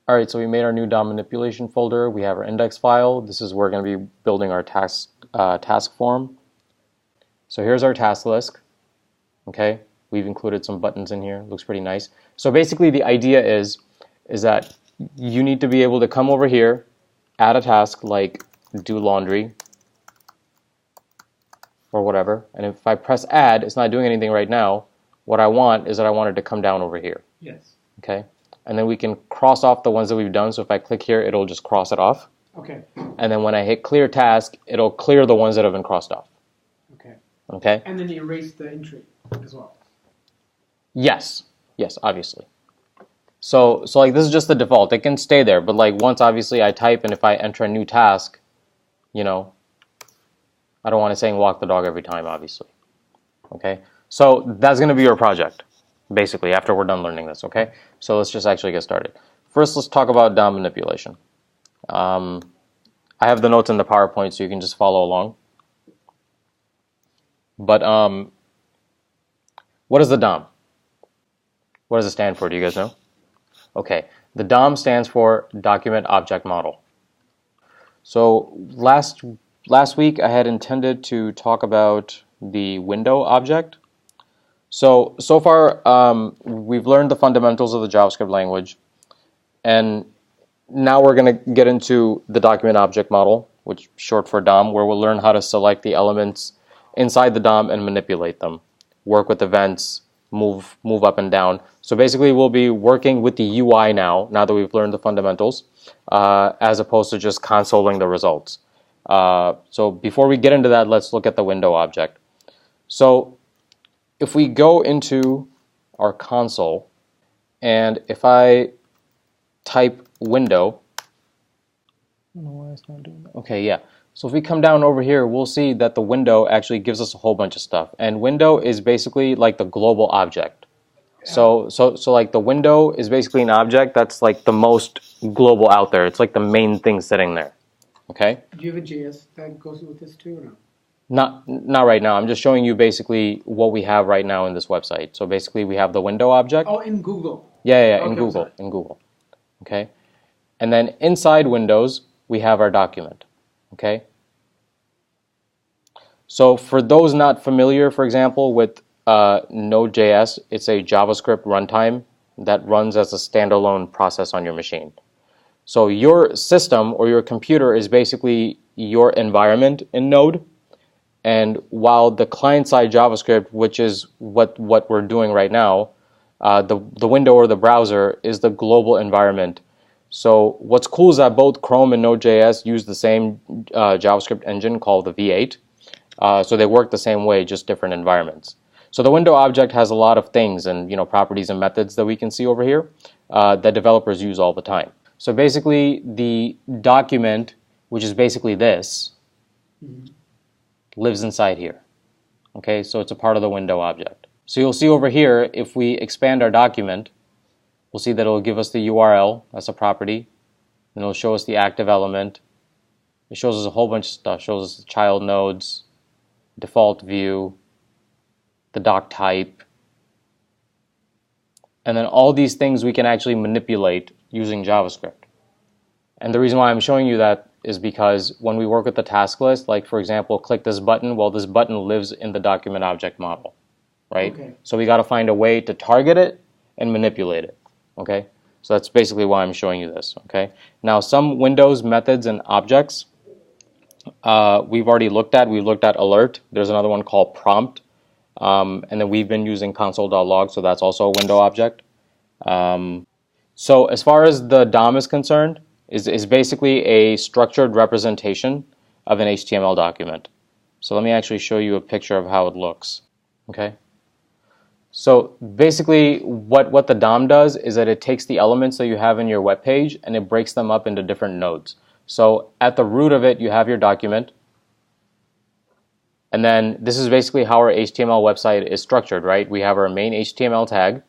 All right, so we made our new DOM manipulation folder. We have our index file. This is where we're going to be building our task form. So here's our task list. Okay, we've included some buttons in here. Looks pretty nice. So basically, the idea is that you need to be able to come over here, add a task like do laundry or whatever. And if I press add, it's not doing anything right now. What I want is that I want it to come down over here. Yes. Okay. And then we can cross off the ones that we've done. So if I click here, it'll just cross it off. Okay. And then when I hit clear task, it'll clear the ones that have been crossed off. Okay. Okay? And then you erase the entry as well. Yes. Yes, obviously. So like this is just the default. It can stay there, but like once obviously I type and if I enter a new task, you know, I don't want it saying walk the dog every time, obviously. Okay? So that's going to be your project, basically, after we're done learning this, okay? So let's just actually get started. First, let's talk about DOM manipulation. I have the notes in the PowerPoint, so you can just follow along. But what is the DOM? What does it stand for? Do you guys know? Okay, the DOM stands for Document Object Model. So last week I had intended to talk about the window object. So far we've learned the fundamentals of the JavaScript language, and now we're going to get into the document object model, which is short for DOM, where we'll learn how to select the elements inside the DOM and manipulate them, work with events, move up and down. So basically we'll be working with the UI now that we've learned the fundamentals, as opposed to just consoling the results. So before we get into that, let's look at the window object. So if we go into our console, and if I type window, I don't know why it's not doing that. Okay, yeah. So if we come down over here, we'll see that the window actually gives us a whole bunch of stuff. And window is basically like the global object. So like the window is basically an object that's like the most global out there. It's like the main thing sitting there. Okay? Do you have a JS that goes with this too or no? Not right now. I'm just showing you basically what we have right now in this website. So basically we have the window object. Oh, in Google. Yeah, Okay, in Google. Okay? And then inside Windows, we have our document. Okay? So for those not familiar, for example, with Node.js, it's a JavaScript runtime that runs as a standalone process on your machine. So your system or your computer is basically your environment in Node. And while the client-side JavaScript, which is what we're doing right now, the window or the browser is the global environment. So what's cool is that both Chrome and Node.js use the same JavaScript engine called the V8. So they work the same way, just different environments. So the window object has a lot of things and properties and methods that we can see over here that developers use all the time. So basically the document, which is basically this, lives inside here. Okay, so it's a part of the window object. So you'll see over here, if we expand our document, we'll see that it'll give us the URL, that's a property. Then it'll show us the active element. It shows us a whole bunch of stuff. It shows us the child nodes, default view, the doc type. And then all these things we can actually manipulate using JavaScript. And the reason why I'm showing you that is because when we work with the task list, like for example, click this button, well, this button lives in the document object model, right? Okay. So we got to find a way to target it and manipulate it, okay? So that's basically why I'm showing you this, okay? Now, some Windows methods and objects we've already looked at. We've looked at alert. There's another one called prompt. And then we've been using console.log, so that's also a window object. So as far as the DOM is concerned, is basically a structured representation of an HTML document. So let me actually show you a picture of how it looks. Okay. So basically what the DOM does is that it takes the elements that you have in your web page and it breaks them up into different nodes. So at the root of it, you have your document. And then this is basically how our HTML website is structured, right? We have our main HTML tag,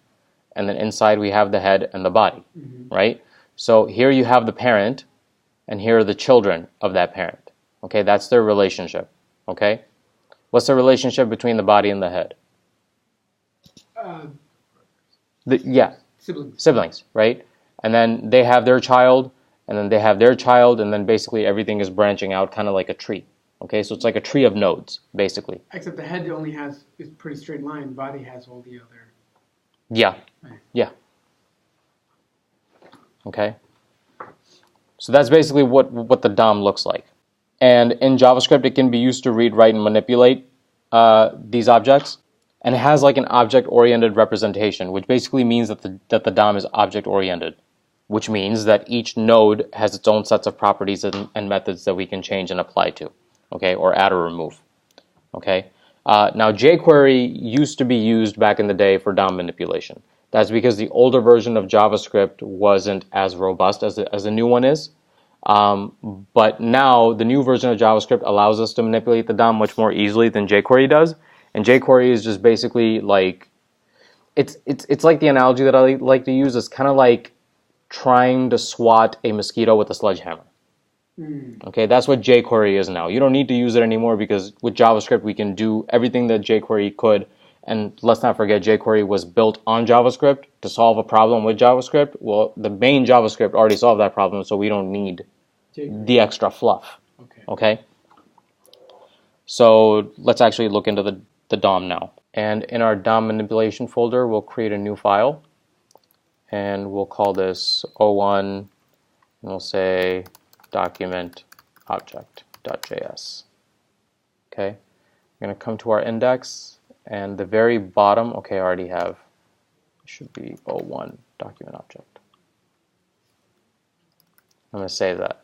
and then inside we have the head and the body, right? So here you have the parent, and here are the children of that parent. Okay, that's their relationship. Okay, what's the relationship between the body and the head? Siblings. Siblings, right? and then they have their child, and then they have their child, and then basically everything is branching out kind of like a tree. Okay, so it's like a tree of nodes, basically. Except the head only is pretty straight line. Body has all the other. Yeah, Right. yeah. Okay, so that's basically what the DOM looks like. And in JavaScript, it can be used to read, write, and manipulate these objects. And it has like an object-oriented representation, which basically means that the DOM is object-oriented, which means that each node has its own sets of properties and methods that we can change and apply to, okay, or add or remove, okay. Now jQuery used to be used back in the day for DOM manipulation. That's because the older version of JavaScript wasn't as robust as the new one is. But now the new version of JavaScript allows us to manipulate the DOM much more easily than jQuery does. And jQuery is just basically like, it's like the analogy that I like to use. It's kind of like trying to swat a mosquito with a sledgehammer. Okay, that's what jQuery is now. You don't need to use it anymore because with JavaScript we can do everything that jQuery could. And let's not forget, jQuery was built on JavaScript to solve a problem with JavaScript. Well, the main JavaScript already solved that problem, so we don't need the extra fluff. Okay? So let's actually look into the DOM now. And in our DOM manipulation folder, we'll create a new file. And we'll call this O1, and we'll say document object.js. Okay? We're going to come to our index, and the very bottom, okay, I already have, it should be O1 document object. I'm going to save that.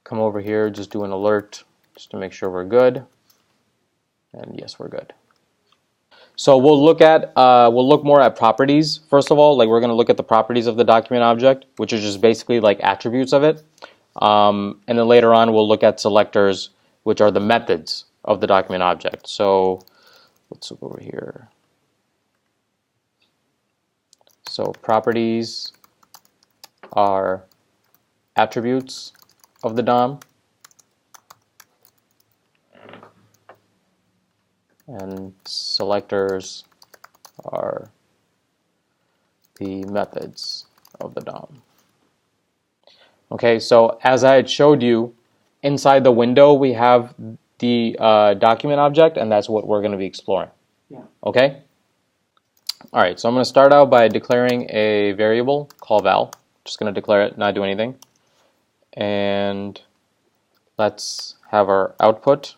Come over here, just do an alert just to make sure we're good. And yes, we're good. So we'll look more at properties. First of all, like we're going to look at the properties of the document object, which are just basically like attributes of it. And then later on, we'll look at selectors, which are the methods of the document object. So let's look over here. So properties are attributes of the DOM, and selectors are the methods of the DOM. Okay, so as I had showed you, inside the window we have the document object, and that's what we're going to be exploring. Yeah. Okay? All right, so I'm going to start out by declaring a variable called val. Just going to declare it, not do anything. And let's have our output.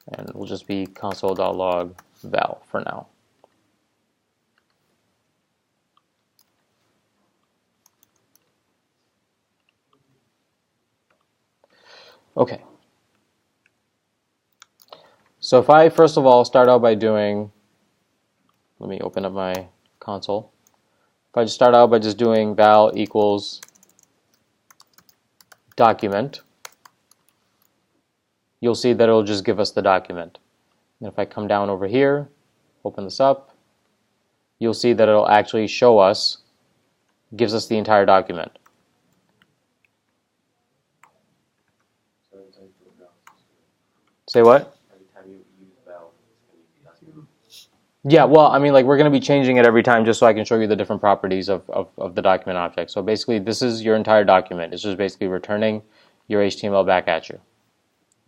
And we'll just be console.log val for now. Okay. So if I first of all start out by doing, let me open up my console. If I just start out by just doing val equals document, you'll see that it'll just give us the document. And if I come down over here, open this up, you'll see that it'll actually show us, gives us the entire document. Say what? Yeah, well, I mean, like we're going to be changing it every time just so I can show you the different properties of the document object. So basically, this is your entire document. It's just basically returning your HTML back at you.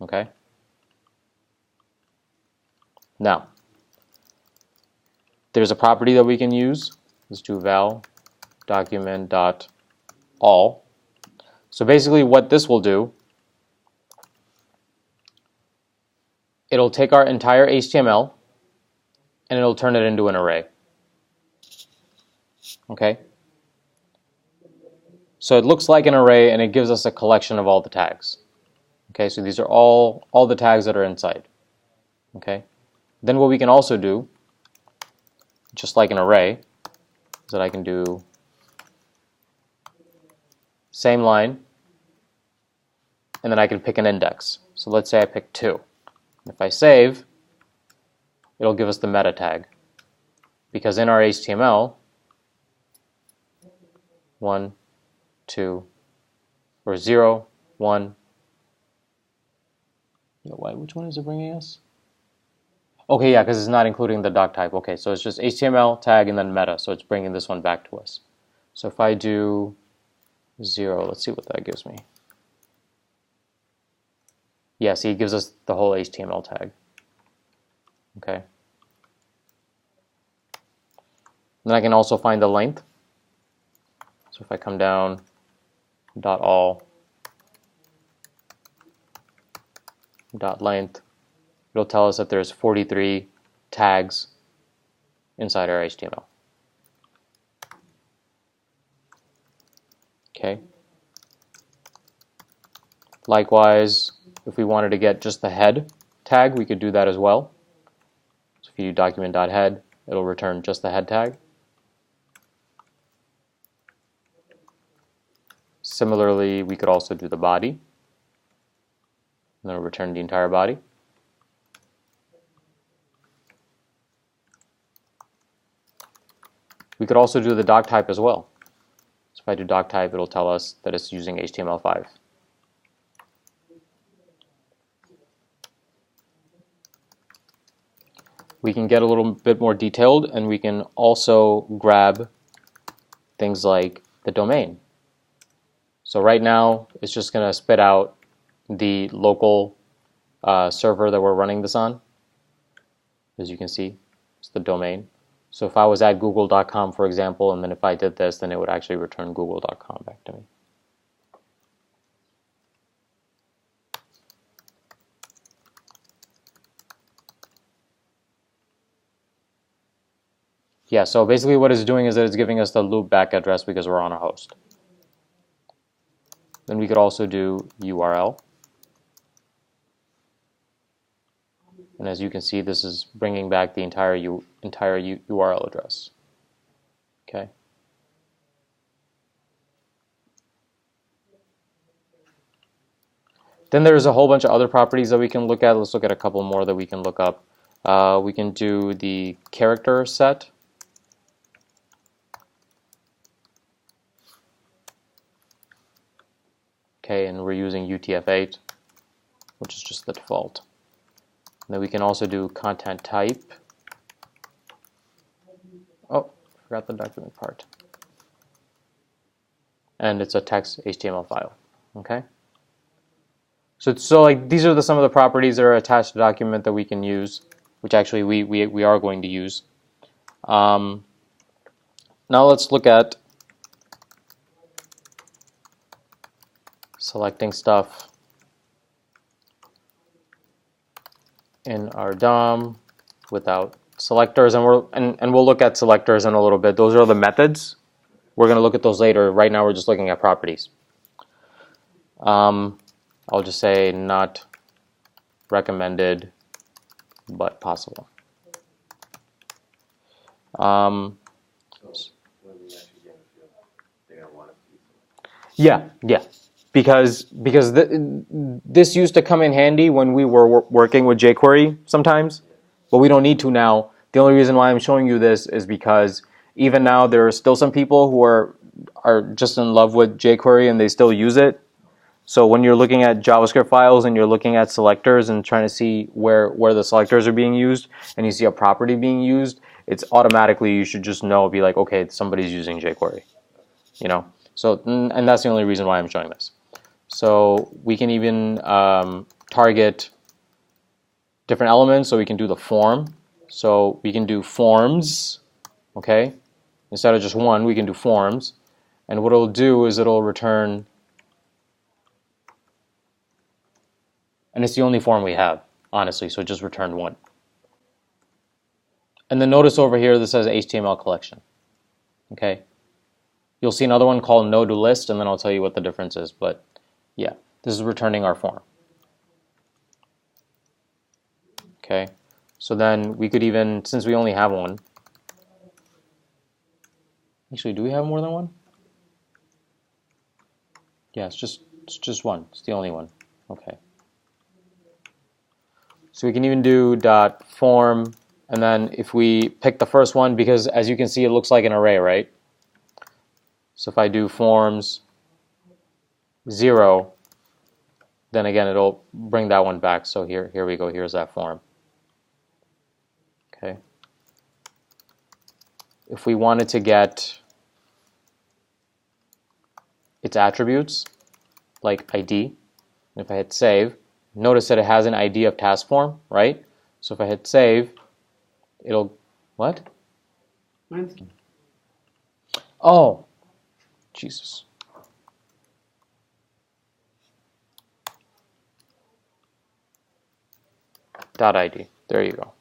Okay? Now, there's a property that we can use. Let's do val document.all. So basically what this will do, it'll take our entire HTML and it'll turn it into an array. Okay? So it looks like an array and it gives us a collection of all the tags. Okay, so these are all the tags that are inside. Okay? Then what we can also do, just like an array, is that I can do same line, and then I can pick an index. So let's say I pick 2. If I save, it'll give us the meta tag. Because in our HTML, 1, 2, or 0, 1. Which one is it bringing us? Okay, yeah, because it's not including the doc type. Okay, so it's just HTML tag and then meta, so it's bringing this one back to us. So if I do 0, let's see what that gives me. Yeah, see, it gives us the whole HTML tag. Okay. Then I can also find the length. So if I come down, dot all, dot length, it'll tell us that there's 43 tags inside our HTML. Okay. Likewise, if we wanted to get just the head tag, we could do that as well. So if you do document.head, it'll return just the head tag. Similarly, we could also do the body, and then it'll return the entire body. We could also do the doc type as well. So if I do doc type, it'll tell us that it's using HTML5. We can get a little bit more detailed, and we can also grab things like the domain. So right now, it's just going to spit out the local server that we're running this on. As you can see, it's the domain. So if I was at google.com, for example, and then if I did this, then it would actually return google.com back to me. Yeah, so basically what it's doing is that it's giving us the loopback address because we're on a host. Then we could also do URL. And as you can see, this is bringing back the entire URL address. Okay. Then there's a whole bunch of other properties that we can look at. Let's look at a couple more that we can look up. We can do the character set. Okay, and we're using UTF-8, which is just the default. And then we can also do content type. Oh, forgot the document part. And it's a text HTML file. Okay. So like these are some of the properties that are attached to the document that we can use, which actually we are going to use. Now let's look at selecting stuff in our DOM without selectors, and we'll look at selectors in a little bit. Those are the methods. We're going to look at those later. Right now we're just looking at properties. I'll just say not recommended, but possible. Yeah, because this used to come in handy when we were working with jQuery sometimes, but we don't need to now. The only reason why I'm showing you this is because even now there are still some people who are just in love with jQuery and they still use it. So when you're looking at JavaScript files and you're looking at selectors and trying to see where the selectors are being used, and you see a property being used, it's automatically, you should just know, be like, okay, somebody's using jQuery, you know. So, and that's the only reason why I'm showing this. So we can even target different elements. So we can do the form. So we can do forms, okay? Instead of just one, we can do forms. And what it'll do is it'll return, and it's the only form we have, honestly, so just return one. And then notice over here, this says HTML collection, okay? You'll see another one called no to list, and then I'll tell you what the difference is. But yeah, this is returning our form. Okay, so then we could even, since we only have one, actually, do we have more than one? Yeah, it's just one. It's the only one. Okay. So we can even do dot form, and then if we pick the first one, because as you can see, it looks like an array, right? So if I do forms 0, then again it'll bring that one back. So here we go. Here's that form. if we wanted to get its attributes, like ID, and if I hit save, notice that it has an ID of task form, right? So if I hit save, it'll, what? Mine's, Oh, Jesus. .id, there you go.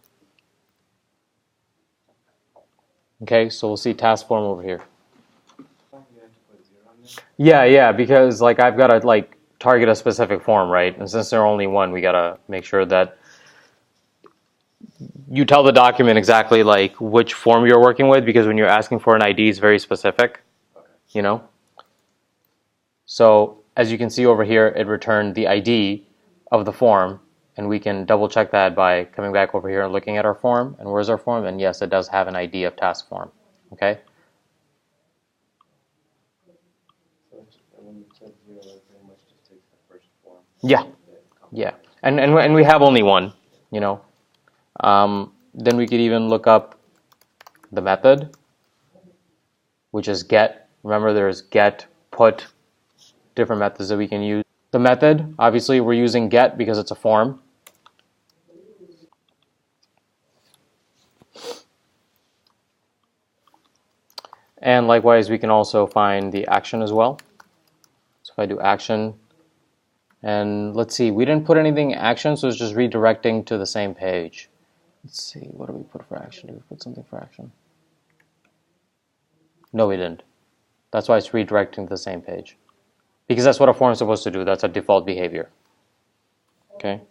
Okay, so we'll see task form over here. Yeah, because like I've got to like target a specific form, right? And since there are only one, we got to make sure that you tell the document exactly like which form you're working with, because when you're asking for an ID, it's very specific, you know? So as you can see over here, it returned the ID of the form, and we can double check that by coming back over here and looking at our form. And where's our form? And yes, it does have an ID of task form, okay? Yeah, and we have only one, you know. Then we could even look up the method, which is get. Remember, there's get, put, different methods that we can use. The method, obviously, we're using get because it's a form. And likewise, we can also find the action as well. So if I do action, and let's see, we didn't put anything action, so it's just redirecting to the same page. Let's see, what do we put for action? Did we put something for action? No, we didn't. That's why it's redirecting to the same page. Because that's what a form is supposed to do. That's a default behavior. Okay?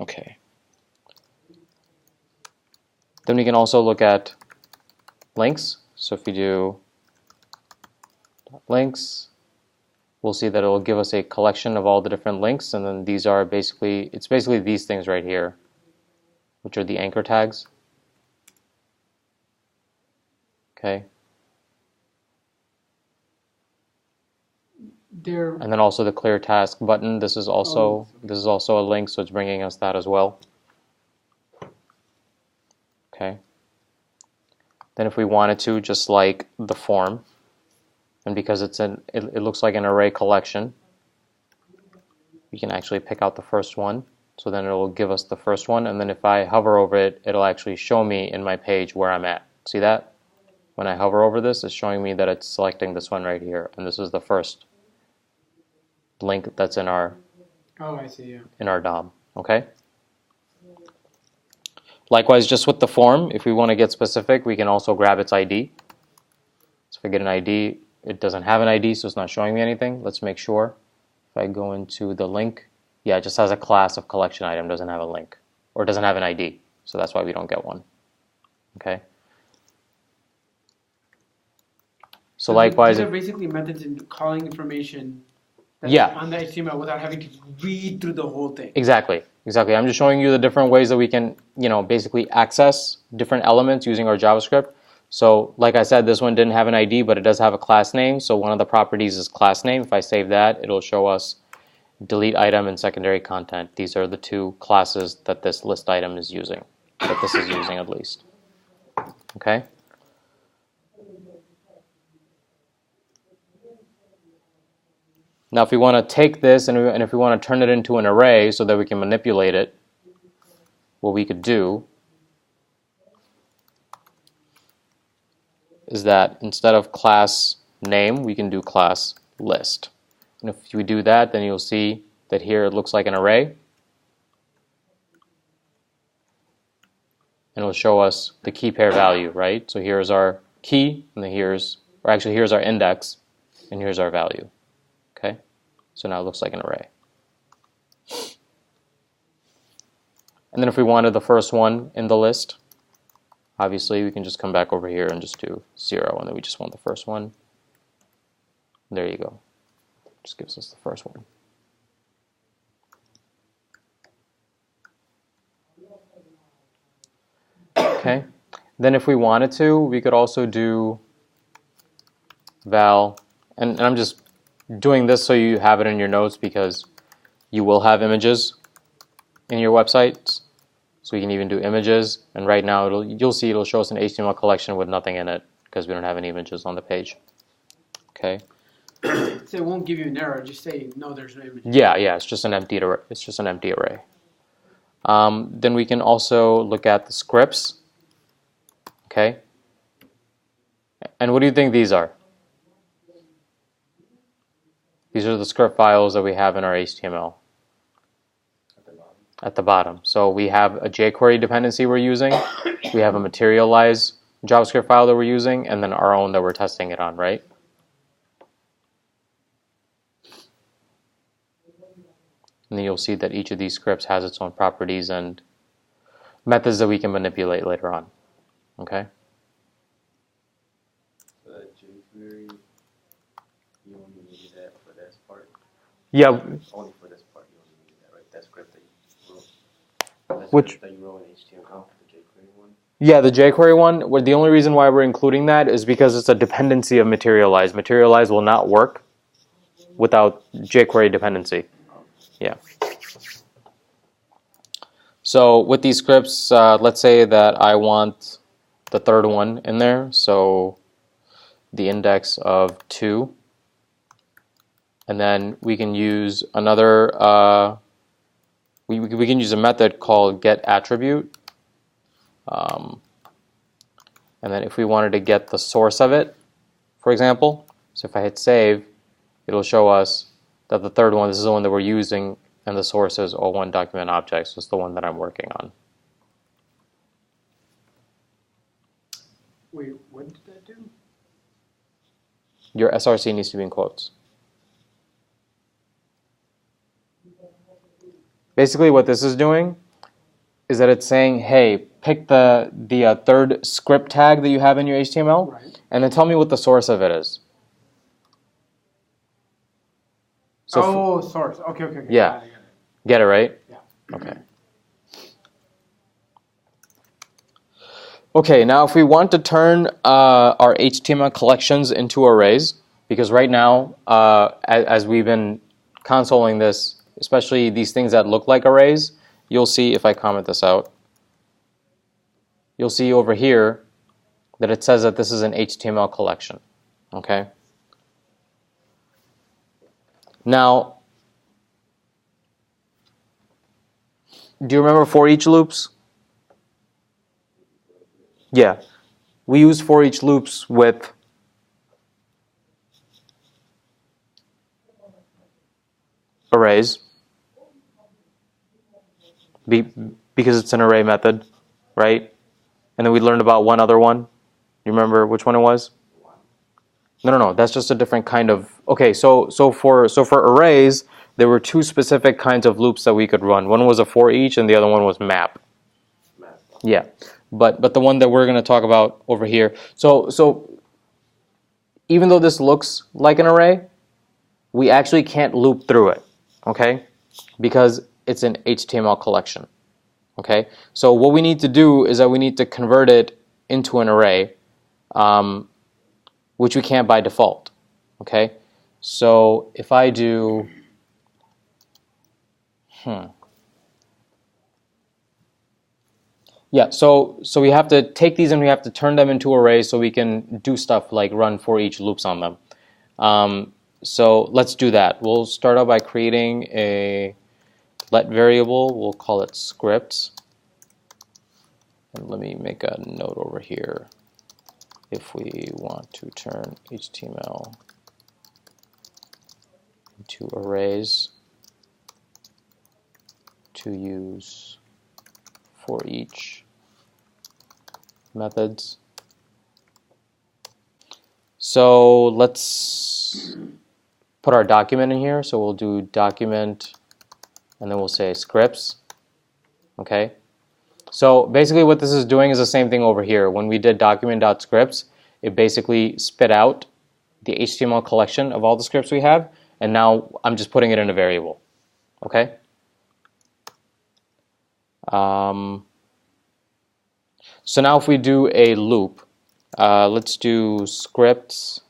Okay. Then we can also look at links. So if we do links, we'll see that it will give us a collection of all the different links, and then these are basically, it's basically these things right here, which are the anchor tags. Okay. And then also the clear task button. This is also a link, so it's bringing us that as well. Okay. Then if we wanted to, just like the form, and because it looks like an array collection, we can actually pick out the first one. So then it will give us the first one, and then if I hover over it, it'll actually show me in my page where I'm at. See that? When I hover over this, it's showing me that it's selecting this one right here, and this is the first link that's in our in our DOM. Okay. Likewise, just with the form, if we want to get specific, we can also grab its ID. So if I get an ID, it doesn't have an ID, so it's not showing me anything. Let's make sure. If I go into the link, yeah, it just has a class of collection item, doesn't have a link, or doesn't have an ID. So that's why we don't get one. Okay. So likewise, these are basically methods in calling information that's on the HTML without having to read through the whole thing. Exactly. I'm just showing you the different ways that we can, basically access different elements using our JavaScript. So like I said, this one didn't have an ID, but it does have a class name. So one of the properties is class name. If I save that, it'll show us delete item and secondary content. These are the two classes that this list item is using, that this is using at least. Okay. Now if we want to take this and if we want to turn it into an array so that we can manipulate it, what we could do is that instead of class name, we can do class list. And if we do that, then you'll see that here it looks like an array. And it'll show us the key pair value, right? So here's our key, and then here's our index, and here's our value. Okay, so now it looks like an array. And then if we wanted the first one in the list, obviously we can just come back over here and just do 0, and then we just want the first one. There you go. Just gives us the first one. Okay. Then if we wanted to, we could also do val, and I'm just doing this so you have it in your notes because you will have images in your websites. So we can even do images, and right now you'll see it'll show us an HTML collection with nothing in it because we don't have any images on the page. Okay. So it won't give you an error. Just say no. There's no image. Yeah, it's just an empty array. It's just an empty array. Then we can also look at the scripts. Okay. And what do you think these are? These are the script files that we have in our HTML. At the bottom. So we have a jQuery dependency we're using. We have a materialize JavaScript file that we're using, and then our own that we're testing it on, right? And then you'll see that each of these scripts has its own properties and methods that we can manipulate later on. Okay? So that jQuery, you only need that for this part? Yeah. Only for this part, you only need that, right? That script that you wrote. That Which? script that you wrote in HTML, the jQuery one? Yeah, the jQuery one, the only reason why we're including that is because it's a dependency of materialize. Materialize will not work without jQuery dependency. Yeah. So with these scripts, let's say that I want the third one in there. So the index of 2. And then we can use another, we can use a method called getAttribute. And then if we wanted to get the source of it, for example, so if I hit save, it'll show us that the third one, this is the one that we're using, and the source is O1 document object, so it's the one that I'm working on. Wait, what did that do? Your SRC needs to be in quotes. Basically what this is doing is that it's saying, hey, pick the third script tag that you have in your HTML, Right. and then tell me what the source of it is. So source. Okay. Yeah. Got it. Get it, right? Yeah. Okay. Okay, now if we want to turn our HTML collections into arrays, because right now, as we've been consoling this, especially these things that look like arrays, you'll see, if I comment this out, you'll see over here that it says that this is an HTML collection. Okay? Now, do you remember for each loops? Yeah. We use for each loops with arrays because it's an array method, right? And then we learned about one other one. You remember which one it was? No. That's just a different kind of. Okay, so for arrays, there were two specific kinds of loops that we could run. One was a for each, and the other one was map. Yeah, but the one that we're going to talk about over here. So even though this looks like an array, we actually can't loop through it. Okay, because it's an HTML collection. Okay, so what we need to do is that we need to convert it into an array, which we can't by default. Okay, so if I do, yeah, so we have to take these and we have to turn them into arrays so we can do stuff like run for each loops on them. So let's do that. We'll start out by creating a let variable. We'll call it scripts. And let me make a note over here. If we want to turn HTML into arrays, to use for each methods. So let's put our document in here. So we'll do document, and then we'll say scripts. Okay. So basically what this is doing is the same thing over here. When we did document.scripts, it basically spit out the HTML collection of all the scripts we have, and now I'm just putting it in a variable. Okay? So now if we do a loop, let's do scripts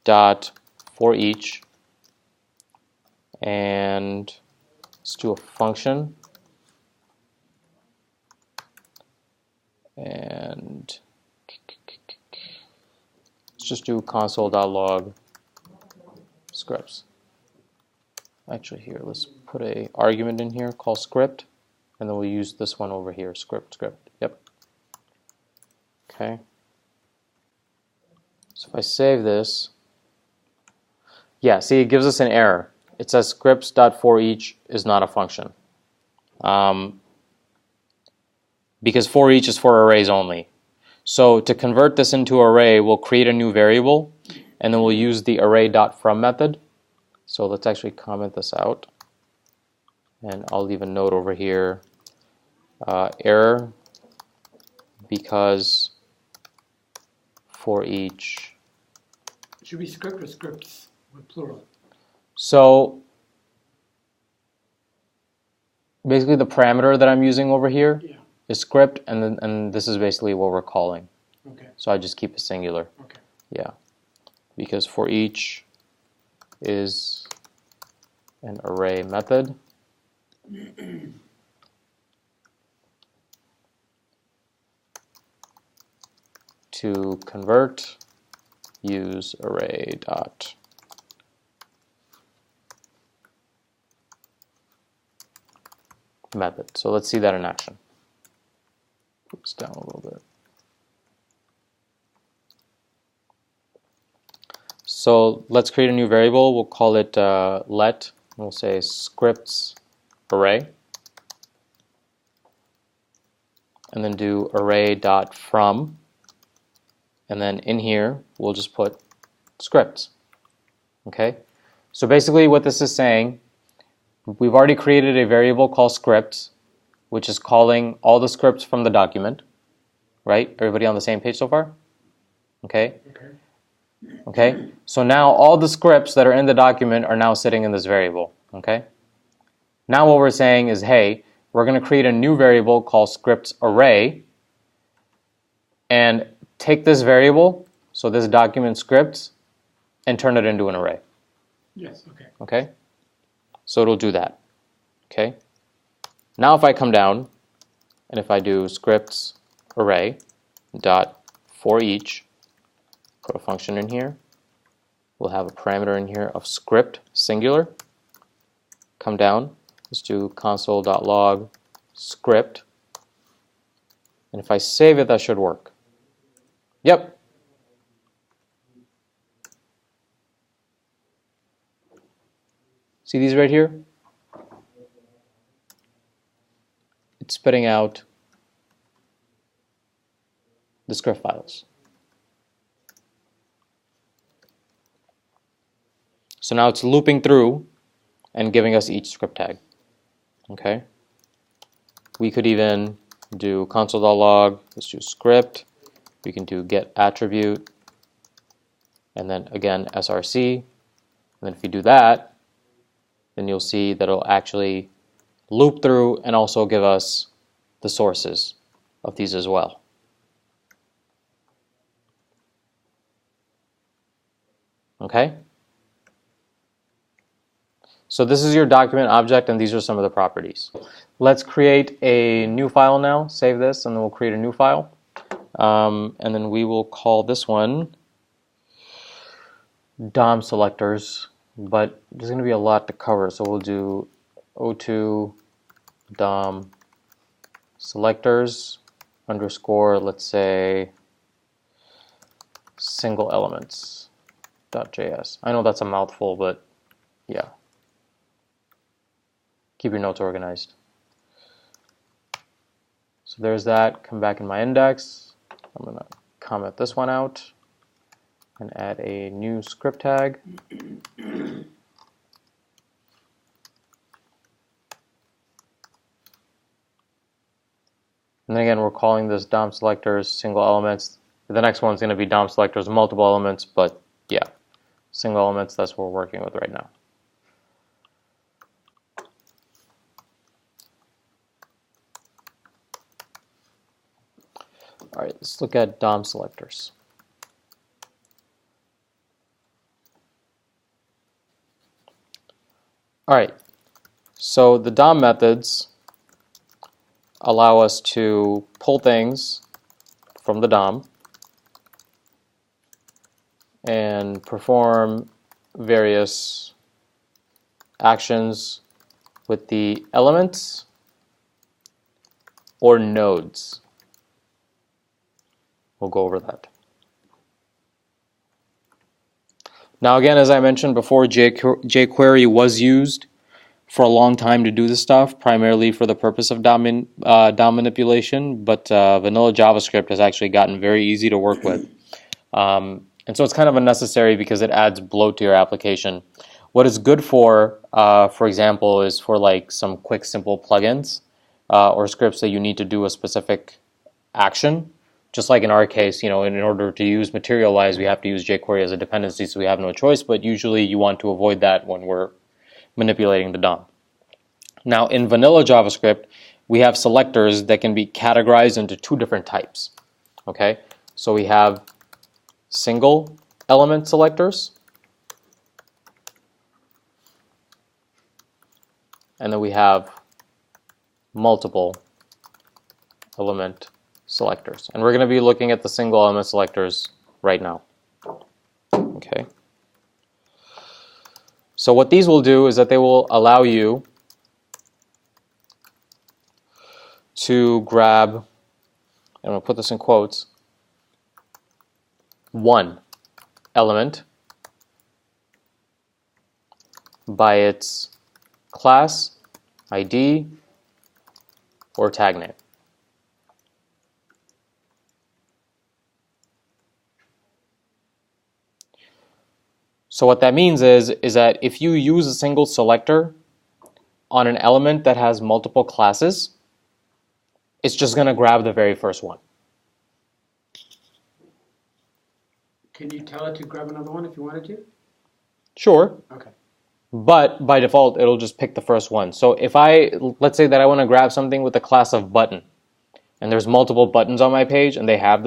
dot for each, and let's do a function. And let's just do console.log scripts. Actually, here, let's put a argument in here called script, and then we'll use this one over here, script. Yep. Okay. So if I save this, yeah, see, it gives us an error. It says scripts.forEach is not a function. Because forEach is for arrays only. So to convert this into array, we'll create a new variable, and then we'll use the array.from method. So let's actually comment this out. And I'll leave a note over here, error, because forEach. It should be script or scripts with plural. So basically the parameter that I'm using over here is script, and this is basically what we're calling. Okay. So I just keep it singular. Okay. Yeah. Because forEach is an array method. To convert, use array dot method. So let's see that in action. Oops, down a little bit. So let's create a new variable. We'll call it let, and we'll say scripts array, and then do array dot from, and then in here we'll just put scripts. Okay. So basically, what this is saying, we've already created a variable called scripts, which is calling all the scripts from the document. Right? Everybody on the same page so far? Okay. Okay, so now all the scripts that are in the document are now sitting in this variable, okay? Now what we're saying is, hey, we're going to create a new variable called scripts array and take this variable, so this document scripts, and turn it into an array. Yes, okay. Okay? So it'll do that, okay? Now if I come down and if I do scripts array dot for each, put a function in here. We'll have a parameter in here of script singular. Come down. Let's do console.log script. And if I save it, that should work. Yep. See these right here? It's spitting out the script files. So now it's looping through and giving us each script tag. Okay. We could even do console.log, let's do script. We can do get attribute, and then again src. And then if you do that, then you'll see that it'll actually loop through and also give us the sources of these as well. Okay? So this is your document object, and these are some of the properties. Let's create a new file now. Save this, and then we'll create a new file. And then we will call this one DOM selectors, but there's going to be a lot to cover, so we'll do O2 DOM selectors underscore, let's say, single elements.js. I know that's a mouthful, but yeah. Keep your notes organized. So there's that. Come back in my index. I'm going to comment this one out and add a new script tag. And then again, we're calling this DOM selectors single elements. The next one's going to be DOM selectors multiple elements, but yeah, single elements, that's what we're working with right now. All right, let's look at DOM selectors. All right, so the DOM methods allow us to pull things from the DOM and perform various actions with the elements or nodes. We'll go over that. Now again, as I mentioned before, jQuery was used for a long time to do this stuff, primarily for the purpose of DOM manipulation, but vanilla JavaScript has actually gotten very easy to work with. And so it's kind of unnecessary because it adds bloat to your application. What it's good for example, is for like some quick, simple plugins or scripts that you need to do a specific action. Just like in our case, in order to use Materialize, we have to use jQuery as a dependency, so we have no choice, but usually you want to avoid that when we're manipulating the DOM. Now, in vanilla JavaScript, we have selectors that can be categorized into two different types. Okay, so we have single element selectors, and then we have multiple element selectors. And we're going to be looking at the single element selectors right now. Okay. So what these will do is that they will allow you to grab, I'm going to put this in quotes, one element by its class, ID, or tag name. So what that means is that if you use a single selector on an element that has multiple classes, it's just going to grab the very first one. Can you tell it to grab another one if you wanted to? Sure. Okay. But by default, it'll just pick the first one. So if let's say that I want to grab something with the class of button, and there's multiple buttons on my page, and they have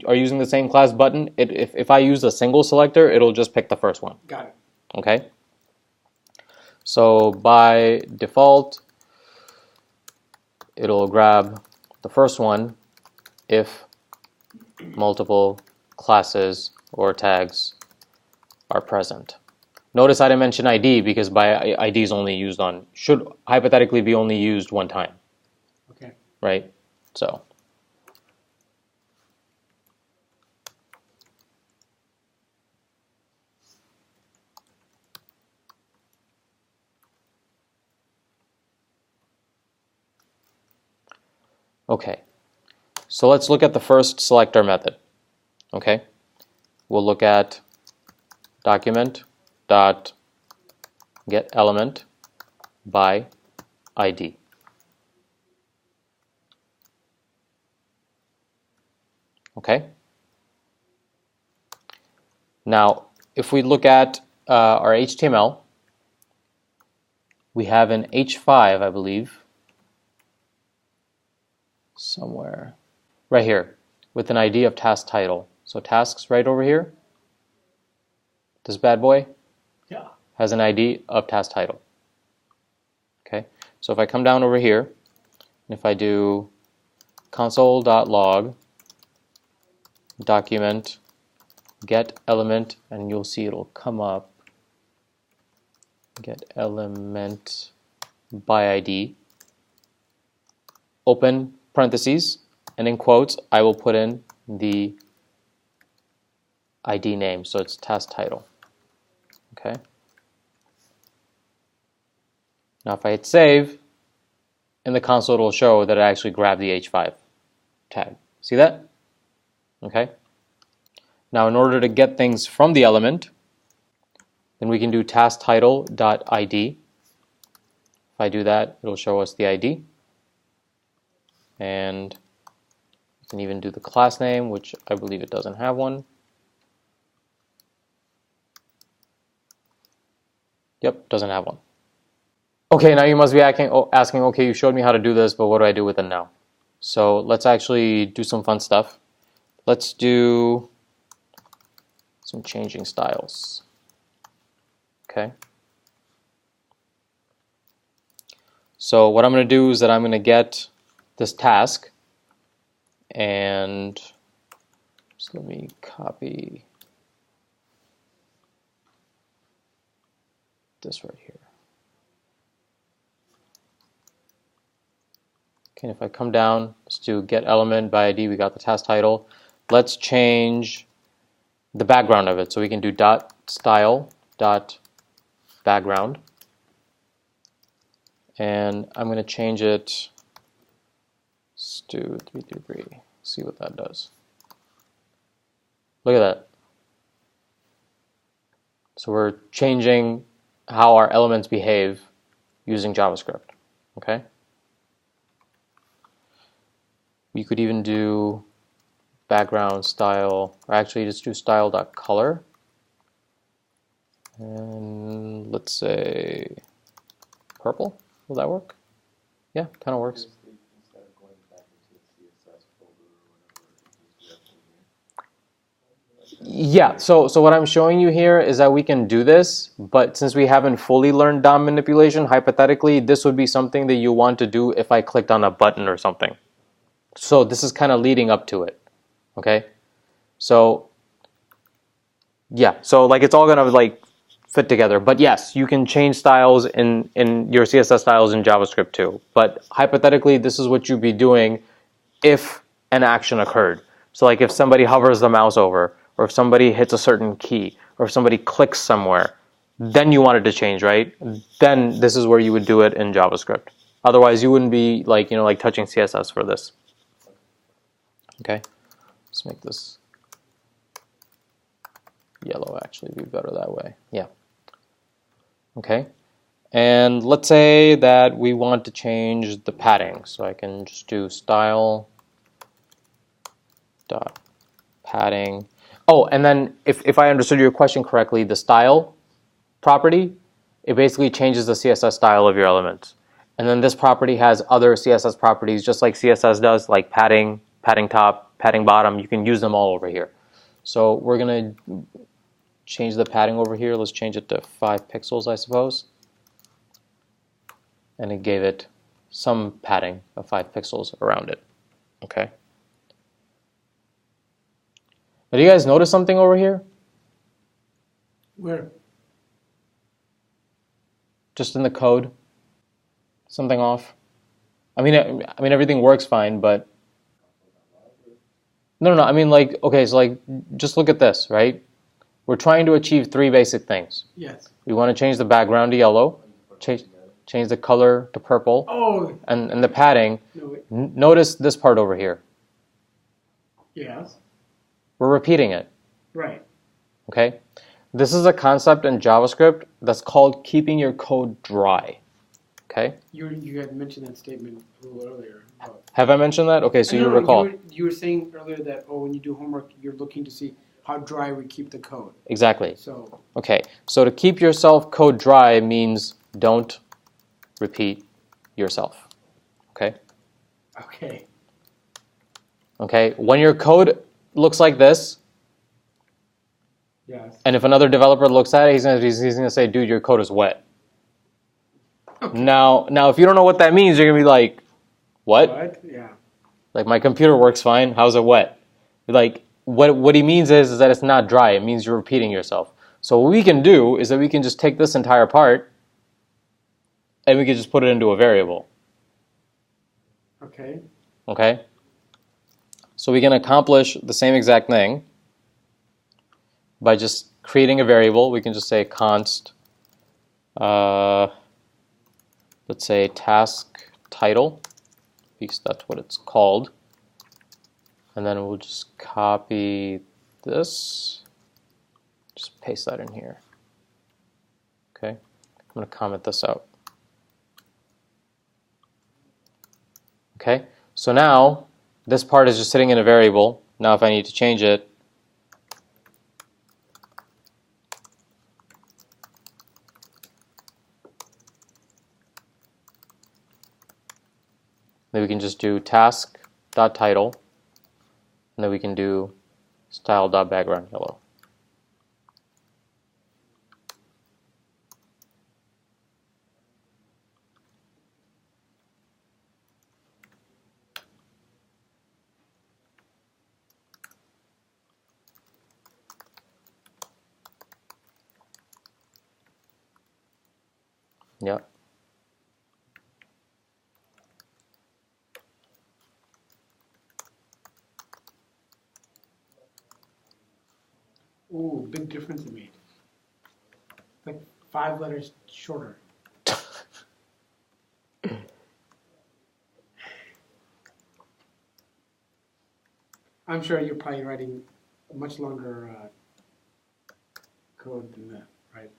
are using the same class button, if I use a single selector, it'll just pick the first one. Got it. Okay? So by default, it'll grab the first one if multiple classes or tags are present. Notice I didn't mention ID because by ID is only used should hypothetically be only used one time. Okay. Right? So. Okay. So let's look at the first selector method. Okay. We'll look at document.getElement by ID. Okay. Now, if we look at our HTML, we have an H5, I believe, somewhere right here with an ID of task title. So tasks right over here. This bad boy has an ID of task title. Okay, so if I come down over here, and if I do console.log document get element, and you'll see it'll come up, get element by ID, open parentheses, and in quotes I will put in the ID name, so it's task title. Okay. Now if I hit save, in the console it will show that I actually grabbed the H5 tag. See that? Okay. Now in order to get things from the element, then we can do task title.id. If I do that, it'll show us the ID. And you can even do the class name, which I believe it doesn't have one. Yep, doesn't have one. Okay, now you must be asking, okay, you showed me how to do this, but what do I do with it now? So let's actually do some fun stuff. Let's do some changing styles. Okay. So what I'm going to do is that I'm going to get this task, and So let me copy this right here. Okay, if I come down, let's do get element by ID. We got the task title. Let's change the background of it. So we can do dot style dot background. And I'm going to change it. Let's do 333. See what that does. Look at that. So we're changing how our elements behave using JavaScript. Okay. We could even do background style, or actually just do style.color. And let's say purple. Will that work? Yeah, kind of works. Instead of going back into the CSS folder or whatever, just Yeah, so what I'm showing you here is that we can do this, but since we haven't fully learned DOM manipulation, hypothetically, this would be something that you want to do if I clicked on a button or something. So this is kind of leading up to it, okay? So yeah, so like it's all gonna like fit together. But yes, you can change styles in your CSS styles in JavaScript too. But hypothetically, this is what you'd be doing if an action occurred. So like if somebody hovers the mouse over, or if somebody hits a certain key, or if somebody clicks somewhere, then you want it to change, right? Then this is where you would do it in JavaScript. Otherwise, you wouldn't be like, like touching CSS for this. Okay, let's make this yellow actually be better that way. Yeah. Okay. And let's say that we want to change the padding. So I can just do style dot padding. Oh, and then if I understood your question correctly, the style property, it basically changes the CSS style of your elements. And then this property has other CSS properties, just like CSS does, like padding, padding top, padding bottom. You can use them all over here. So we're going to change the padding over here. Let's change it to 5 pixels, I suppose. And it gave it some padding of 5 pixels around it. Okay. But do you guys notice something over here? Where? Just in the code, something off. I mean everything works fine, but no. I mean, like, okay, so like, just look at this, right? We're trying to achieve 3 basic things. Yes. We want to change the background to yellow, change the color to purple, Oh. and the padding. No, Notice this part over here. yes. We're repeating it. Right. Okay? This is a concept in JavaScript that's called keeping your code dry. Okay? You had mentioned that statement a little earlier. Have I mentioned that? Okay, so No, you no, recall. You were saying earlier that when you do homework, you're looking to see how dry we keep the code. Exactly. So. Okay, so to keep yourself code dry means don't repeat yourself. Okay? Okay. Okay, when your code looks like this, Yes. and if another developer looks at it, he's gonna say, dude, your code is wet. Okay. Now, if you don't know what that means, you're gonna be like, what? Yeah. Like, my computer works fine. How's it wet? Like, what he means is that it's not dry. It means you're repeating yourself. So what we can do is that we can just take this entire part and we can just put it into a variable. Okay. Okay? So we can accomplish the same exact thing by just creating a variable. We can just say const, let's say task title, because that's what it's called. And then we'll just copy this, just paste that in here. Okay, I'm going to comment this out. Okay, so now this part is just sitting in a variable. Now if I need to change it, then we can just do task.title, and then we can do style.background yellow. Yeah. Ooh, big difference it made. Like 5 letters shorter. I'm sure you're probably writing a much longer code than that, right?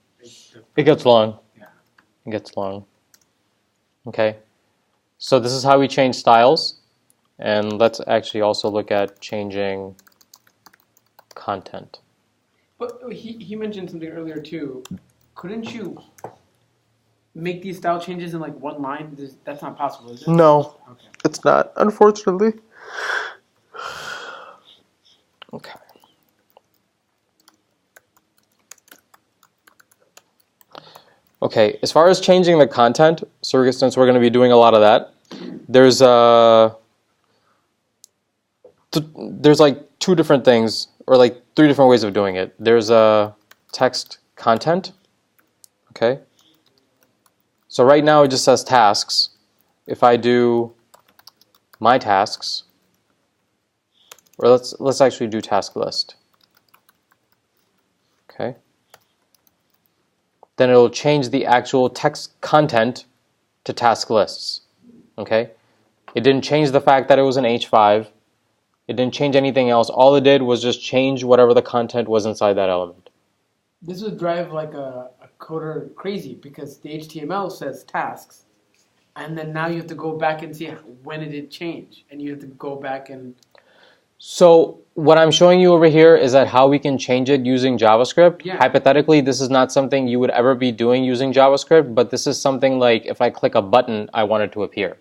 It gets long. Yeah. It gets long. Okay. So this is how we change styles. And let's actually also look at changing content. But he mentioned something earlier too. Couldn't you make these style changes in like one line? That's not possible, is it? No, Okay. it's not, unfortunately. Okay. Okay, as far as changing the content, so since we're going to be doing a lot of that, there's like 2 different things, or like 3 different ways of doing it. There's a text content. Okay. So right now it just says tasks. If I do my tasks, or let's actually do task list. Okay. Then it'll change the actual text content to task lists. Okay. It didn't change the fact that it was an H5. It didn't change anything else. All it did was just change whatever the content was inside that element. This would drive like a coder crazy because the HTML says tasks, and then now you have to go back and see when it did change, and you have to go back and. So what I'm showing you over here is that how we can change it using JavaScript. Yeah. Hypothetically, this is not something you would ever be doing using JavaScript, but this is something like if I click a button, I want it to appear.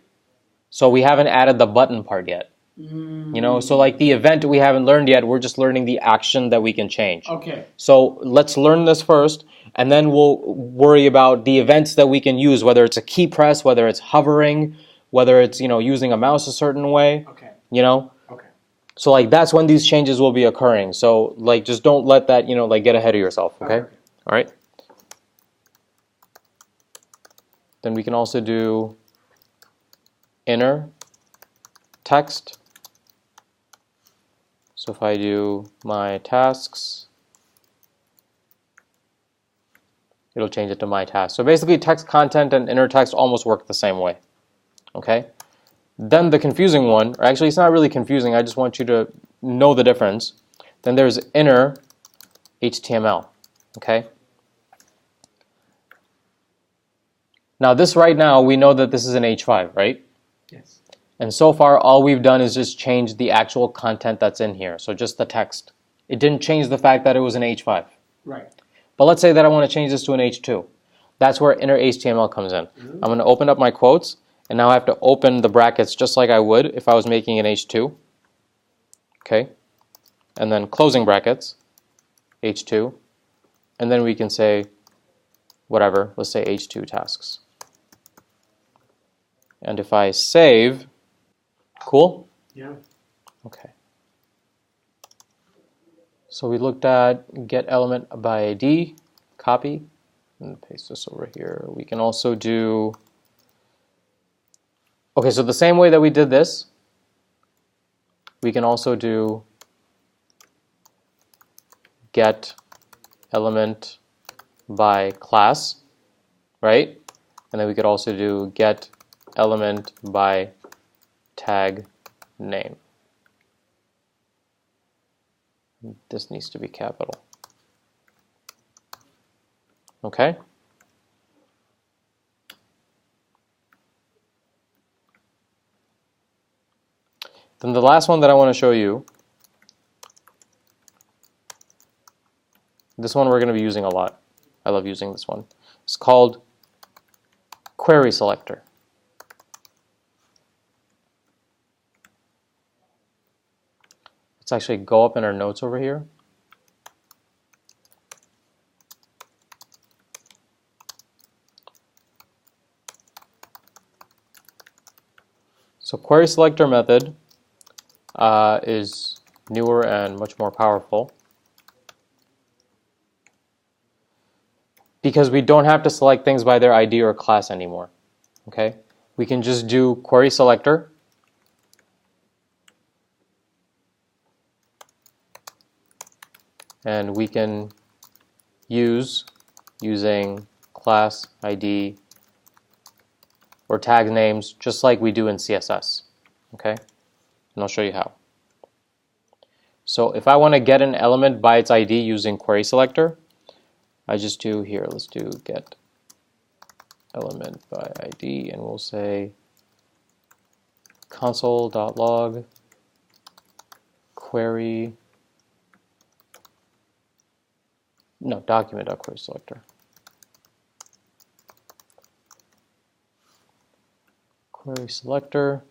So we haven't added the button part yet. You know, so like the event we haven't learned yet, we're just learning the action that we can change. Okay. So let's learn this first, and then we'll worry about the events that we can use, whether it's a key press, whether it's hovering, whether it's, you know, using a mouse a certain way. Okay. You know? Okay. So like that's when these changes will be occurring. So like just don't let that, you know, like get ahead of yourself, okay? Okay. All right? Then we can also do inner text. So if I do my tasks, it'll change it to my task. So basically text content and inner text almost work the same way. Okay? Then the confusing one, or actually it's not really confusing, I just want you to know the difference. Then there's inner HTML. Okay? Now this right now, we know that this is an H5, right? Yes. And so far, all we've done is just change the actual content that's in here. So just the text. It didn't change the fact that it was an H5. Right. But let's say that I want to change this to an H2. That's where inner HTML comes in. I'm going to open up my quotes, and now I have to open the brackets just like I would if I was making an H2. Okay? And then closing brackets, H2. And then we can say whatever. Let's say H2 tasks. And if I save, cool? Yeah. Okay. So we looked at get element by ID, copy, and paste this over here. We can also do, okay, so the same way that we did this, we can also do get element by class, right? And then we could also do get element by tag name. This needs to be capital. Okay? Then the last one that I want to show you, this one we're going to be using a lot. I love using this one. It's called query selector. Let's actually go up in our notes over here. So query selector method is newer and much more powerful. because we don't have to select things by their ID or class anymore. Okay, we can just do query selector, and we can using class ID or tag names just like we do in CSS. Okay, and I'll show you how. So if I want to get an element by its ID using query selector, I just do here, let's do get element by ID, and we'll say console.log query, no, document.query selector. Query selector.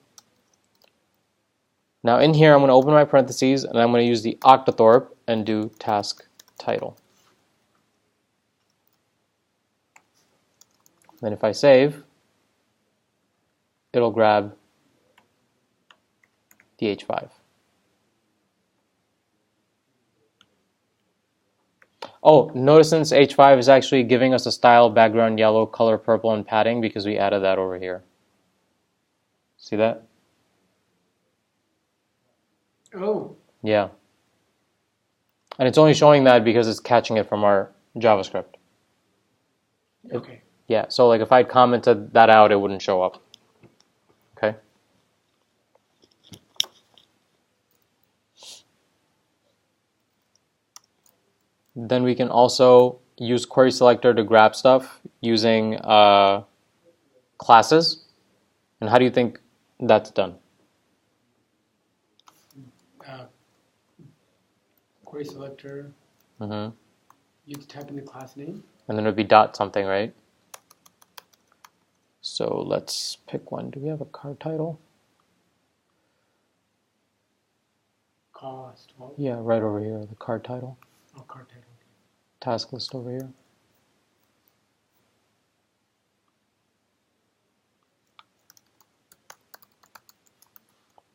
Now in here, I'm going to open my parentheses, and I'm going to use the octothorpe and do task title. Then if I save, it'll grab the H5. Oh, notice since H5 is actually giving us a style, background yellow, color purple, and padding because we added that over here. See that? Oh. Yeah. And it's only showing that because it's catching it from our JavaScript. Okay. Yeah, so like if I commented that out, it wouldn't show up. Okay. Then we can also use query selector to grab stuff using classes. And how do you think that's done? Query selector. Mm-hmm. You have to type in the class name. And then it would be dot something, right? So let's pick one. Do we have a card title? Cost. Well, Yeah, right over here, the card title. oh, card title. Task list over here.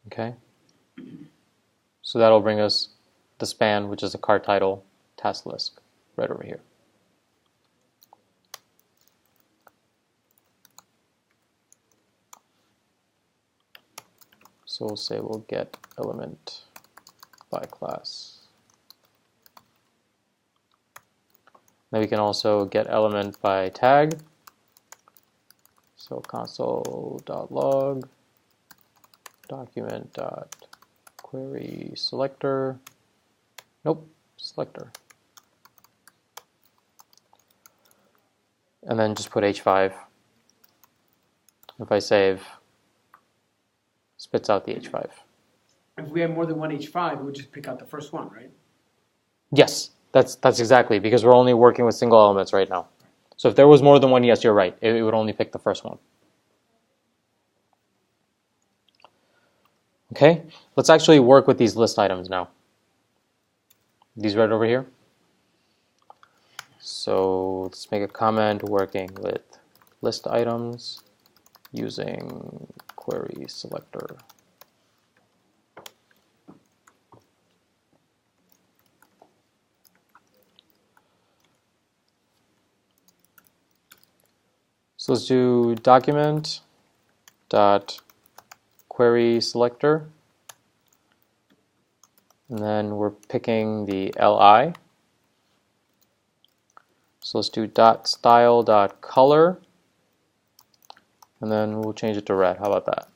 Okay. So that'll bring us the span, which is the card title task list, right over here. So we'll say we'll get element by class. Then we can also get element by tag. So console.log document.query selector. Nope, selector. And then just put H5. If I save, spits out the H5. If we have more than one H5, we would just pick out the first one, right? Yes, that's exactly, because we're only working with single elements right now. So if there was more than one, yes, you're right. It would only pick the first one. Okay, let's actually work with these list items now. These right over here. So let's make a comment working with list items using query selector. So let's do document dot query selector, and then we're picking the li. So let's do dot style dot color, and then we'll change it to red. How about that?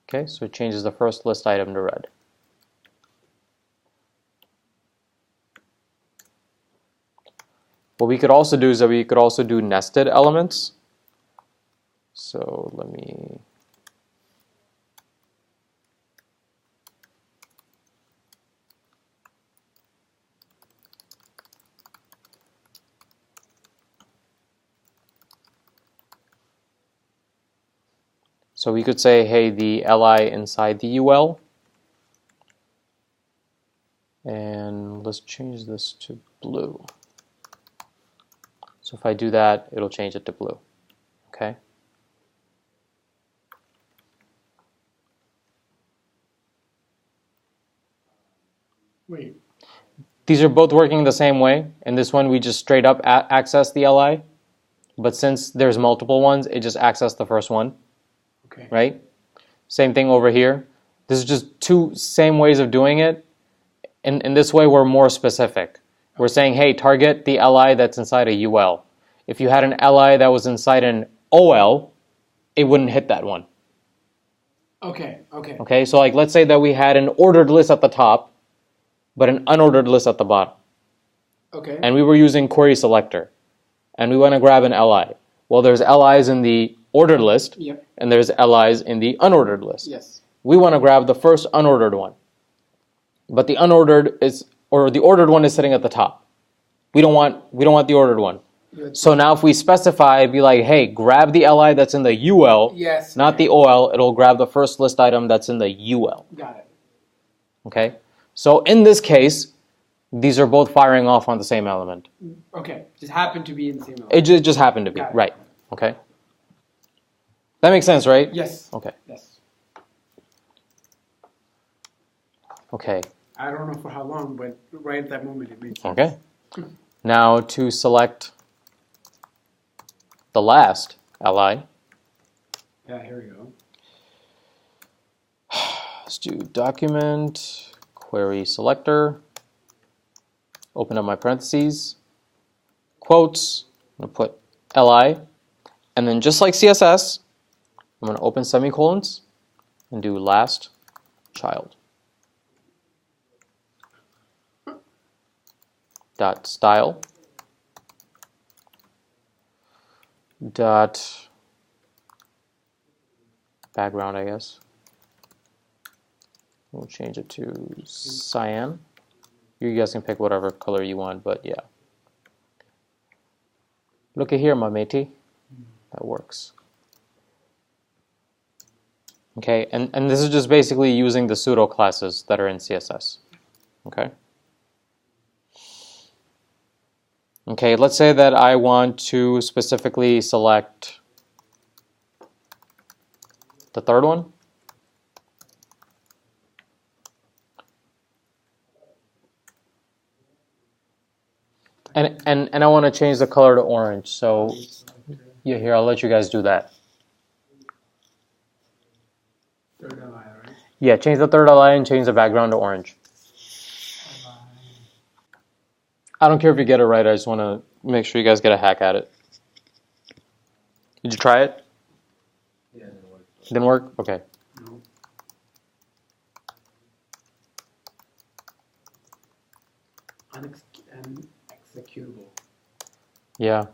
Okay, so it changes the first list item to red. What we could also do is that we could also do nested elements. So let me So we could say, hey, the li inside the ul. And let's change this to blue. So if I do that, it'll change it to blue. Okay. Wait. these are both working the same way. In this one, we just straight up access the LI. But since there's multiple ones, it just access the first one, Okay. right? Same thing over here. This is just two same ways of doing it. In this way, we're more specific. We're saying, hey, target the LI that's inside a UL. If you had an LI that was inside an OL, it wouldn't hit that one. Okay. Okay. Okay, so like let's say that we had an ordered list at the top, but an unordered list at the bottom. Okay. And we were using query selector. And we want to grab an LI. Well, there's LIs in the ordered list, Yep. and there's LIs in the unordered list. Yes. We want to grab the first unordered one. But the unordered the ordered one is sitting at the top. We don't want the ordered one. So now if we specify, be like, hey, grab the LI that's in the UL, Yes. not the OL, it'll grab the first list item that's in the UL. Got it. Okay? So in this case, these are both firing off on the same element. Okay. Just happened to be in the same element. It just happened to be, Got it. right? Okay? That makes sense, right? Yes. Okay. Yes. Okay. I don't know for how long, but right at that moment it made sense. Okay. Now to select the last LI, Yeah, here we go. let's do document, query selector, open up my parentheses, quotes, I'm going to put LI, and then just like CSS, I'm going to open semicolons and do last child. Dot style. Dot background, I guess. We'll change it to cyan. You guys can pick whatever color you want, but yeah. Look at here, my matey. That works. Okay, and this is just basically using the pseudo classes that are in CSS. Okay. Okay, let's say that I want to specifically select the third one. And I want to change the color to orange. So yeah, here, I'll let you guys do that. Third LI, right? Yeah, change the third LI and change the background to orange. I don't care if you get it right, I just want to make sure you guys get a hack at it. Did you try it? Yeah, it worked. Didn't work? Okay. No. Unexecutable. Yeah.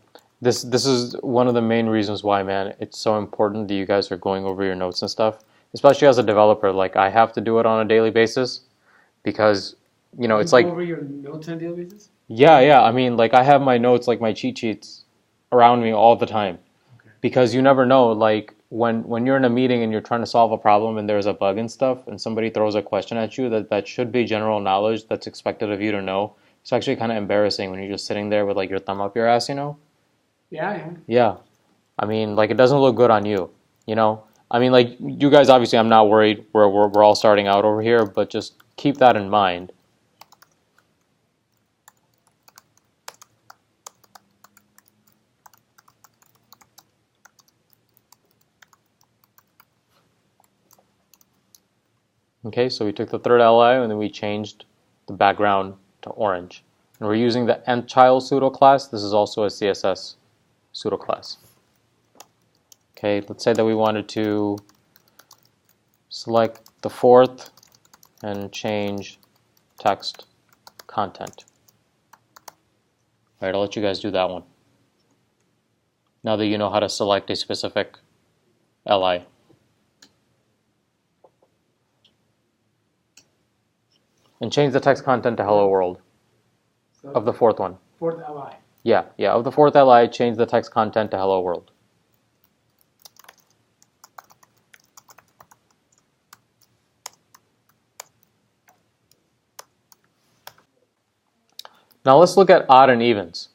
This is one of the main reasons why, man, it's so important that you guys are going over your notes and stuff. Especially as a developer, like I have to do it on a daily basis because, you know, You it's go like, over your notes on a daily basis? yeah, I mean, like I have my notes, like my cheat sheets around me all the time. Okay. Because you never know, like when you're in a meeting and you're trying to solve a problem and there's a bug and stuff and somebody throws a question at you that should be general knowledge that's expected of you to know, it's actually kind of embarrassing when you're just sitting there with like your thumb up your ass, you know? Yeah. Yeah. I mean, like it doesn't look good on you, you know? I mean, like you guys, obviously I'm not worried. We're all starting out over here, but just keep that in mind. Okay, so we took the third LI and then we changed the background to orange. And we're using the nth child pseudo class. This is also a CSS pseudo class. Okay, let's say that we wanted to select the fourth and change text content. All right, I'll let you guys do that one. Now that you know how to select a specific LI. And change the text content to hello world So of the fourth one. fourth LI. Yeah, of the fourth LI, change the text content to hello world. Now let's look at odd and evens.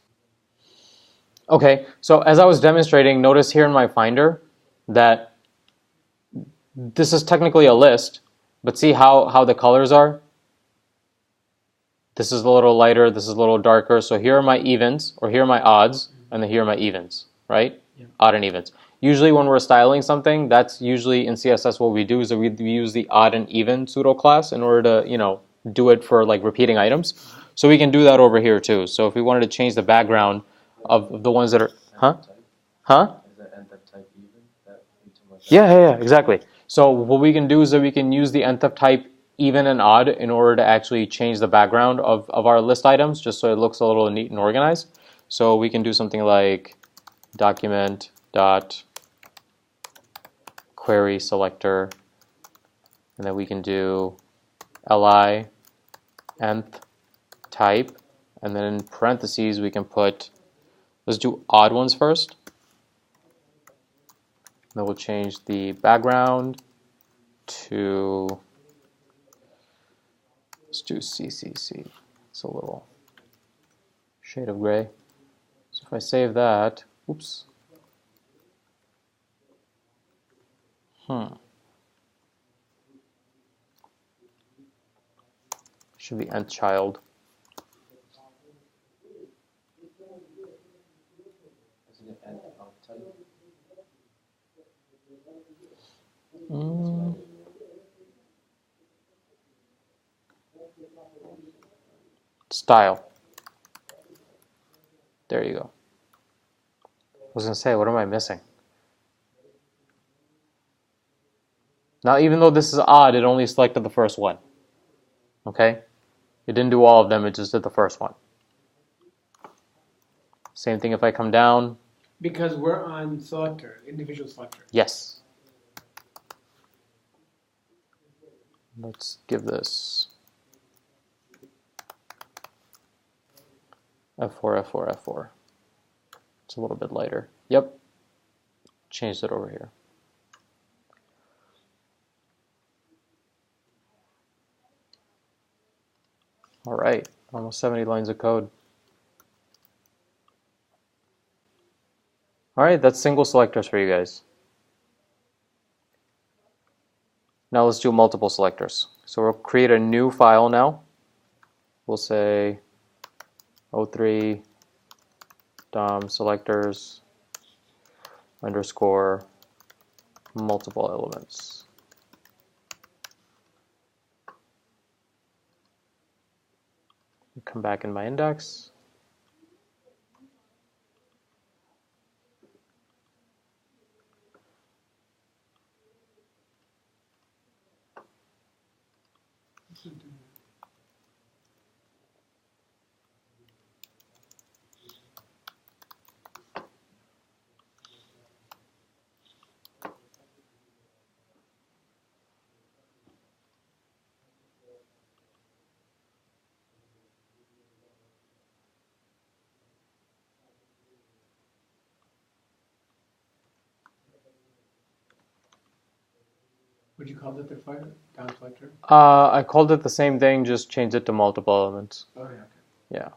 Okay, so as I was demonstrating, notice here in my Finder that this is technically a list, but see how the colors are? This is a little lighter, this is a little darker. So here are my evens, or here are my odds, and then here are my evens, right? Yeah. Odd and evens. Usually when we're styling something, that's usually in CSS what we do is that we use the odd and even pseudo class in order to, do it for like repeating items. So we can do that over here too. So if we wanted to change the background of the ones that are, huh? Huh? Is that nth type even? That into my Yeah, exactly. So what we can do is that we can use the nth type even and odd in order to actually change the background of our list items, just so it looks a little neat and organized. So we can do something like document dot query selector, and then we can do li nth type, and then in parentheses we can put, let's do odd ones first. Then we'll change the background to, let's do CCC. It's a little shade of gray. So if I save that, oops. Should be nth child. Isn't it nth of type? Style. There you go. I was gonna say, what am I missing? Now, even though this is odd, it only selected the first one. Okay? It didn't do all of them, it just did the first one. Same thing if I come down. Because we're on selector, individual selector. Yes. Let's give this F4, F4, F4. It's a little bit lighter. Yep. Changed it over here. All right, almost 70 lines of code. All right, that's single selectors for you guys. Now let's do multiple selectors. So we'll create a new file now. We'll say O3 DOM selectors underscore multiple elements. Come back in my index. Would you call it the file? Down selector? I called it the same thing, just changed it to multiple elements. Oh, yeah, okay. Yeah.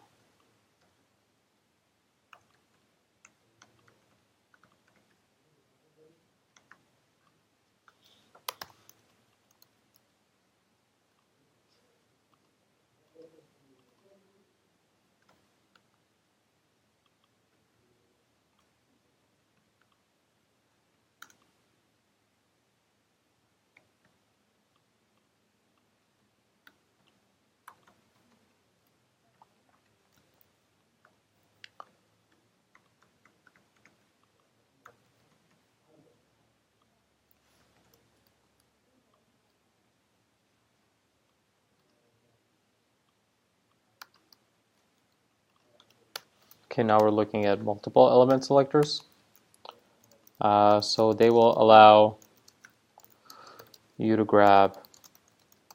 Okay, now we're looking at multiple element selectors. So they will allow you to grab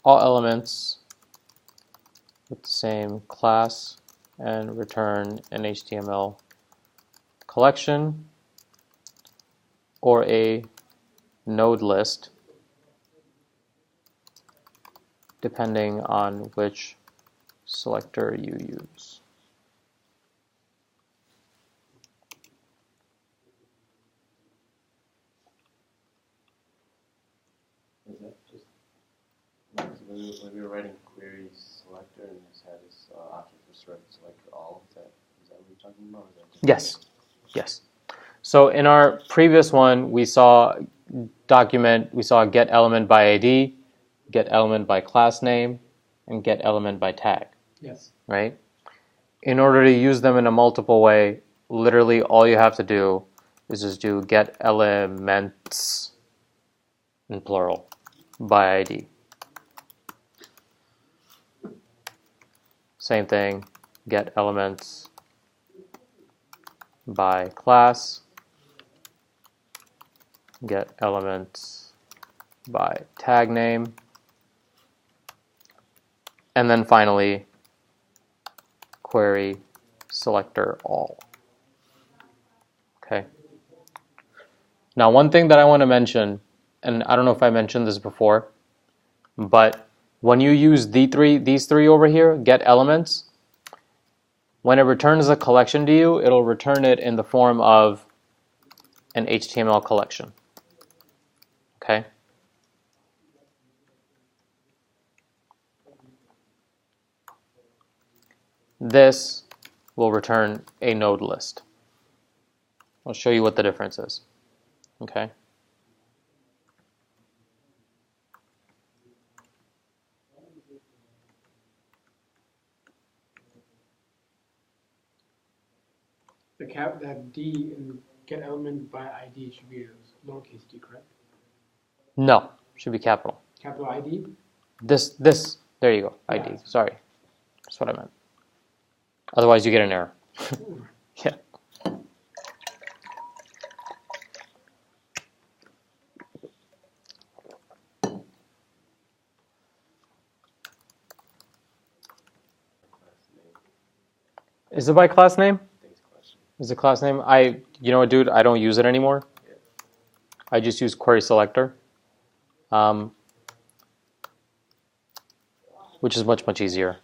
all elements with the same class and return an HTML collection or a node list, depending on which selector you use. Is that just when we were writing query selector and this had this option for select all, is that what you're talking about? Or is that different? Yes. Yes. So in our previous one, we saw get element by ID, get element by class name, and get element by tag, Yes. right? In order to use them in a multiple way, literally all you have to do is just do get elements in plural by ID. Same thing, get elements by class, get elements by tag name, and then finally query selector all. Okay. Now one thing that I want to mention, and I don't know if I mentioned this before, but when you use these three over here, get elements, when it returns a collection to you, it'll return it in the form of an HTML collection. Okay? This will return a node list. I'll show you what the difference is. Okay? That D in get element by ID should be a lowercase d, correct? No, should be capital. Capital ID? This, there you go, ID, Yeah. sorry. That's what I meant. Otherwise you get an error. Yeah. Is it by class name? Is it class name? You know what, dude? I don't use it anymore. I just use query selector, which is much easier.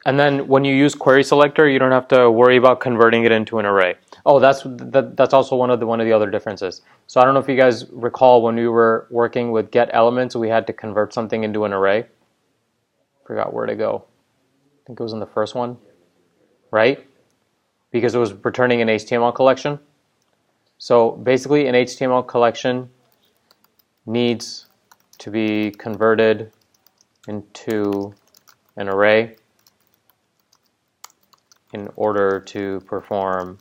And then when you use query selector, you don't have to worry about converting it into an array. Oh, that's also one of the other differences. So I don't know if you guys recall when we were working with get elements, we had to convert something into an array. Forgot where to go. I think it was in the first one, right? Because it was returning an HTML collection. So basically an HTML collection needs to be converted into an array in order to perform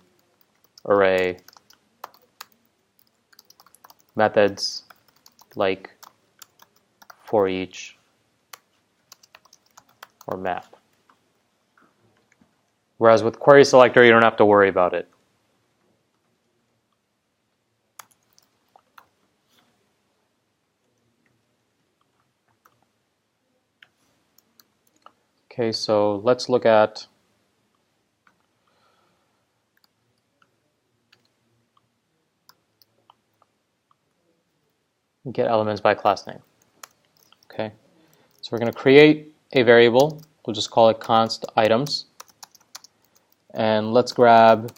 array methods like for each or map. Whereas with query selector, you don't have to worry about it. Okay, so let's look at get elements by class name. Okay, so we're going to create a variable. We'll just call it const items. And let's grab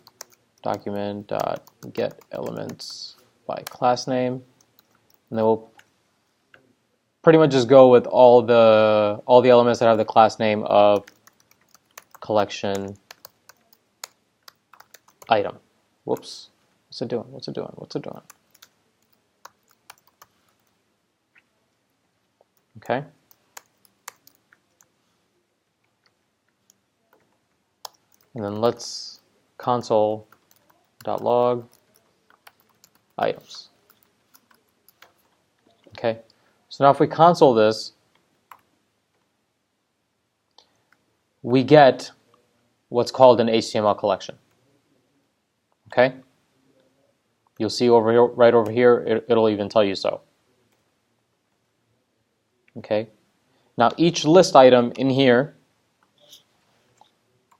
document.get elements by class name. And then we'll pretty much just go with all the elements that have the class name of collection item. Whoops. What's it doing? What's it doing? What's it doing? Okay. And then let's console.log items. Okay. So now if we console this, we get what's called an HTML collection. Okay? You'll see over here, right over here, it'll even tell you so. Okay? Now each list item in here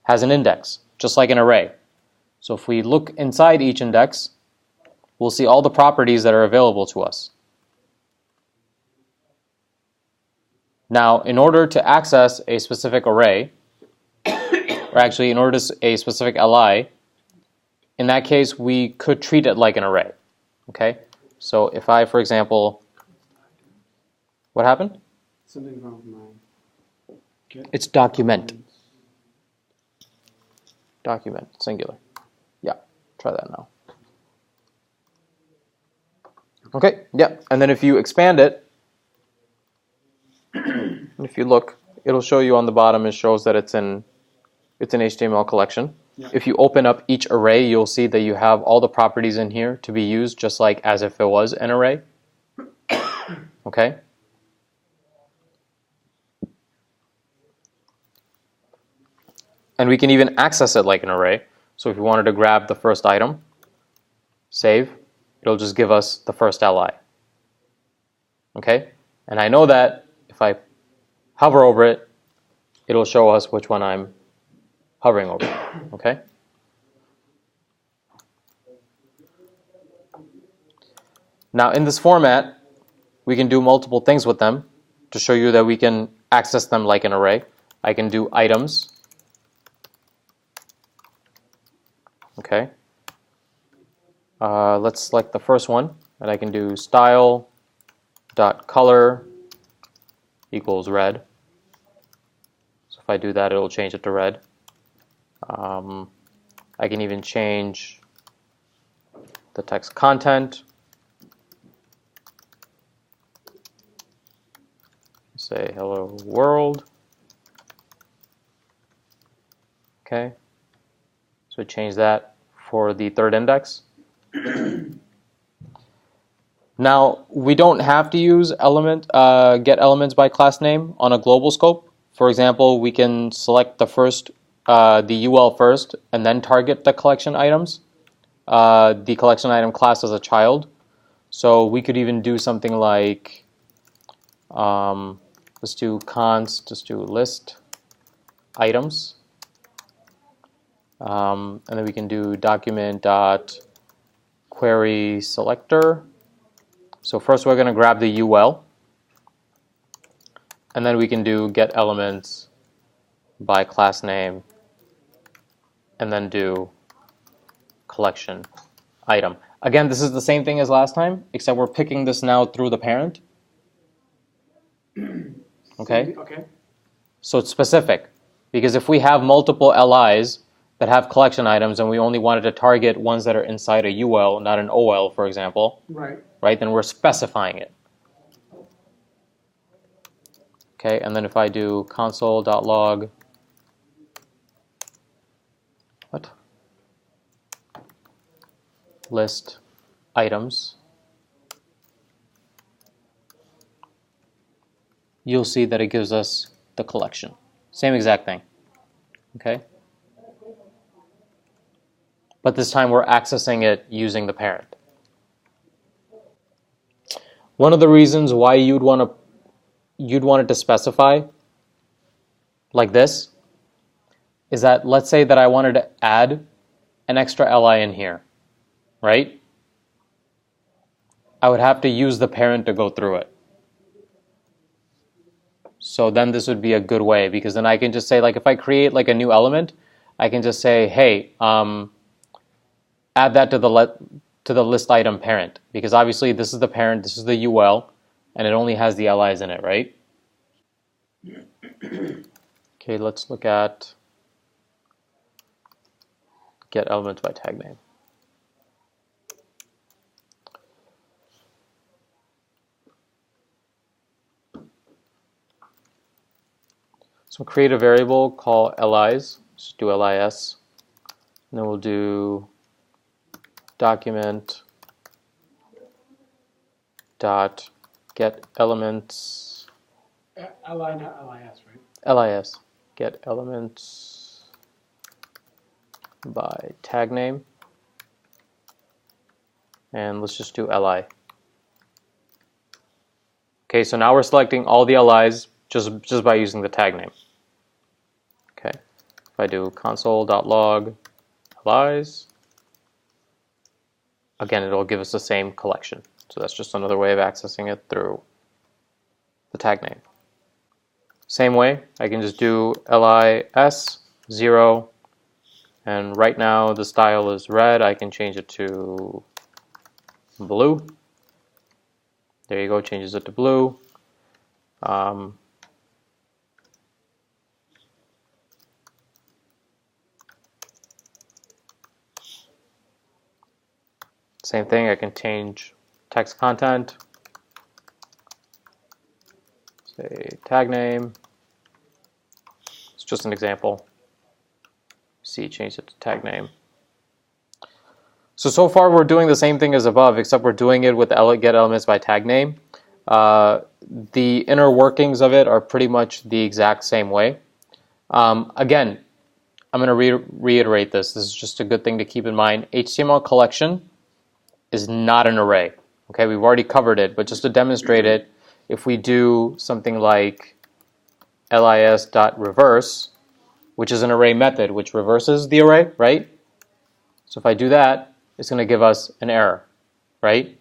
has an index, just like an array. So if we look inside each index, we'll see all the properties that are available to us. Now, in order to access a specific array, or actually in order to a specific li, in that case, we could treat it like an array. Okay? So if I, for example, What happened? Something's wrong with mine. Get It's document. documents. Document, singular. Yeah, try that now. Okay, yeah, and then if you expand it, if you look, it'll show you on the bottom, it shows that it's an HTML collection. Yeah. If you open up each array, you'll see that you have all the properties in here to be used just like as if it was an array. Okay? And we can even access it like an array. So if you wanted to grab the first item, save, it'll just give us the first li. Okay? And I know that if I hover over it, it'll show us which one I'm hovering over. Okay? Now in this format, we can do multiple things with them to show you that we can access them like an array. I can do items. Okay. Let's select the first one, and I can do style.color equals red. So if I do that, it'll change it to red. I can even change the text content. Say hello world. Okay. So change that for the third index. Now, we don't have to use get elements by class name on a global scope. For example, we can select the UL first, and then target the collection items. The collection item class as a child. So we could even do something like, let's do const, just do list items. And then we can do document.query selector. So first we're going to grab the UL, and then we can do get elements by class name, and then do collection item. Again, this is the same thing as last time, except we're picking this now through the parent. Okay? Okay. So it's specific, because if we have multiple LIs that have collection items and we only wanted to target ones that are inside a UL, not an OL, for example, right, then we're specifying it. Okay, and then if I do console.log, list items, you'll see that it gives us the collection. Same exact thing. Okay? But this time we're accessing it using the parent. One of the reasons why you'd want it to specify like this is that, let's say that I wanted to add an extra li in here, right? I would have to use the parent to go through it. So then this would be a good way, because then I can just say, like, if I create like a new element, I can just say, hey, add that to the list item parent, because obviously this is the parent, this is the UL, and it only has the LIs in it, right? Okay, let's look at get elements by tag name. So create a variable called LIs, just do LIS, and then we'll do document dot get elements li, not lis, right? LIS, get elements by tag name, and let's just do li. Okay, so now we're selecting all the LIs just by using the tag name. Okay, if I do console.log LIs, again, it'll give us the same collection. So that's just another way of accessing it through the tag name. Same way, I can just do lis 0, and right now the style is red. I can change it to blue. There you go, changes it to blue. Um, Same thing, I can change text content, say tag name. It's just an example. See, change it to tag name. So far we're doing the same thing as above, except we're doing it with get elements by tag name. The inner workings of it are pretty much the exact same way. Again, I'm going to reiterate this. This is just a good thing to keep in mind. HTML collection is not an array. Okay, we've already covered it, but just to demonstrate it, if we do something like lis.reverse, which is an array method, which reverses the array, right? So if I do that, it's going to give us an error, right?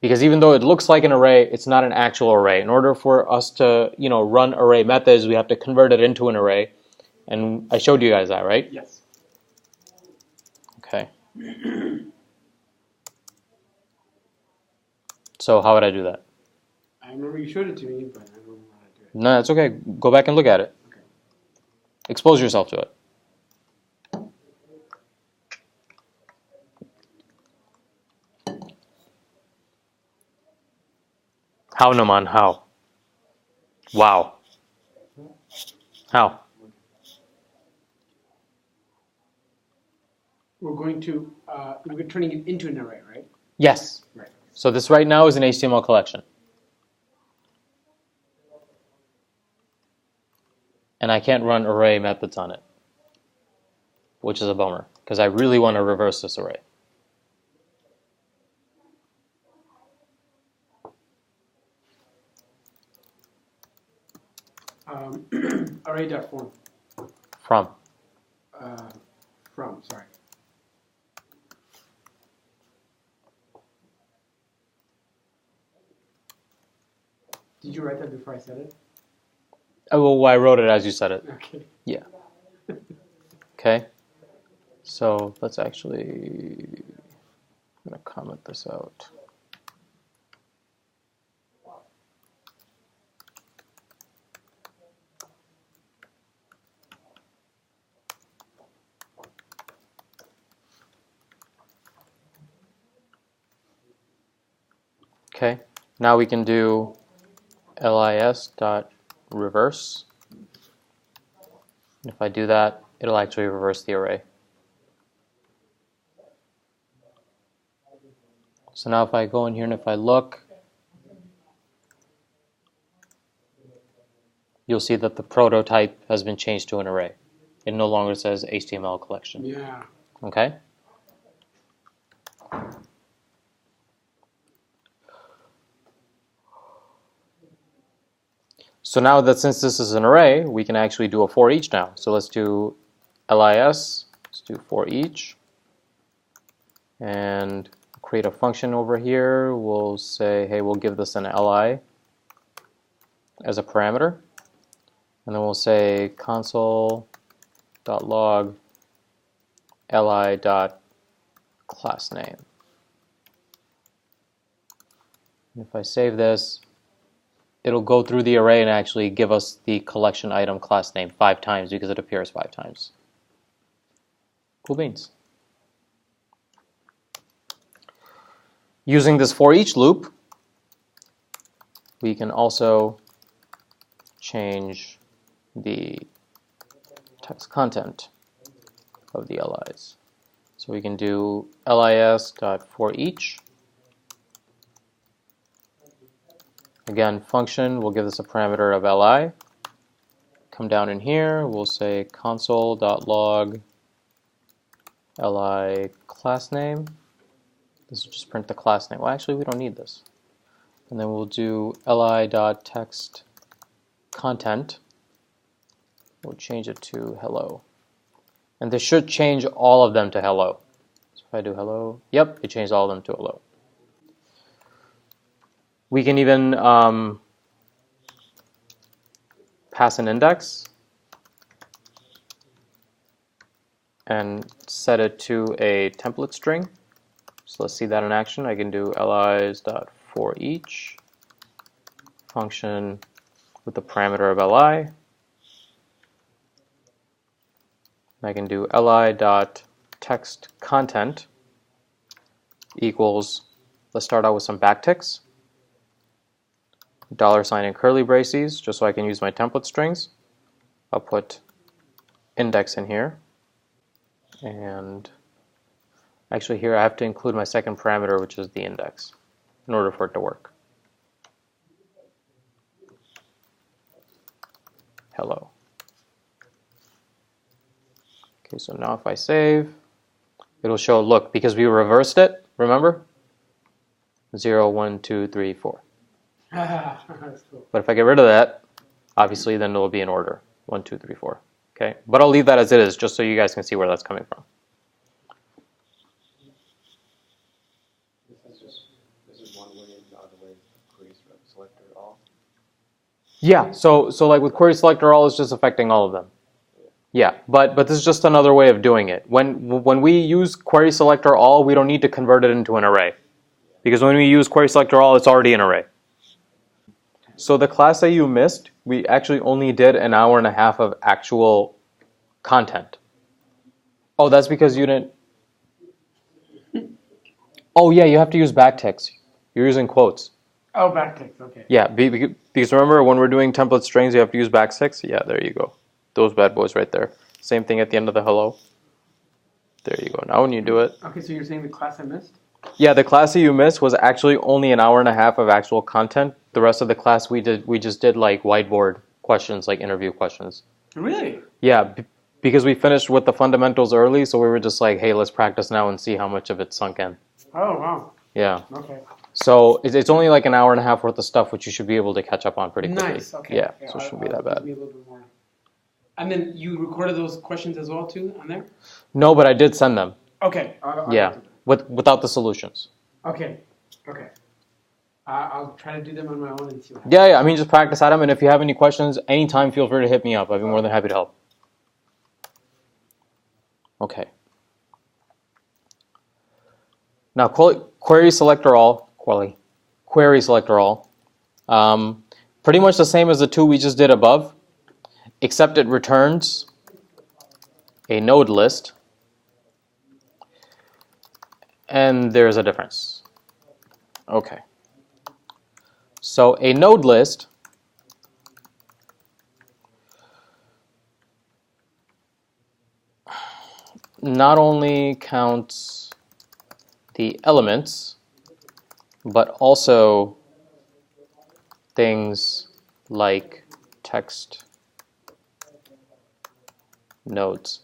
Because even though it looks like an array, it's not an actual array. In order for us to, run array methods, we have to convert it into an array. And I showed you guys that, right? Yes. Okay. So how would I do that? I remember you showed it to me, but I don't know how to do it. No, that's okay. Go back and look at it. Okay. Expose yourself to it. How, Naman? How? Wow. How? We're turning it into an array, right? Yes. Right. So this right now is an HTML collection. And I can't run array methods on it, which is a bummer, because I really want to reverse this array. Array.form. From. Sorry. Did you write that before I said it? Oh, well, I wrote it as you said it. Okay. Yeah. Okay. So let's actually, I'm going to comment this out. Okay. Now we can do lis.reverse. If I do that, it'll actually reverse the array. So now if I go in here and if I look, you'll see that the prototype has been changed to an array. It no longer says HTML collection. Yeah. Okay? So now that since this is an array, we can actually do a for each now. So let's do lis, let's do for each, and create a function over here. We'll say, hey, we'll give this an li as a parameter, and then we'll say console.log li.className. And if I save this, it'll go through the array and actually give us the collection item class name 5 times because it appears 5 times. Cool beans. Using this for each loop, we can also change the text content of the LIs. So we can do lis.forEach. Again, function, we'll give this a parameter of li. Come down in here, we'll say console.log li class name. This will just print the class name. Well, actually, we don't need this. And then we'll do li.text content. We'll change it to hello. And this should change all of them to hello. So if I do hello, yep, it changed all of them to hello. We can even pass an index and set it to a template string. So let's see that in action. I can do lis.forEach function with the parameter of li. I can do li.textContent equals, let's start out with some backticks, $ and curly braces, just so I can use my template strings. I'll put index in here, and actually here I have to include my second parameter, which is the index, in order for it to work. Hello. Okay, so now if I save, it'll show, look, because we reversed it, remember? 0, 1, 2, 3, 4. That's cool. But if I get rid of that, obviously then it'll be in order. 1, 2, 3, 4. Okay? But I'll leave that as it is, just so you guys can see where that's coming from. This is one way, and the other way is query selector all. Yeah, so like with query selector all, it's just affecting all of them. Yeah, but this is just another way of doing it. When we use query selector all, we don't need to convert it into an array. Because when we use query selector all, it's already an array. So the class that you missed, we actually only did an hour and a half of actual content. Oh, that's because you didn't... Oh yeah, you have to use backticks. You're using quotes. Oh, backticks, okay. Yeah, because remember when we're doing template strings, you have to use backticks? Yeah, there you go. Those bad boys right there. Same thing at the end of the hello. There you go. Now when you do it... Okay, so you're saying the class I missed? Yeah, the class that you missed was actually only an hour and a half of actual content. The rest of the class we just did like whiteboard questions, like interview questions. Really? Yeah, because we finished with the fundamentals early, so we were just like, hey, let's practice now and see how much of it's sunk in. Oh, wow. Yeah. Okay. So it's only like an hour and a half worth of stuff, which you should be able to catch up on pretty quickly. Nice, okay. Yeah, so it shouldn't be that bad. Give me a little bit more. And then you recorded those questions as well, too, on there? No, but I did send them. Okay. Yeah, without the solutions. Okay. Okay. I'll try to do them on my own and see what happens. Yeah, I mean, just practice at them, and if you have any questions, anytime feel free to hit me up. I'd be more than happy to help. Okay. Now, query selector all, query selector all, pretty much the same as the two we just did above, except it returns a node list, and there's a difference. Okay. So a node list not only counts the elements, but also things like text nodes.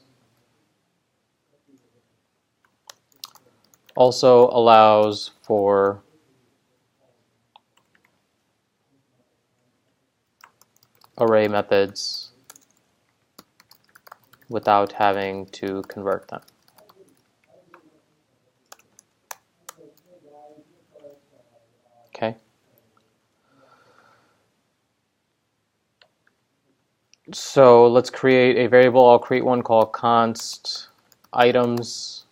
Also allows for array methods without having to convert them. Okay. So let's create a variable. I'll create one called const items.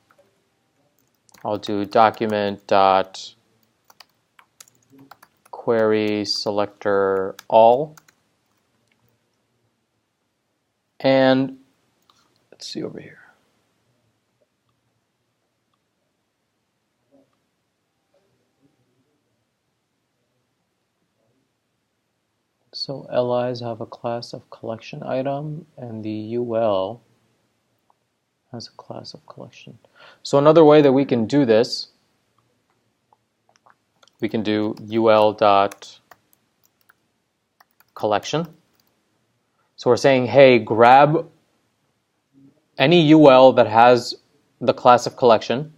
I'll do document dot query selector all. And let's see over here. So LIs have a class of collection item, and the UL has a class of collection. So another way that we can do this, we can do ul.collection. So we're saying, hey, grab any UL that has the class of collection,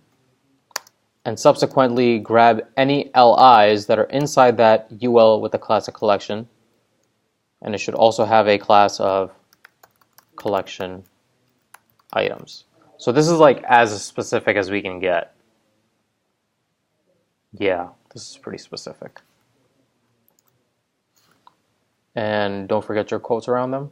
and subsequently grab any LIs that are inside that UL with the class of collection, and it should also have a class of collection items. So this is like as specific as we can get. Yeah, this is pretty specific. And don't forget your quotes around them.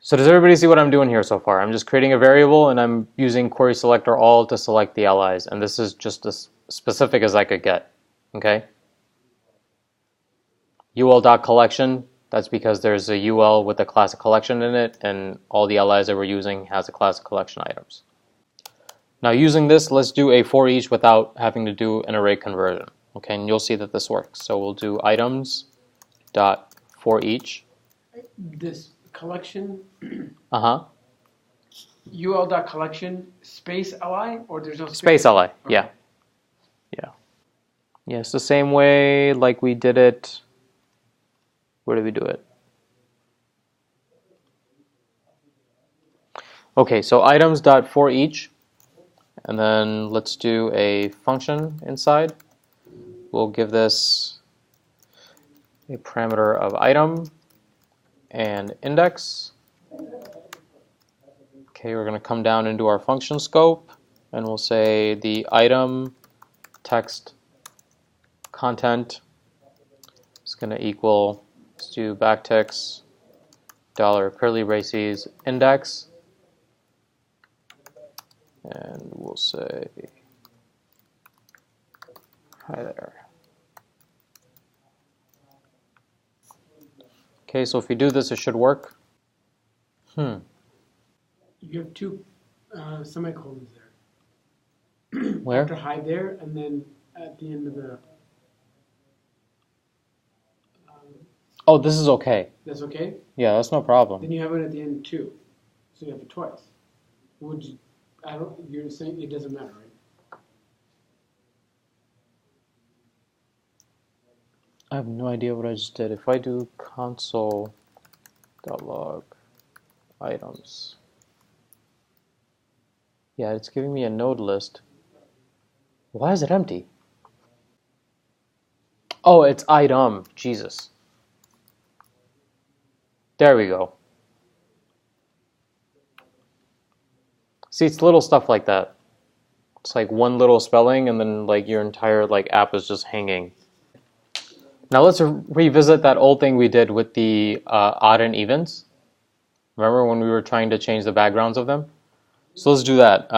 So does everybody see what I'm doing here so far? I'm just creating a variable and I'm using query selector all to select the LIs, and this is just as specific as I could get. Okay. ul.collection, that's because there's a ul with a class of collection in it, and all the LIs that we're using has a class of collection items. Now using this, let's do a for each without having to do an array conversion. Okay, and you'll see that this works. So we'll do items dot for each. This collection, Uh-huh. ul.collection space li, or there's no Space li, Okay. yeah. Yeah, it's the same way like we did it. Where did we do it? Okay, so items dot for each, and then let's do a function inside. We'll give this a parameter of item and index. Okay, we're going to come down into our function scope, and we'll say the item text content is going to equal, let's do backticks, dollar curly braces index, and we'll say hi there. Okay, so if we do this, it should work. You have two semicolons there. Where? After hi there, and then at the end of the. Oh, this is okay. That's okay. Yeah, that's no problem. Then you have it at the end too, so you have it twice. Would you? I don't. You're saying it doesn't matter, right? I have no idea what I just did. If I do console.log items, yeah, it's giving me a node list. Why is it empty? Oh, it's item. Jesus. There we go. See, it's little stuff like that. It's like one little spelling, and then like your entire like app is just hanging. Now let's revisit that old thing we did with the odd and evens. Remember when we were trying to change the backgrounds of them? So let's do that.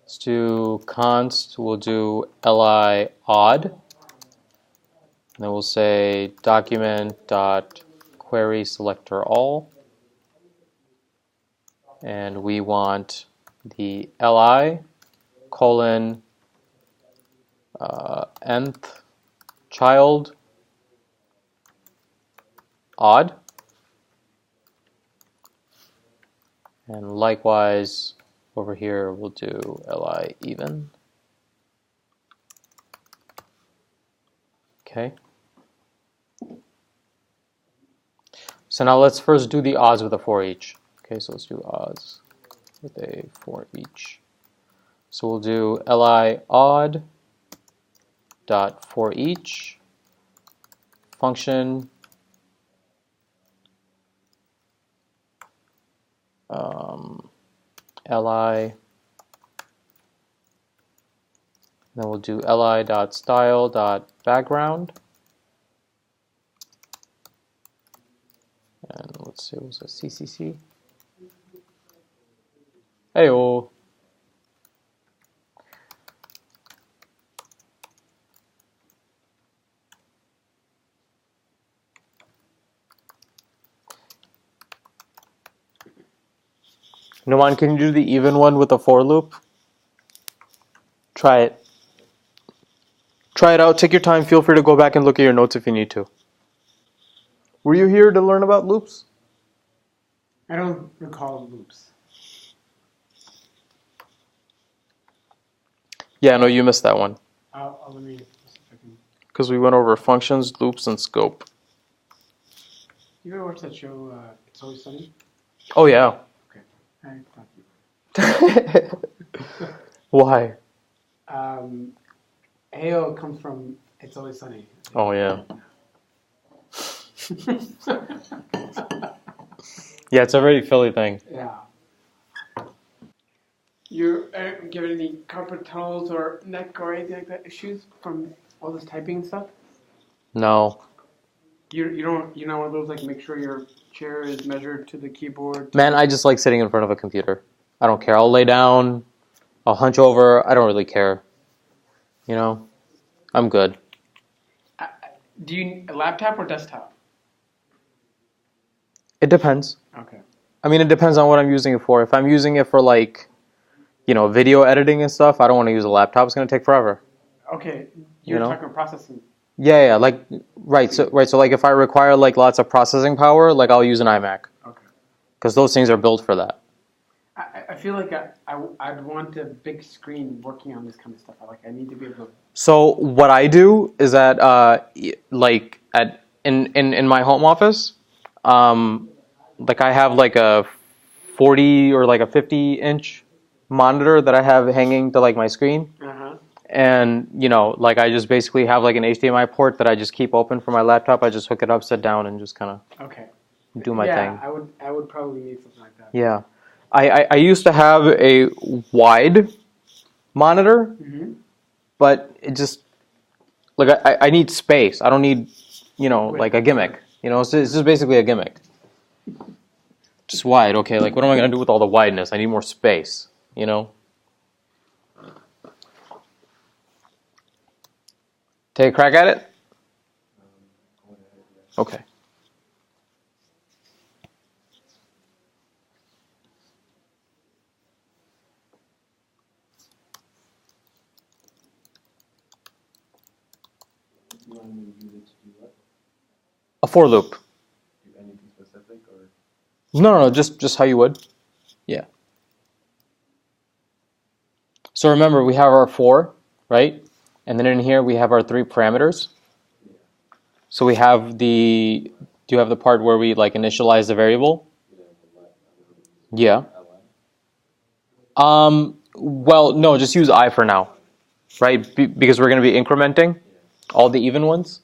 Let's do const, we'll do li odd. And then we'll say document.query selector all. And we want the li colon nth child odd. And likewise, over here, we'll do li even. Okay. So now let's first do the odds with a for each. Okay, so let's do odds with a for each. So we'll do li odd dot for each function li, then we'll do li dot style dot background, and let's see, what was that, ccc? Heyo. Numan, can you do the even one with a for loop? Try it. Try it out. Take your time. Feel free to go back and look at your notes if you need to. Were you here to learn about loops? I don't recall loops. Yeah, no, you missed that one. Let me see if I can. Because we went over functions, loops, and scope. You ever watch that show, It's Always Sunny? Oh, yeah. Okay. I thought you. Why? AO comes from It's Always Sunny. Oh, yeah. Yeah, it's a very Philly thing. Yeah. You given any carpal tunnels or neck or anything like that issues from all this typing and stuff? No. You're not one of those like make sure your chair is measured to the keyboard. Man, I just like sitting in front of a computer. I don't care. I'll lay down. I'll hunch over. I don't really care. You know, I'm good. Do you a laptop or desktop? It depends. Okay. I mean, it depends on what I'm using it for. If I'm using it for like, video editing and stuff, I don't want to use a laptop. It's going to take forever. Okay. You're talking about processing. Yeah, like right. So like if I require like lots of processing power, like I'll use an iMac. Okay. Because those things are built for that. I feel like I'd want a big screen working on this kind of stuff. I need to be able to. So what I do is that like in my home office, like I have like a 40 or like a 50-inch monitor that I have hanging to like my screen. Uh-huh. And like I just basically have like an HDMI port that I just keep open for my laptop. I just hook it up, sit down, and just kind of do my thing. Yeah, I would probably need something like that. Yeah, I used to have a wide monitor, but it just like I need space. I don't need like a gimmick. It's just basically a gimmick. Just wide. Okay, like what am I gonna do with all the wideness? I need more space. Take a crack at it? Okay. You want me to use it to do what? A for loop. Do anything specific or? No, just how you would. Yeah. So remember, we have our for, right? And then in here we have our 3 parameters. Yeah. So we have do you have the part where we like initialize the variable? Yeah. Well, no, just use I for now, right? Because we're going to be incrementing all the even ones.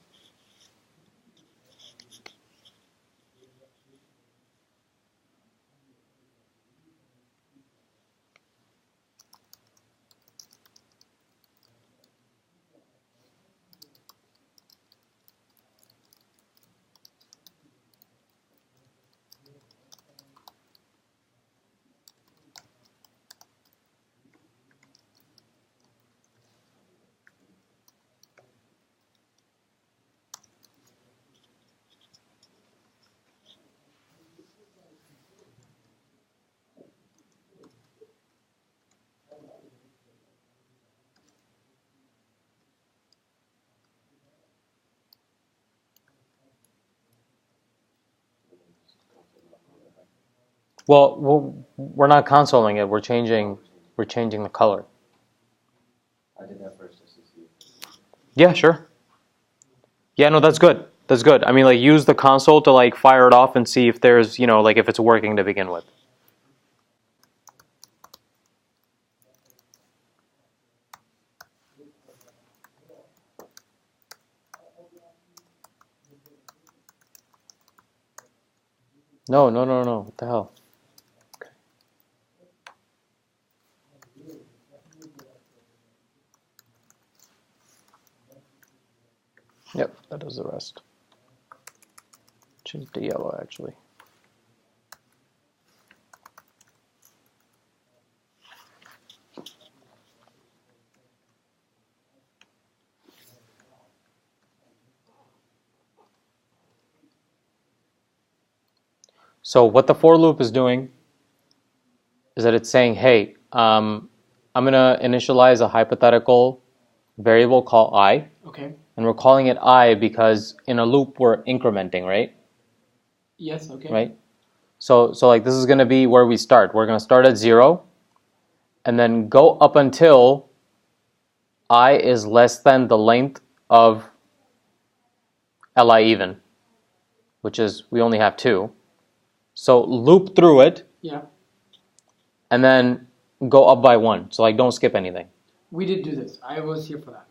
Well, we're not consoling it. We're changing the color. I did that first just to see. Yeah, sure. Yeah, no, that's good. That's good. I mean, like use the console to like fire it off and see if there's, like if it's working to begin with. No. What the hell? Okay. Yep, that does the rest. Change to yellow, actually. So what the for loop is doing is that it's saying, hey, I'm going to initialize a hypothetical variable called I. Okay. And we're calling it I because in a loop we're incrementing, right? Yes, okay. Right? So like this is going to be where we start. We're going to start at 0 and then go up until I is less than the length of Li even, which is we only have 2. So loop through it. Yeah. And then go up by 1. So like don't skip anything. We did do this. I was here for that.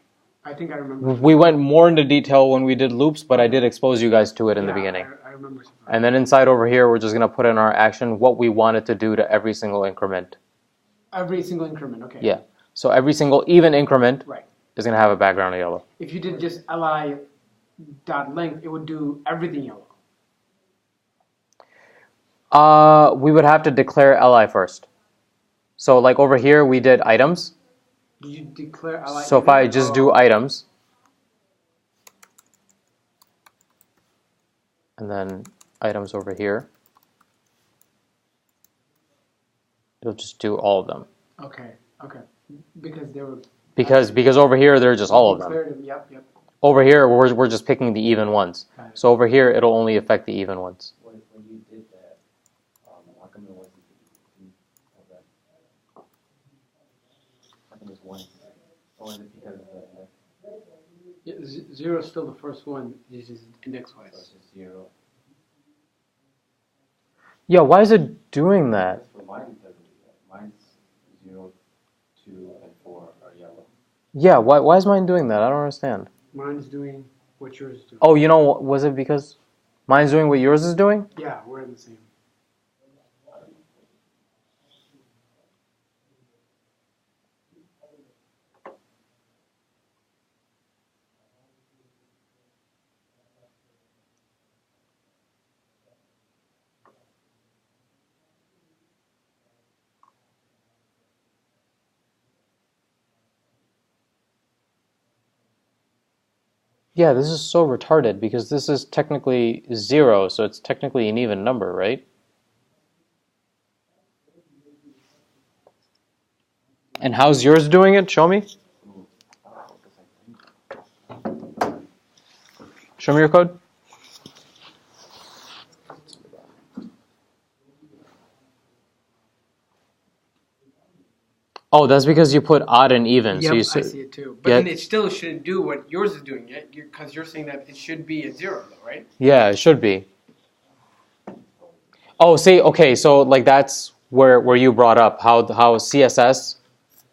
I think I remember. We went more into detail when we did loops, but I did expose you guys to it in the beginning. I remember. And then inside over here, we're just going to put in our action what we want it to do to every single increment. Every single increment, okay. Yeah. So every single even increment Right. is going to have a background of yellow. If you did just li dot length, it would do everything yellow. We would have to declare li first. So like over here we did items. Did you declare li? So if I just do items, and then items over here, it'll just do all of them. Okay. Because they were. Because over here they're just all of them. Declared them. Yep. Over here we're just picking the even ones. So over here it'll only affect the even ones. When you did that, how come it wasn't of that? How come it's 1? Or is it because of the index? Yeah, 0 is still the first one. It's just index So wise. it's just 0. Yeah, why is it doing that? For mine, it doesn't do that. Mine's 0, 2, and 4 are yellow. Yeah, why is mine doing that? I don't understand. Mine's doing what yours is doing. Oh, you know, was it because mine's doing what yours is doing? Yeah, we're in the same. Yeah, this is so retarded because this is technically 0, so it's technically an even number, right? And how's yours doing it? Show me. Show me your code. Oh, that's because you put odd and even. Yep, So I see it too. But then it still shouldn't do what yours is doing yet, because you're saying that it should be a 0, though, right? Yeah, it should be. Oh, see, okay, so like that's where you brought up how CSS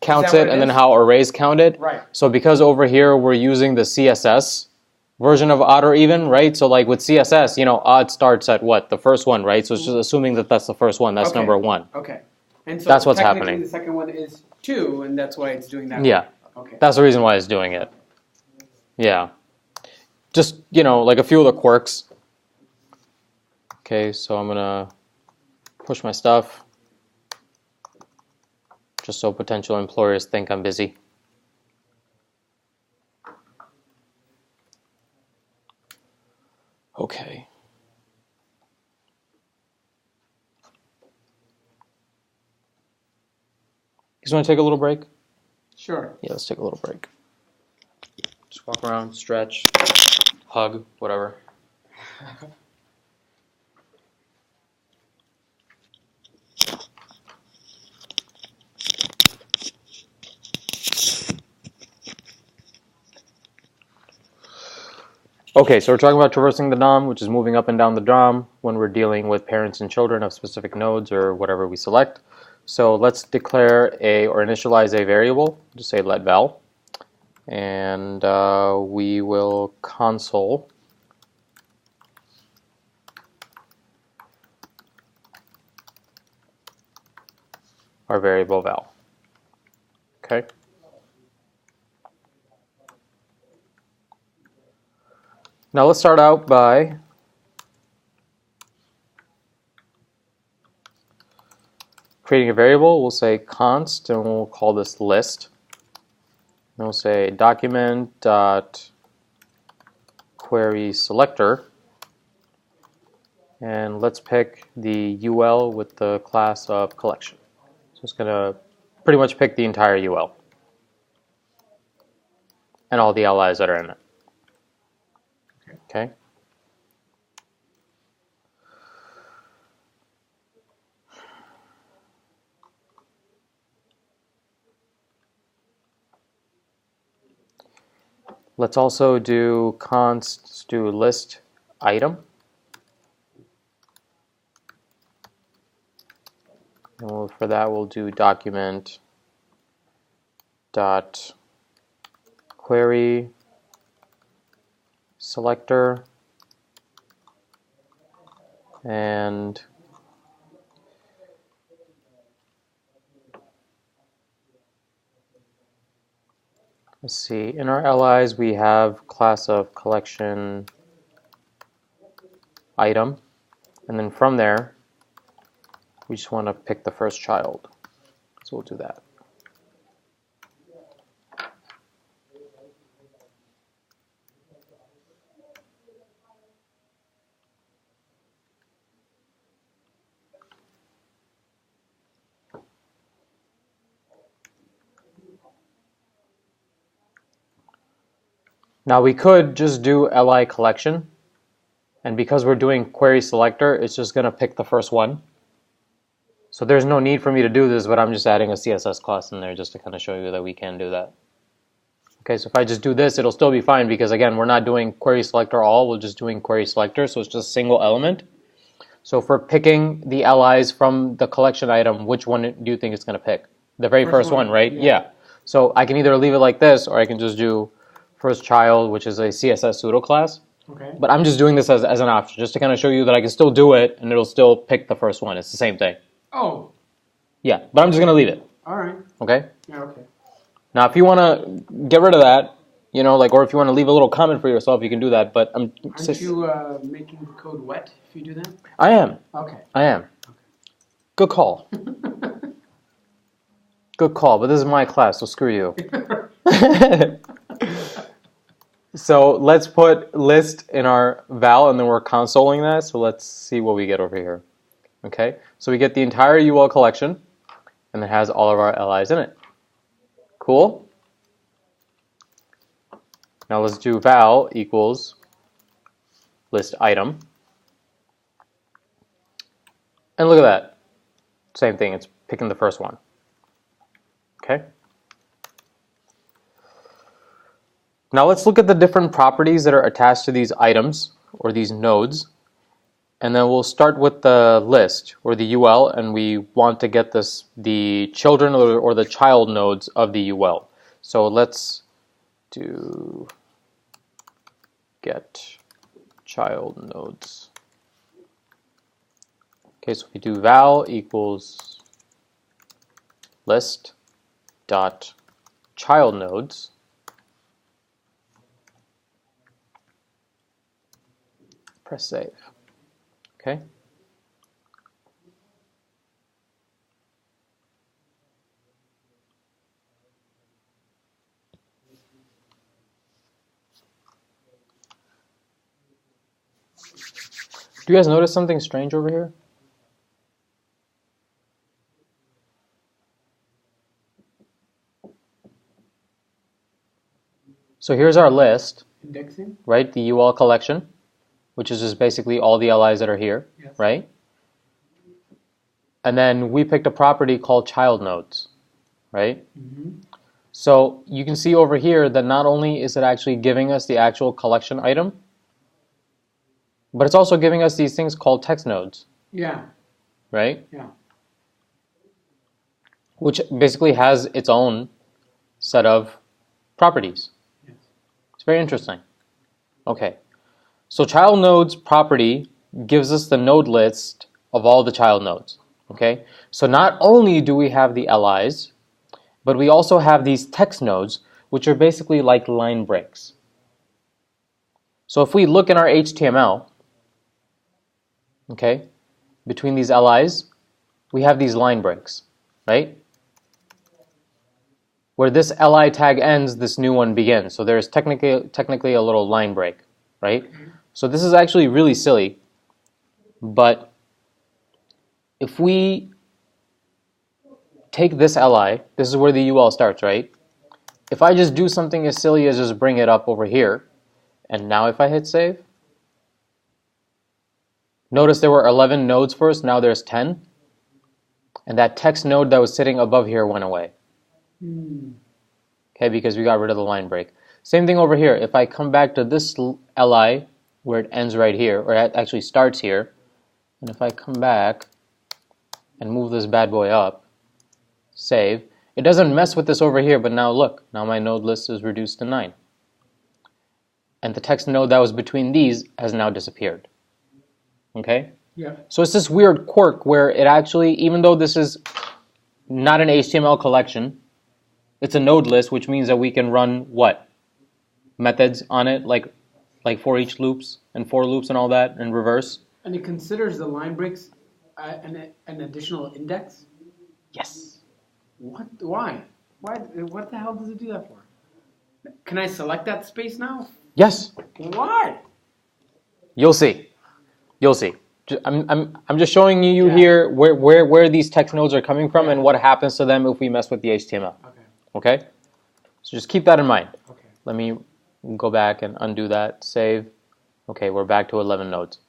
counts what it it and then is? how arrays count it. Right. So because over here we're using the CSS version of odd or even, right? So like with CSS, you know, odd starts at what? The first one, right? So it's just assuming that that's the first one. That's Okay. number 1. Okay. And so That's what's technically happening. the second one is 2, and that's why it's doing that. Yeah. Okay. That's the reason why it's doing it. Yeah. Just, you know, like a few of the quirks. Okay, so I'm going to push my stuff just so potential employers think I'm busy. Okay. You guys want to take a little break? Sure. Yeah, let's take a little break. Just walk around, stretch, hug, whatever. Okay, so we're talking about traversing the DOM, which is moving up and down the DOM when we're dealing with parents and children of specific nodes or whatever we select. So let's declare or initialize a variable, just say let val, and we will console our variable val. Okay. Now let's start out by creating a variable. We'll say const, and we'll call this list. And we'll say document dot query selector, and let's pick the UL with the class of collection. So it's going to pretty much pick the entire UL and all the LIs that are in it. Okay. Let's also do const do list item. And for that we'll do document dot query selector, and let's see, in our LIs we have class of collection item, and then from there We just want to pick the first child. So we'll do that. Now we could just do li collection, and because we're doing query selector, it's just going to pick the first one. So there's no need for me to do this, but I'm just adding a CSS class in there just to kind of show you that we can do that. Okay, so if I just do this, it'll still be fine because again, we're not doing query selector all, we're just doing query selector, so it's just a single element. So if we're picking the LIs from the collection item, which one do you think it's going to pick? The very first one, right? Yeah. So I can either leave it like this, or I can just do first child, which is a CSS pseudo class. Okay. But I'm just doing this as an option, just to kind of show you that I can still do it, and it'll still pick the first one. It's the same thing. Oh. Yeah, but I'm just going to leave it. All right. Okay? Yeah, okay. Now, if you want to get rid of that, you know, like, or if you want to leave a little comment for yourself, you can do that. But Aren't you making the code wet if you do that? I am. Okay. I am. Good call. Good call, but this is my class, so screw you. So let's put list in our val, and then we're consoling that. So let's see what we get over here. Okay, so we get the entire UL collection, and it has all of our LIs in it. Cool. Now let's do val equals list item. And look at that. Same thing, it's picking the first one. Okay. Now let's look at the different properties that are attached to these items or these nodes. And then we'll start with the list or the UL, and we want to get the children or the child nodes of the UL. So let's do get child nodes. Okay, so we do val equals list dot child nodes. Press save. Okay. Do you guys notice something strange over here? So here's our list, Indexing? right? The UL collection, which is just basically all the LIs that are here, Yes. right? And then we picked a property called child nodes, right? Mm-hmm. So you can see over here that not only is it actually giving us the actual collection item, but it's also giving us these things called text nodes, Yeah. right? Yeah. Which basically has its own set of properties. Yes. It's very interesting. Okay, so child nodes property gives us the node list of all the child nodes. Okay, so not only do we have the LIs, but we also have these text nodes, which are basically like line breaks. So if we look in our HTML, okay, between these LIs, we have these line breaks, right? Where this LI tag ends, this new one begins. So there's technically a little line break, right? Mm-hmm. So this is actually really silly, but if we take this LI, this is where the UL starts, right? If I just do something as silly as just bring it up over here, and now if I hit save, notice there were 11 nodes first, now there's 10, and that text node that was sitting above here went away. Okay, because we got rid of the line break. Same thing over here. If I come back to this LI where it ends right here, or it actually starts here, and if I come back and move this bad boy up, save, it doesn't mess with this over here, but now look, now my node list is reduced to 9. And the text node that was between these has now disappeared. Okay? Yeah. So it's this weird quirk where it actually, even though this is not an HTML collection, it's a node list, which means that we can run what? Methods on it, like for each loops and for loops and all that in reverse. And it considers the line breaks an additional index? Yes. What? Why? Why? What the hell does it do that for? Can I select that space now? Yes. Why? You'll see. You'll see. I'm just showing you Yeah. here where these text nodes are coming from Yeah. and what happens to them if we mess with the HTML. Okay. Okay? So just keep that in mind. Okay. Let me go back and undo that. Save. Okay, we're back to 11 nodes.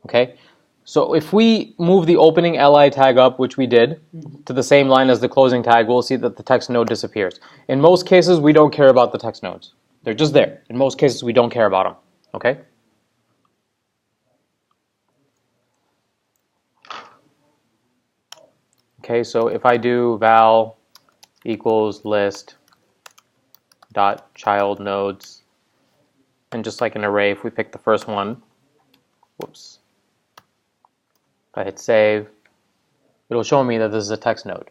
Okay? So if we move the opening li tag up, which we did, to the same line as the closing tag, we'll see that the text node disappears. In most cases, we don't care about the text nodes. They're just there. In most cases, we don't care about them. Okay? Okay, so if I do val equals list dot child nodes, and just like an array, if we pick the first one, whoops, if I hit save, it'll show me that this is a text node.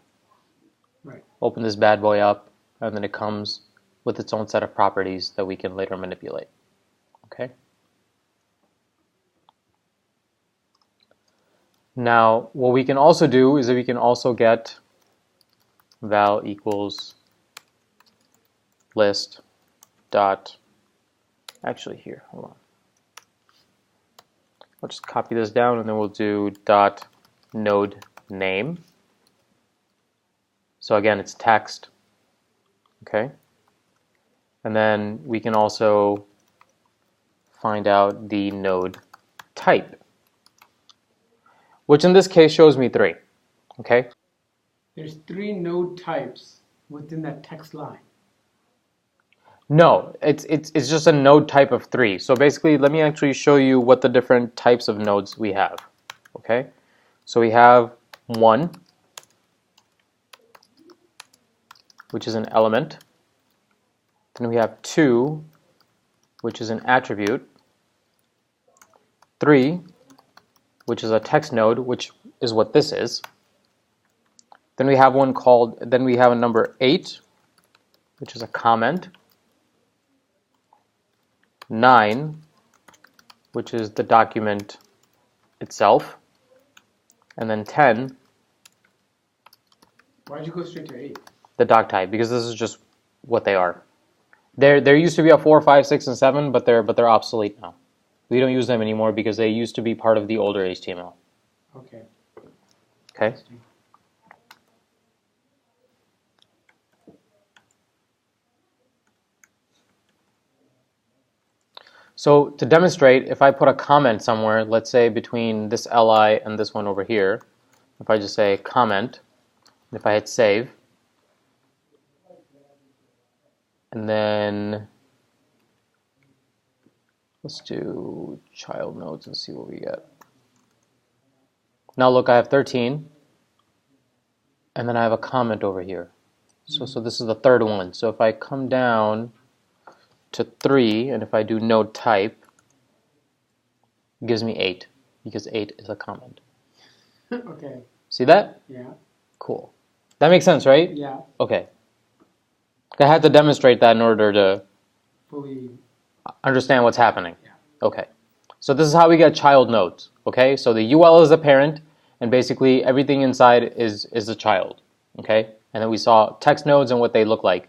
Right. Open this bad boy up, and then it comes with its own set of properties that we can later manipulate. Okay. Now, what we can also do is that we can also get val equals list dot, actually here, hold on. I'll just copy this down and then we'll do dot node name. So again, it's text, okay? And then we can also find out the node type, which in this case shows me 3, okay? There's 3 node types within that text line. No, it's just a node type of 3. So basically, let me actually show you what the different types of nodes we have, okay? So we have 1, which is an element. Then we have 2, which is an attribute. 3, which is a text node, which is what this is. Then we have a number 8, which is a comment. 9, which is the document itself. And then 10, Why'd you go straight to 8? the doc type, because this is just what they are. There used to be a 4, 5, 6, and 7, but they're obsolete now. We don't use them anymore because they used to be part of the older HTML. Okay. Okay. So to demonstrate, if I put a comment somewhere, let's say between this li and this one over here, if I just say comment, if I hit save, and then let's do child nodes and see what we get. Now look, I have 13, and then I have a comment over here. So this is the third one. So if I come down to 3, and if I do node type, it gives me 8, because 8 is a comment. Okay. See that? Yeah. Cool. That makes sense, right? Yeah. Okay. I had to demonstrate that in order to Fully. understand what's happening. Yeah. Okay. So this is how we get child nodes. Okay. So the UL is the parent, and basically everything inside is the child. Okay. And then we saw text nodes and what they look like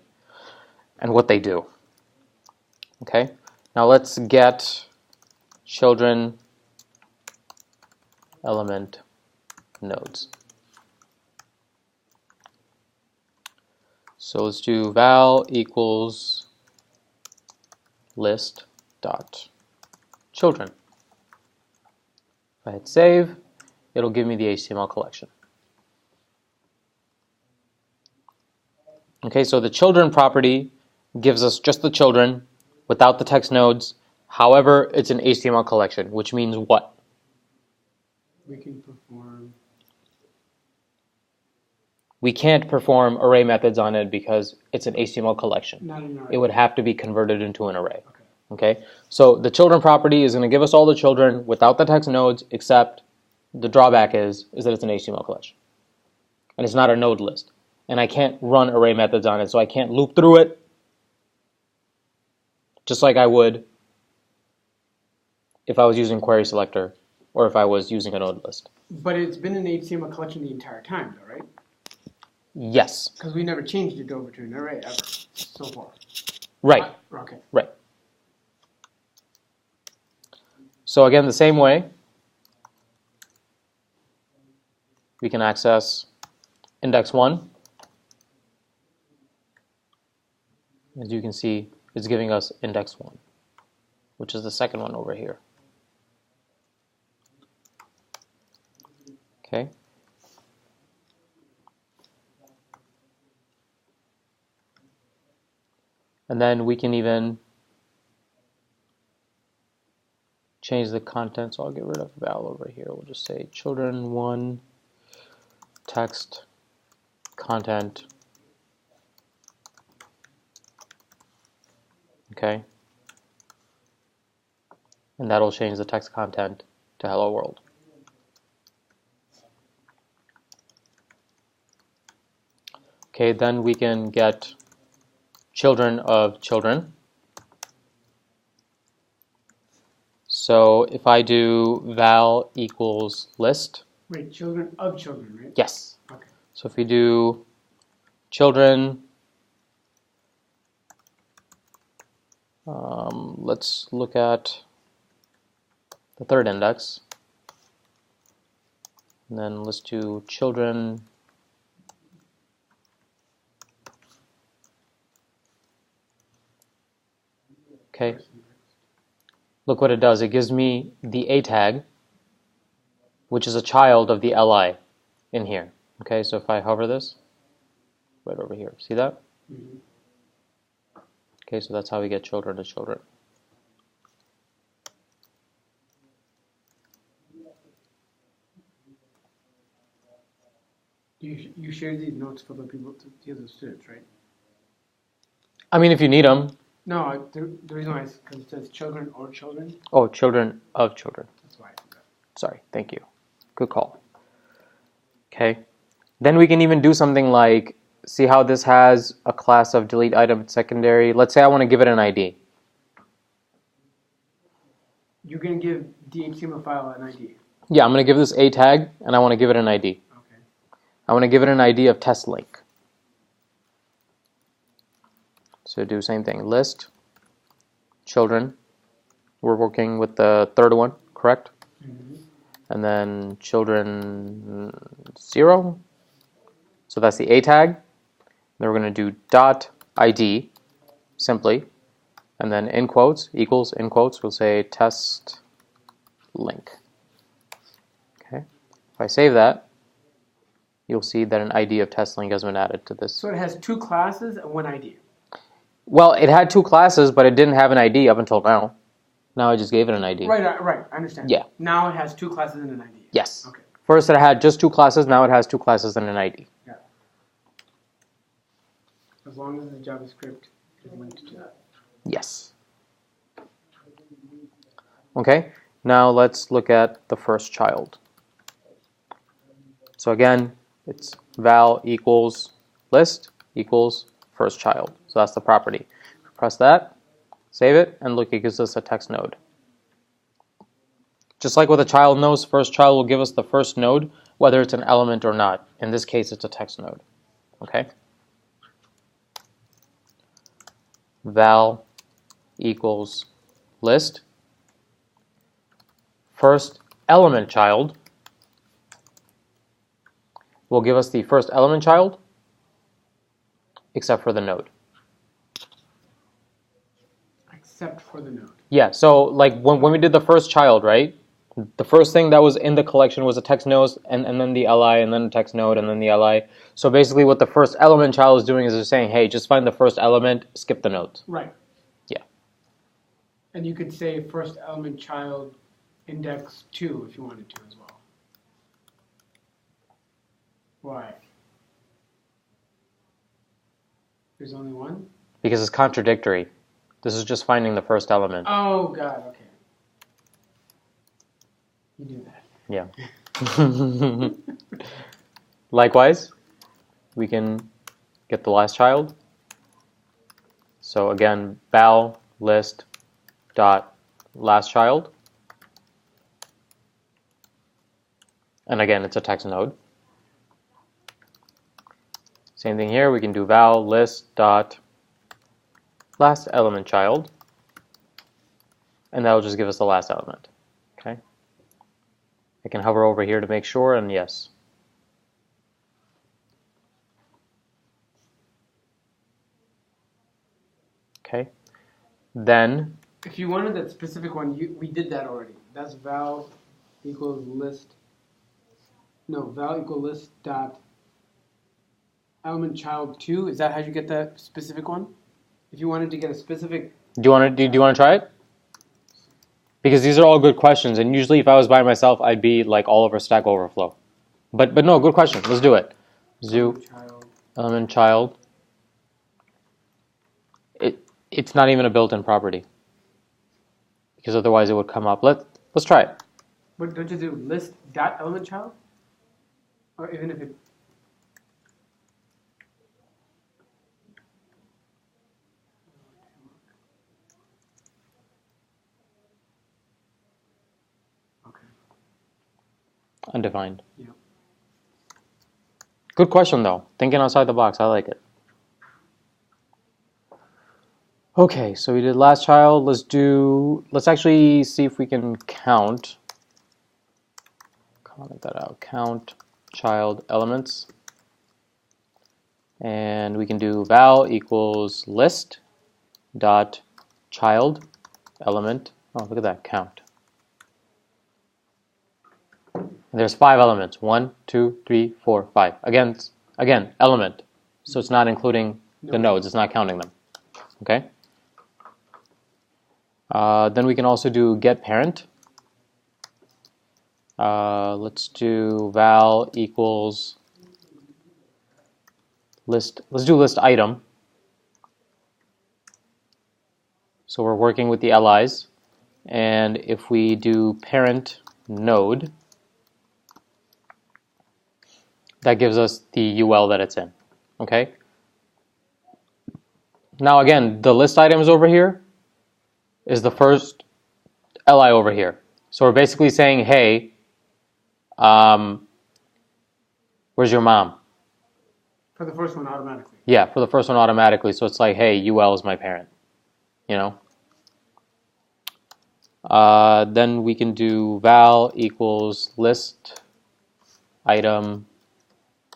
and what they do. Okay. Now let's get children element nodes. So let's do val equals list dot children. If I hit save, it'll give me the HTML collection. Okay, so the children property gives us just the children without the text nodes. However, it's an HTML collection, which means what? We can perform. We can't perform array methods on it because it's an HTML collection. Not an array. It would have to be converted into an array. Okay. Okay, so the children property is going to give us all the children without the text nodes, except the drawback is that it's an HTML collection. And it's not a node list. And I can't run array methods on it, so I can't loop through it just like I would if I was using query selector or if I was using a node list. But it's been an HTML collection the entire time, though, right? Yes. Because we never changed it over to an array ever so far. Right. Okay. Right. So again, the same way, we can access index 1. As you can see, it's giving us index 1, which is the second one over here. Okay. And then we can even change the content. So I'll get rid of val over here. We'll just say children1 text content. Okay. And that'll change the text content to hello world. Okay, then we can get children of children. So if I do val equals list. Wait, children of children, right? Yes. Okay. So if we do children, let's look at the third index. And then let's do children. Okay. Look what it does. It gives me the A tag, which is a child of the li in here. Okay, so if I hover this, right over here, see that? Mm-hmm. Okay, so that's how we get children to children. You share these notes for the people, the other students, right? I mean, if you need them. No, the reason why is because it says children or children. Oh, children of children. That's why I did that. Sorry, thank you. Good call. Okay. Then we can even do something like, see how this has a class of delete item secondary. Let's say I want to give it an ID. You're going to give the HTML file an ID. Yeah, I'm going to give this a tag, and I want to give it an ID. Okay. I want to give it an ID of test link. So do the same thing. List children. We're working with the third one, correct? Mm-hmm. And then children 0. So that's the a tag. Then we're going to do dot ID simply. And then in quotes, equals, in quotes, we'll say test link. Okay. If I save that, you'll see that an ID of test link has been added to this. So it has two classes and one ID. Well, it had two classes, but it didn't have an ID up until now. Now I just gave it an ID. Right, I understand. Yeah. Now it has two classes and an ID. Yes. Okay. First it had just two classes, now it has two classes and an ID. Yeah. As long as the JavaScript is linked to that. Yes. Okay, now let's look at the first child. So again, it's val equals list equals first child. So that's the property. Press that, save it, and look, it gives us a text node. Just like with a child nodes, first child will give us the first node, whether it's an element or not. In this case, it's a text node. Okay? Val equals list. First element child will give us the first element child, except for the node. Except for the node. Yeah, so like when we did the first child, right? The first thing that was in the collection was a text node, and then the li, and then a text node, and then the li. So basically what the first element child is doing is just saying, hey, just find the first element, skip the nodes. Right. Yeah. And you could say first element child index 2 if you wanted to as well. Why? There's only one? Because it's contradictory. This is just finding the first element. Oh, God, okay. You do that. Yeah. Likewise, we can get the last child. So again, val list dot last child. And again, it's a text node. Same thing here. We can do val list dot last element child, and that'll just give us the last element. Okay. I can hover over here to make sure, and yes. Okay. Then, If you wanted that specific one, we did that already. That's val equals list. No, val equal list dot element child 2. Is that how you get that specific one? If you wanted to get a specific. do you want to try it? Because these are all good questions, and usually if I was by myself, I'd be like all over Stack Overflow. But no, good question. Let's do it. Zoo element child. It's not even a built-in property, because otherwise it would come up. Let's try it. But don't you do list dot element child? Or even if it. Okay. Undefined. Yeah. Good question though. Thinking outside the box. I like it. Okay, so we did last child. Let's actually see if we can count. Comment that out. Count child elements. And we can do val equals list dot child element. Oh, look at that count. And there's 5 elements. 1, 2, 3, 4, 5. Again, element. So it's not including the nodes. It's not counting them. Okay. Then we can also do get parent. Let's do val equals list. Let's do list item. So we're working with the LIs, and if we do parent node, that gives us the UL that it's in. Okay. Now again, the list items over here is the first LI over here. So we're basically saying, hey, where's your mom? For the first one, automatically. Yeah, for the first one automatically. So it's like, hey, UL is my parent. You know. Then we can do val equals list item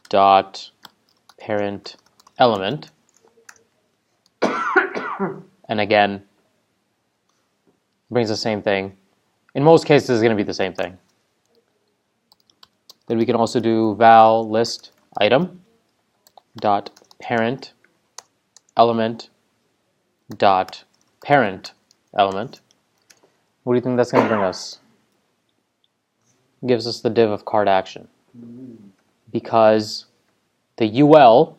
dot parent element. And again, brings the same thing. In most cases, it's going to be the same thing. Then we can also do val list item dot parent element dot parent element. What do you think that's going to bring us? Gives us the div of card action. Because the UL,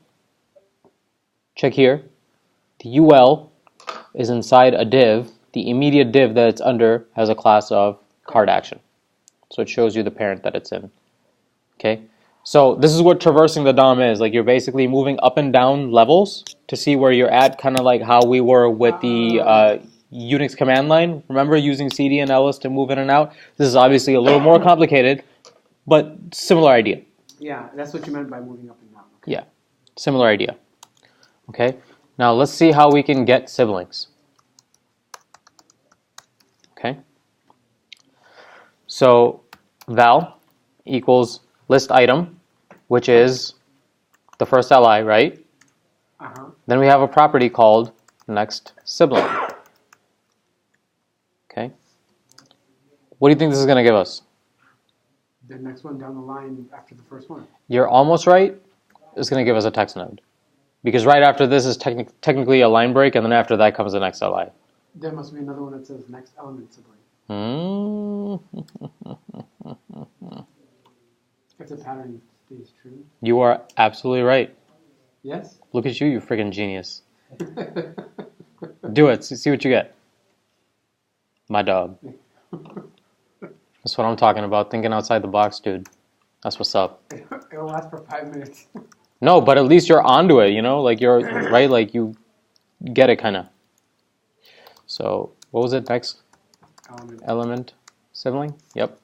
check here, the UL is inside a div. The immediate div that it's under has a class of card action. So it shows you the parent that it's in. Okay, so this is what traversing the DOM is. Like, you're basically moving up and down levels to see where you're at, kind of like how we were with the Unix command line. Remember using CD and ls to move in and out? This is obviously a little more complicated, but similar idea. Yeah, that's what you meant by moving up and down. Okay. Yeah, similar idea. Okay, now let's see how we can get siblings. Okay, so val equals list item, which is the first li, right? Then we have a property called next sibling. Okay, what do you think this is going to give us? The next one down the line after the first one. You're almost right. It's going to give us a text node, because right after this is technically a line break, and then after that comes the next li. There must be another one that says next element sibling. If the pattern stays true. You are absolutely right. Yes? Look at you, you freaking genius. Do it. See what you get. My dog. That's what I'm talking about. Thinking outside the box, dude. That's what's up. It'll last for 5 minutes. No, but at least you're onto it, you know? Like, you're, right? Like, you get it, kind of. So, what was it next? Element sibling? Yep.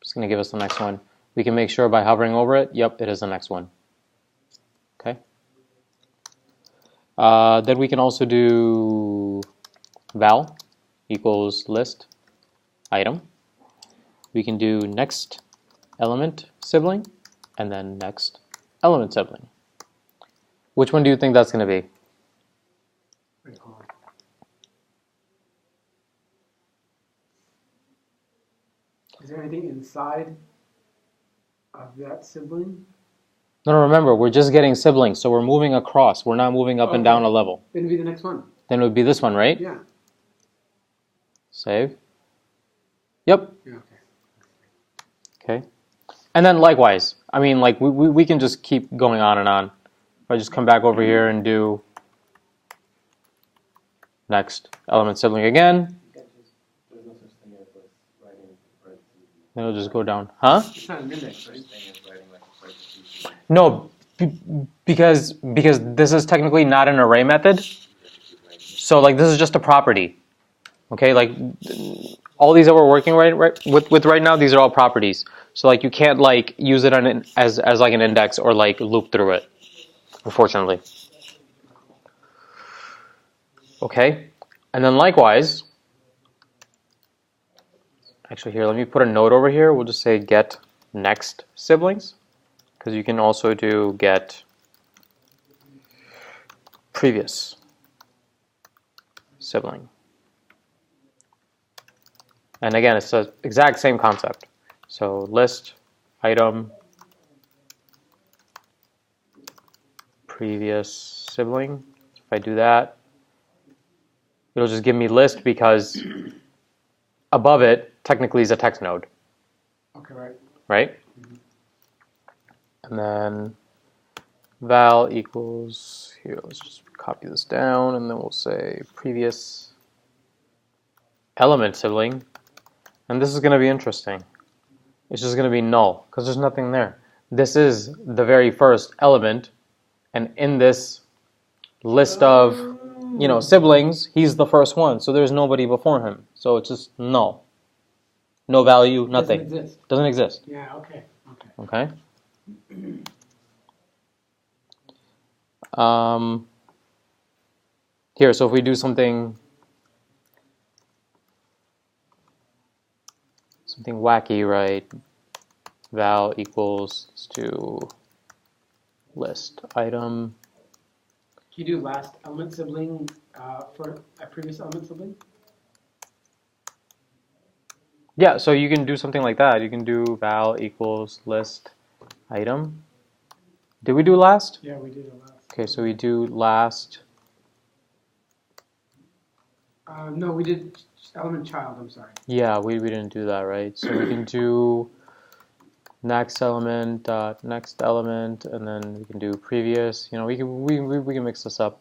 It's going to give us the next one. We can make sure by hovering over it, yep, it is the next one. Okay. Then we can also do val equals list item. We can do next element sibling and then next element sibling. Which one do you think that's going to be? Wait, hold on. Is there anything inside of that sibling? No, remember, we're just getting siblings, so we're moving across. We're not moving up and Okay. down a level. Then it'd be the next one. Then it would be this one, right? Yeah. Save. Yep. Yeah. Okay. Okay. And then likewise, I mean, like we can just keep going on and on. If I just come back over here and do next element sibling again, There's no such thing as like writing parentheses. then it'll just go down. Huh? It's not an index, right? Such thing as writing like parentheses. No, because this is technically not an array method. So like this is just a property. Okay, like all these that we're working with right now, these are all properties. So like you can't like use it as like an index or like loop through it, unfortunately. Okay, and then likewise, actually here, let me put a note over here. We'll just say get next siblings, because you can also do get previous sibling. And again, it's the exact same concept. So list item previous sibling. If I do that, it'll just give me list because above it technically is a text node, Okay, right. right? And then val equals, here, let's just copy this down, and then we'll say previous element sibling. And this is going to be interesting. It's just going to be null because there's nothing there. This is the very first element, and in this list of siblings, he's the first one, so there's nobody before him. So it's just null. No value, nothing. Doesn't exist. Doesn't exist. Yeah, okay. Okay. Here, so if we do something wacky, right? Val equals to list item. Can you do last element sibling for a previous element sibling? Yeah, so you can do something like that. You can do val equals list item. Did we do last? Yeah, we did it last. Okay, so we do last. No, we did element child, I'm sorry. Yeah, we didn't do that, right? So we can do next element dot next element, and then we can do previous. We can mix this up.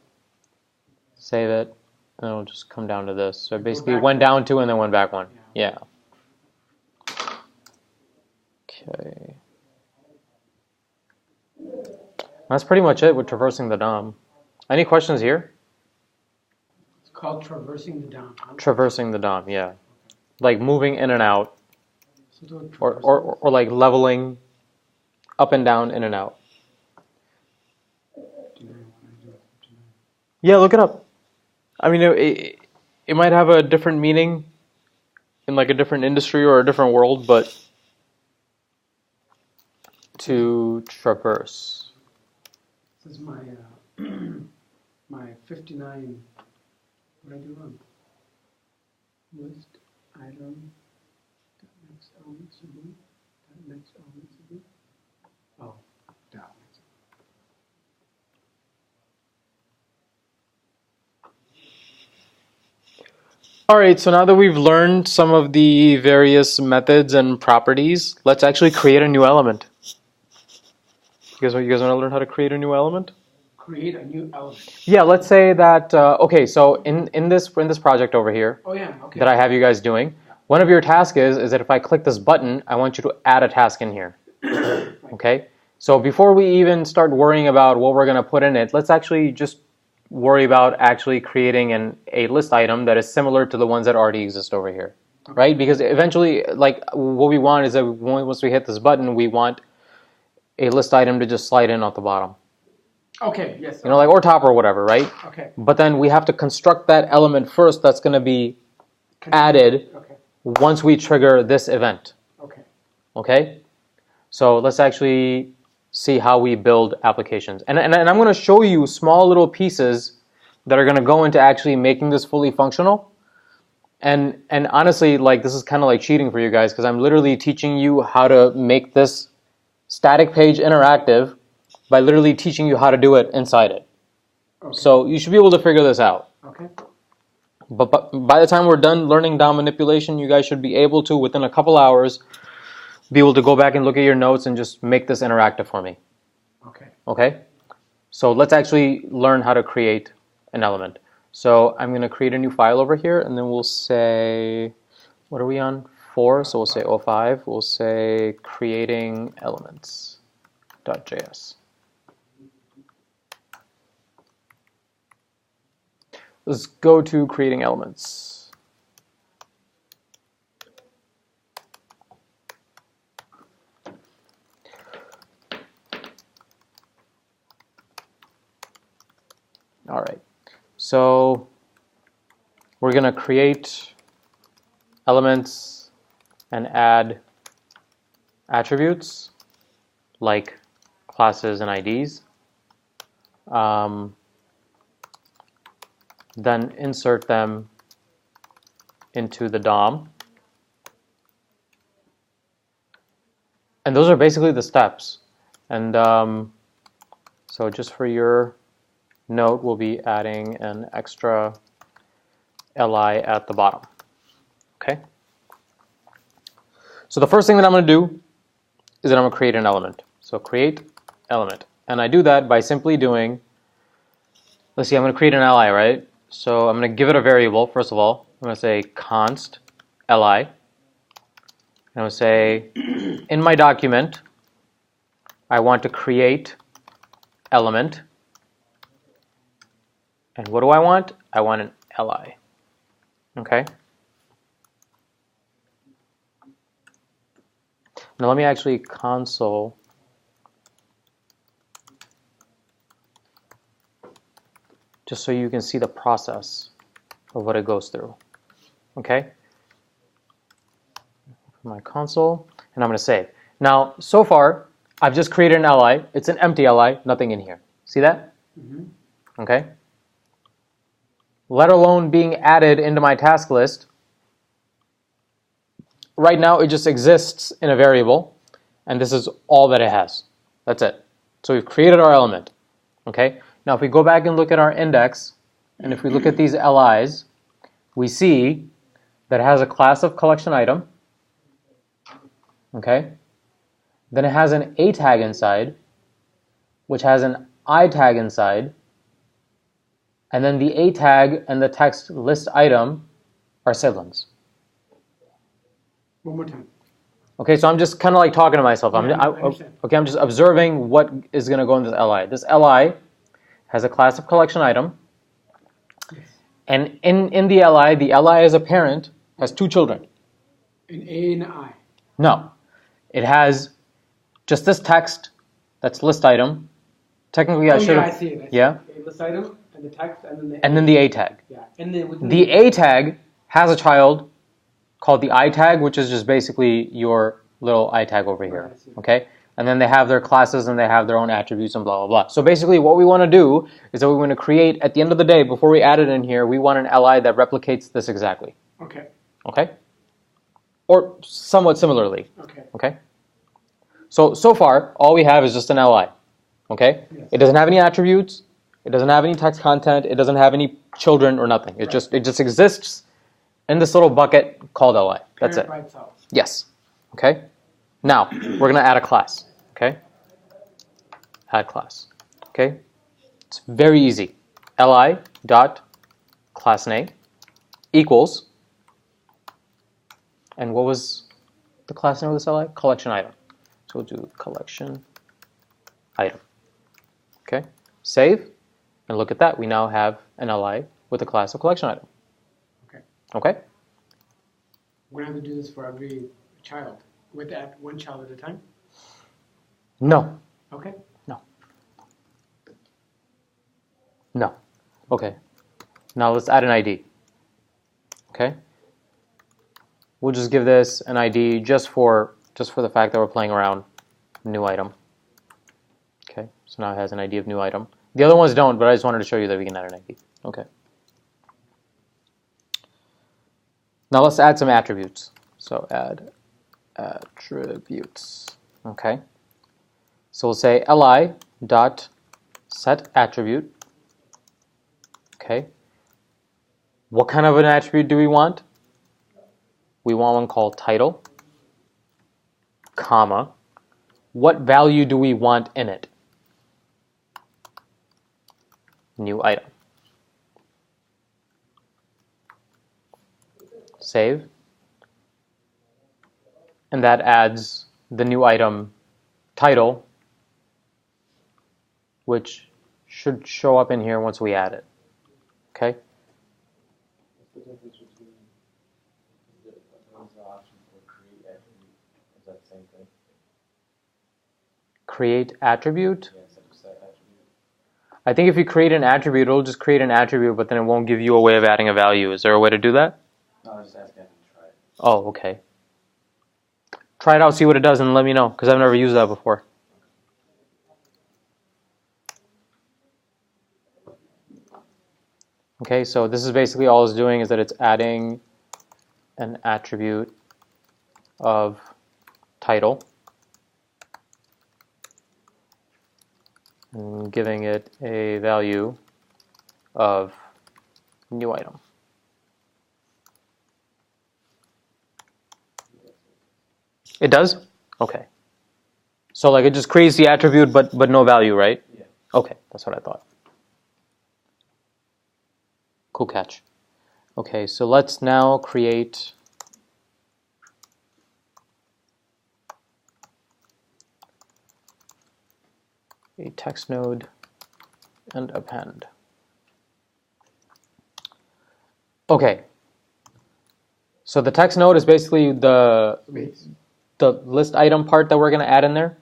Save it, and it'll just come down to this. So basically, it went down 2 and then went back 1. Yeah. Okay. That's pretty much it with traversing the DOM. Any questions here? It's called traversing the DOM. Huh? Traversing the DOM, yeah. Like moving in and out, So do it or like leveling up and down, in and out. Yeah, look it up. I mean, it might have a different meaning in like a different industry or a different world, but to traverse. This is my my 59. What did I do wrong? List item. Next element sibling. Next element sibling. Oh, that. All right, so now that we've learned some of the various methods and properties, let's actually create a new element. You guys want to learn how to create a new element? Create a new element. Yeah, let's say that, okay, so in this project over here Oh yeah, okay. that I have you guys doing, one of your tasks is that if I click this button, I want you to add a task in here. Okay? So before we even start worrying about what we're going to put in it, let's actually just worry about actually creating a list item that is similar to the ones that already exist over here. right? Because eventually, like, what we want is that once we hit this button, we want a list item to just slide in at the bottom. Okay, yes. You know, like, or top or whatever, right? Okay. But then we have to construct that element first that's going to be added Okay. once we trigger this event. Okay. Okay? So let's actually see how we build applications. And I'm going to show you small little pieces that are going to go into actually making this fully functional. And honestly, like, this is kind of like cheating for you guys, because I'm literally teaching you how to make this static page interactive by literally teaching you how to do it inside it. Okay. So you should be able to figure this out. Okay. But by the time we're done learning DOM manipulation, you guys should be able to, within a couple hours, be able to go back and look at your notes and just make this interactive for me. Okay. Okay? So let's actually learn how to create an element. So I'm going to create a new file over here, and then we'll say, what are we on? 4, so we'll say 05. We'll say creating elements.js. Let's go to creating elements. All right. So we're going to create elements and add attributes like classes and IDs. Then insert them into the DOM. And those are basically the steps. And so just for your note, we'll be adding an extra li at the bottom. Okay? So the first thing that I'm going to do is that I'm going to create an element. So create element. And I do that by simply doing, let's see, I'm going to create an li, right? So I'm going to give it a variable, first of all. I'm going to say const li. And I'm going to say, in my document, I want to create element. And what do I want? I want an li. Okay? Now let me actually console just so you can see the process of what it goes through. Okay? My console, and I'm going to save. Now, so far, I've just created an li. It's an empty li, nothing in here. See that? Mm-hmm. Okay? Let alone being added into my task list. Right now, it just exists in a variable, and this is all that it has. That's it. So we've created our element. Okay? Now, if we go back and look at our index, and if we look at these LIs, we see that it has a class of collection item. Okay? Then it has an A tag inside, which has an I tag inside, and then the A tag and the text list item are siblings. One more time. Okay, so I'm just kind of like talking to myself. Yeah, I understand. I'm just observing what is going to go in this li. This li has a class of collection item, Yes. and in the li as a parent has 2 children. An A and an I. No, it has just this text that's list item. Technically, I should have. I see it. I see Yeah. it. A list item and the text and then the A tag. Yeah. And then within The A tag has a child called the I tag, which is just basically your little I tag over here. I see. Okay? And then they have their classes and they have their own attributes and blah, blah, blah. So basically what we want to do is that we want to create, at the end of the day, before we add it in here, we want an li that replicates this exactly. Okay. Okay? Or somewhat similarly. Okay. Okay? So far, all we have is just an li. Okay? Yes. It doesn't have any attributes. It doesn't have any text content. It doesn't have any children or nothing. It Right. just exists in this little bucket called li. That's Parent it. by itself. Yes. Okay? Now, we're going to add a class. Okay? Add class. Okay? It's very easy. li dot class name equals, and what was the class name of this li? Collection item. So we'll do collection item. Okay? Save, and look at that. We now have an li with a class of collection item. Okay. Okay? We're gonna have to do this for every child, with that one child at a time. No. Okay. No. Okay. Now let's add an ID. Okay. We'll just give this an ID just for the fact that we're playing around. New item. Okay. So now it has an ID of new item. The other ones don't, but I just wanted to show you that we can add an ID. Okay. Now let's add some attributes. So add attributes. Okay. So we'll say li dot set attribute. Okay. What kind of an attribute do we want? We want one called title, comma. What value do we want in it? New item. Save. And that adds the new item title, which should show up in here once we add it. Okay? What's the difference between the option for create attribute? Is that the same thing? Create attribute. Yeah, instead of set attribute. I think if you create an attribute, it'll just create an attribute, but then it won't give you a way of adding a value. Is there a way to do that? No, I was just asking if you try it. Oh, okay. Try it out, see what it does, and let me know, because I've never used that before. Okay, so this is basically all it's doing is that it's adding an attribute of title and giving it a value of new item. It does? Okay. So like it just creates the attribute but no value, right? Yeah. Okay, that's what I thought. Cool catch. Okay, so let's now create a text node and append. Okay. So the text node is basically the list item part that we're going to add in there.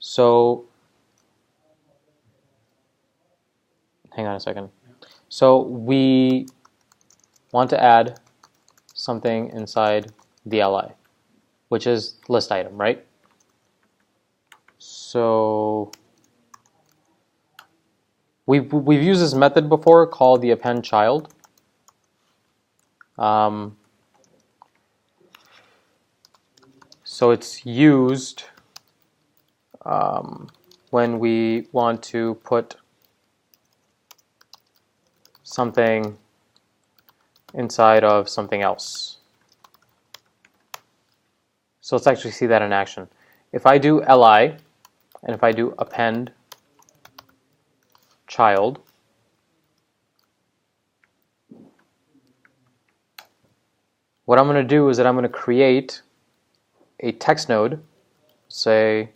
So hang on a second. So we want to add something inside the li, which is list item, right? So we've used this method before called the append child. So it's used when we want to put something inside of something else. So let's actually see that in action. If I do li, and if I do append child, what I'm going to do is that I'm going to create a text node, say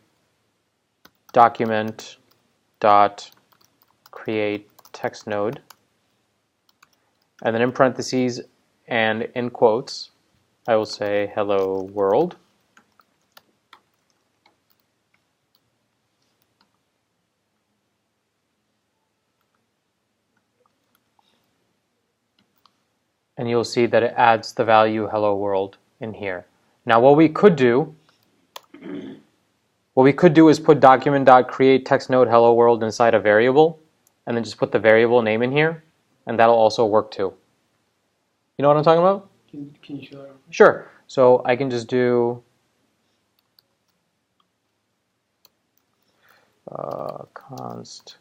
document dot create text node, and then in parentheses and in quotes, I will say hello world. And you'll see that it adds the value hello world in here. Now what we could do is put document.create text node hello world inside a variable and then just put the variable name in here, and that'll also work too. You know what I'm talking about? Can you show that? Sure. So I can just do const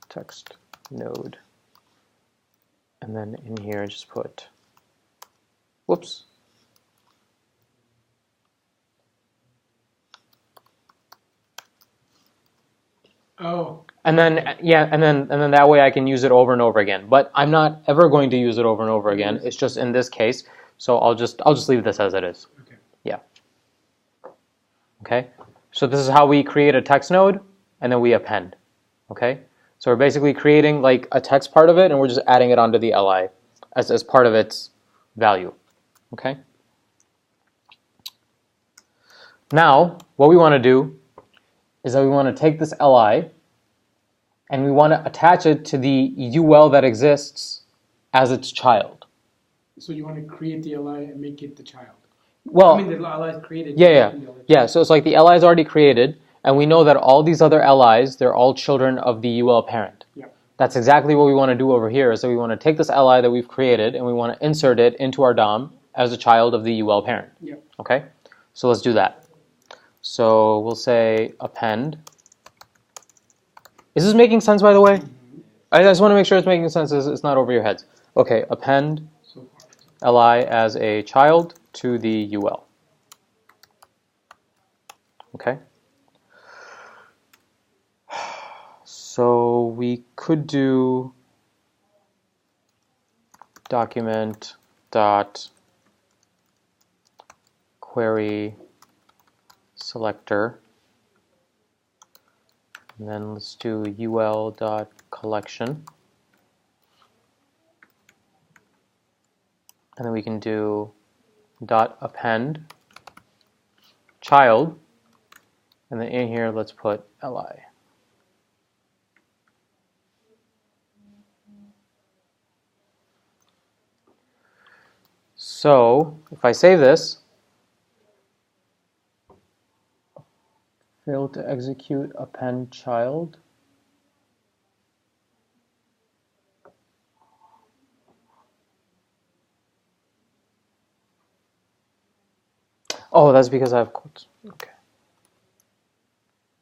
text node, and then in here just put, whoops. Oh. And then yeah, and then that way I can use it over and over again. But I'm not ever going to use it over and over again. It's just in this case. So I'll just leave this as it is. Okay. Yeah. Okay. So this is how we create a text node, and then we append. Okay. So we're basically creating like a text part of it, and we're just adding it onto the li as part of its value. Okay. Now, what we want to do is that we want to take this li and we want to attach it to the ul that exists as its child. So you want to create the li and make it the child. Well, I mean, the li is created. yeah. So it's like the li is already created, and we know that all these other li's, they're all children of the ul parent. Yeah. That's exactly what we want to do over here. Is that we want to take this li that we've created and we want to insert it into our DOM as a child of the ul parent. Yeah. Okay. So let's do that. So we'll say append. Is this making sense, by the way? I just want to make sure it's making sense. It's not over your heads. Okay, append li as a child to the ul. Okay. So we could do document dot query selector, and then let's do ul dot collection, and then we can do dot append child, and then in here let's put li. So if I save this, failed to execute append child. Oh, that's because I have quotes. Okay.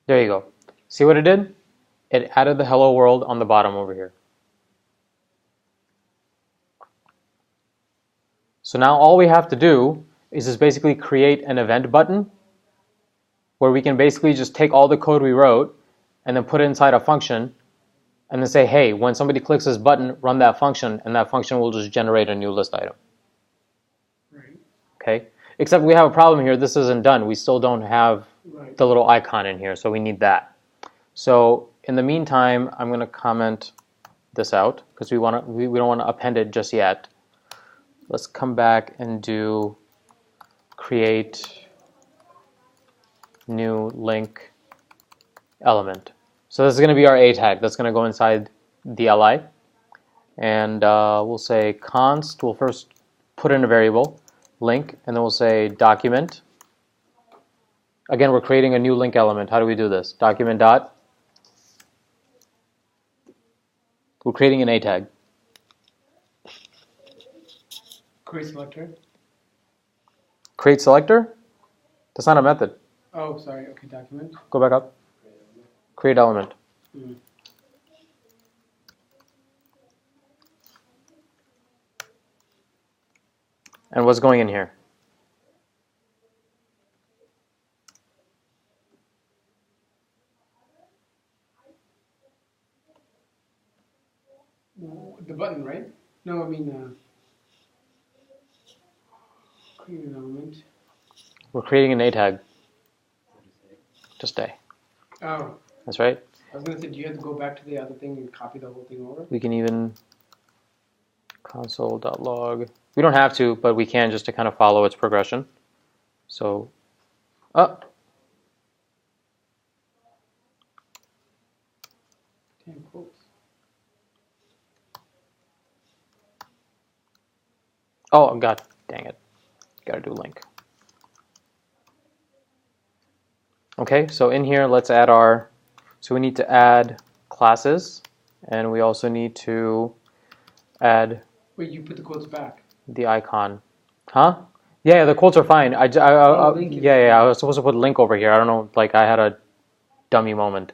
There you go. See what it did? It added the hello world on the bottom over here. So now all we have to do is just basically create an event button where we can basically just take all the code we wrote and then put it inside a function and then say, hey, when somebody clicks this button, run that function, and that function will just generate a new list item. Right. Okay? Except we have a problem here. This isn't done. We still don't have Right. the little icon in here, so we need that. So in the meantime, I'm going to comment this out because we don't want to append it just yet. Let's come back and do create new link element. So this is going to be our A tag. That's going to go inside the li. And we'll say const. We'll first put in a variable, link, and then we'll say document. Again, we're creating a new link element. How do we do this? Document dot. We're creating an A tag. Create selector. Create selector? That's not a method. Oh, sorry. Okay, document. Go back up. Create element. Mm. And what's going in here? The button, right? No, I mean, create an element. We're creating an A tag. Just A. Oh, That's right. I was gonna say, do you have to go back to the other thing and copy the whole thing over? We can even console.log. We don't have to, but we can just to kind of follow its progression. So, Damn quotes. oh, God dang it. Gotta do link. Okay, so in here, let's add so we need to add classes, and we also need to add Wait, you put the quotes back. the icon. Huh? Yeah, the quotes are fine. I was supposed to put link over here. I don't know, like I had a dummy moment.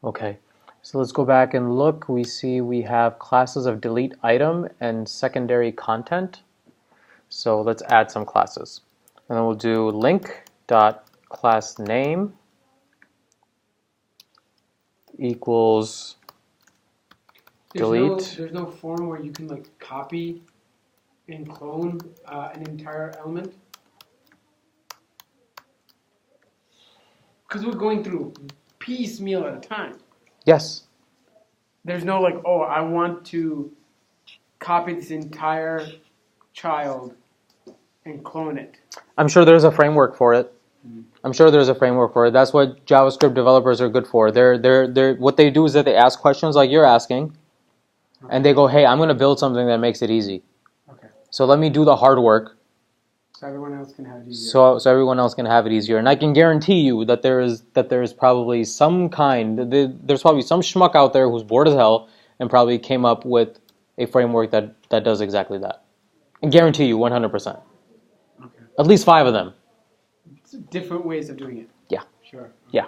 Okay, so let's go back and look. We see we have classes of delete item and secondary content. So let's add some classes. And then we'll do link dot class name equals delete. There's no form where you can like copy and clone an entire element. Because we're going through piecemeal at a time. Yes. There's no like, oh, I want to copy this entire child and clone it. I'm sure there's a framework for it. I'm sure there's a framework for it. That's what JavaScript developers are good for. They're what they do is that they ask questions like you're asking, and they go, "Hey, I'm going to build something that makes it easy. Okay. So let me do the hard work, So everyone else can have it easier. so everyone else can have it easier." And I can guarantee you that there's probably some there's probably some schmuck out there who's bored as hell and probably came up with a framework that does exactly that. I guarantee you 100%. Okay. At least 5 of them. It's different ways of doing it. Yeah. Sure. Yeah.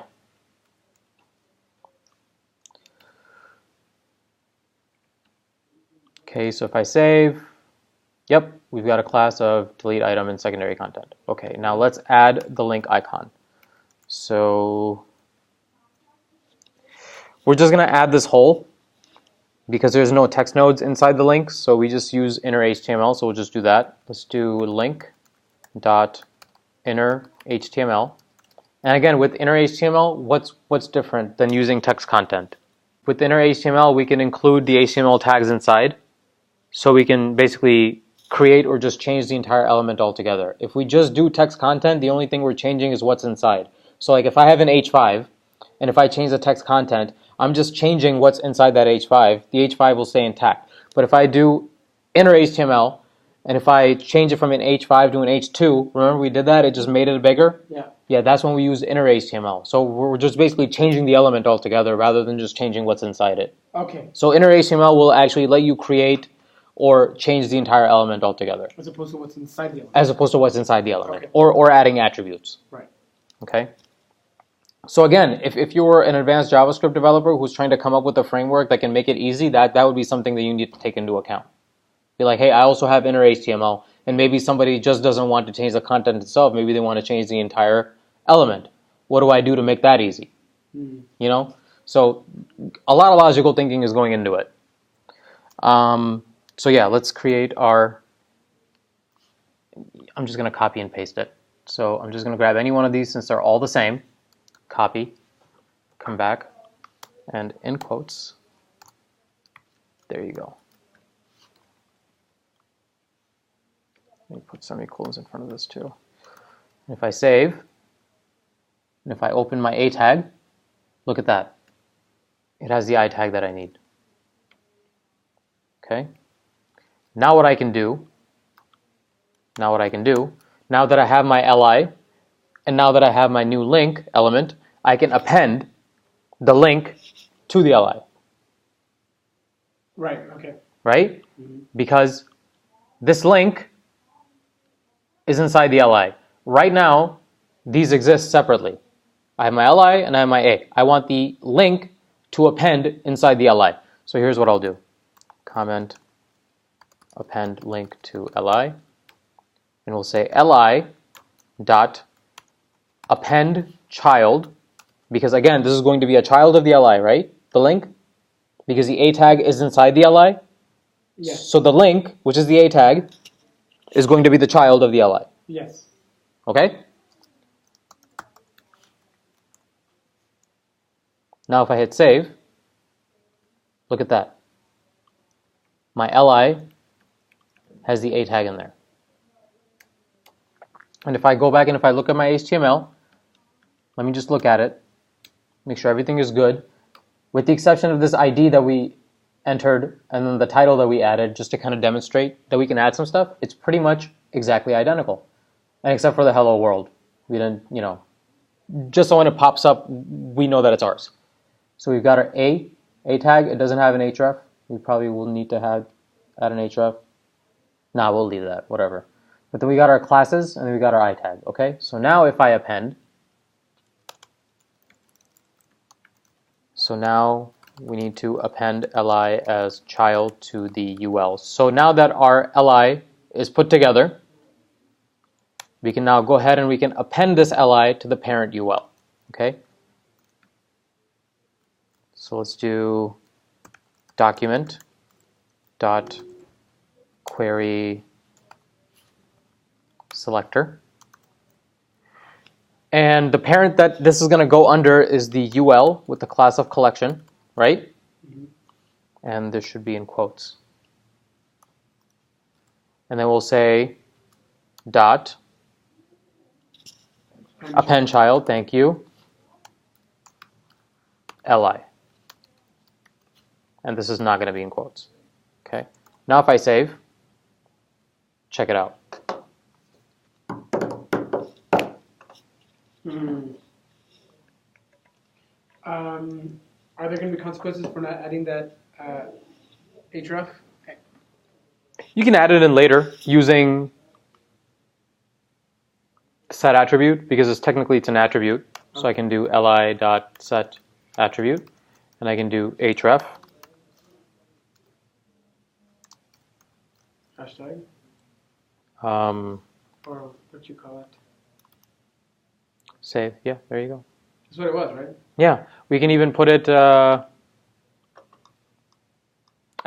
Okay, so if I save, yep, we've got a class of delete item and secondary content. Okay, now let's add the link icon. So we're just going to add this hole because there's no text nodes inside the link, so we just use inner HTML, so we'll just do that. Let's do link dot inner HTML. And again, with inner HTML, what's different than using text content? With inner HTML, we can include the HTML tags inside, so we can basically create or just change the entire element altogether. If we just do text content, the only thing we're changing is what's inside. So like if I have an H5, and if I change the text content, I'm just changing what's inside that H5. The H5 will stay intact. But if I do inner HTML, and if I change it from an H5 to an H2, remember we did that? It just made it bigger? Yeah. Yeah, that's when we use inner HTML. So we're just basically changing the element altogether rather than just changing what's inside it. Okay. So inner HTML will actually let you create or change the entire element altogether. As opposed to what's inside the element. As opposed to what's inside the element. Okay. Or adding attributes. Right. Okay? So again, if you're an advanced JavaScript developer who's trying to come up with a framework that can make it easy, that would be something that you need to take into account. Be like, hey, I also have inner HTML, and maybe somebody just doesn't want to change the content itself. Maybe they want to change the entire element. What do I do to make that easy? Mm-hmm. You know? So a lot of logical thinking is going into it. So yeah, let's create our, I'm just going to copy and paste it. So I'm just going to grab any one of these since they're all the same. Copy, come back, and in quotes, there you go. Let me put semicolons in front of this too. And if I save, and if I open my A tag, look at that. It has the I tag that I need. Okay. Now what I can do, now that I have my li, and now that I have my new link element, I can append the link to the li. Right, okay. Right? Mm-hmm. Because this link is inside the li. Right now, these exist separately. I have my li and I have my a. I want the link to append inside the li. So here's what I'll do. Comment append link to li. And we'll say li dot append child, because again, this is going to be a child of the li, right? The link, because the a tag is inside the li. Yes. So the link, which is the a tag, is going to be the child of the li. Yes. Okay? Now if I hit save, look at that. My li has the a tag in there. And if I go back and if I look at my HTML, let me just look at it, make sure everything is good, with the exception of this ID that we entered and then the title that we added, just to kind of demonstrate that we can add some stuff. It's pretty much exactly identical, and except for the hello world. We didn't, just so when it pops up, we know that it's ours. So we've got our A tag. It doesn't have an href. We probably will need to add an href. Nah, we'll leave that, whatever. But then we got our classes, and then we got our I tag, okay? So now if I append, so now we need to append li as child to the ul. So now that our li is put together, we can now go ahead and we can append this li to the parent ul, okay? So let's do document dot query selector. And the parent that this is going to go under is the ul with the class of collection, right? Mm-hmm. And this should be in quotes. And then we'll say dot append child, thank you, li. And this is not going to be in quotes. Okay. Now if I save, check it out. Are there going to be consequences for not adding that href? You can add it in later using set attribute because it's an attribute. So I can do li.set attribute, and I can do href. Hashtag? Um, Or what you call it? Save. Yeah, there you go. That's what it was, right? Yeah, we can even put it.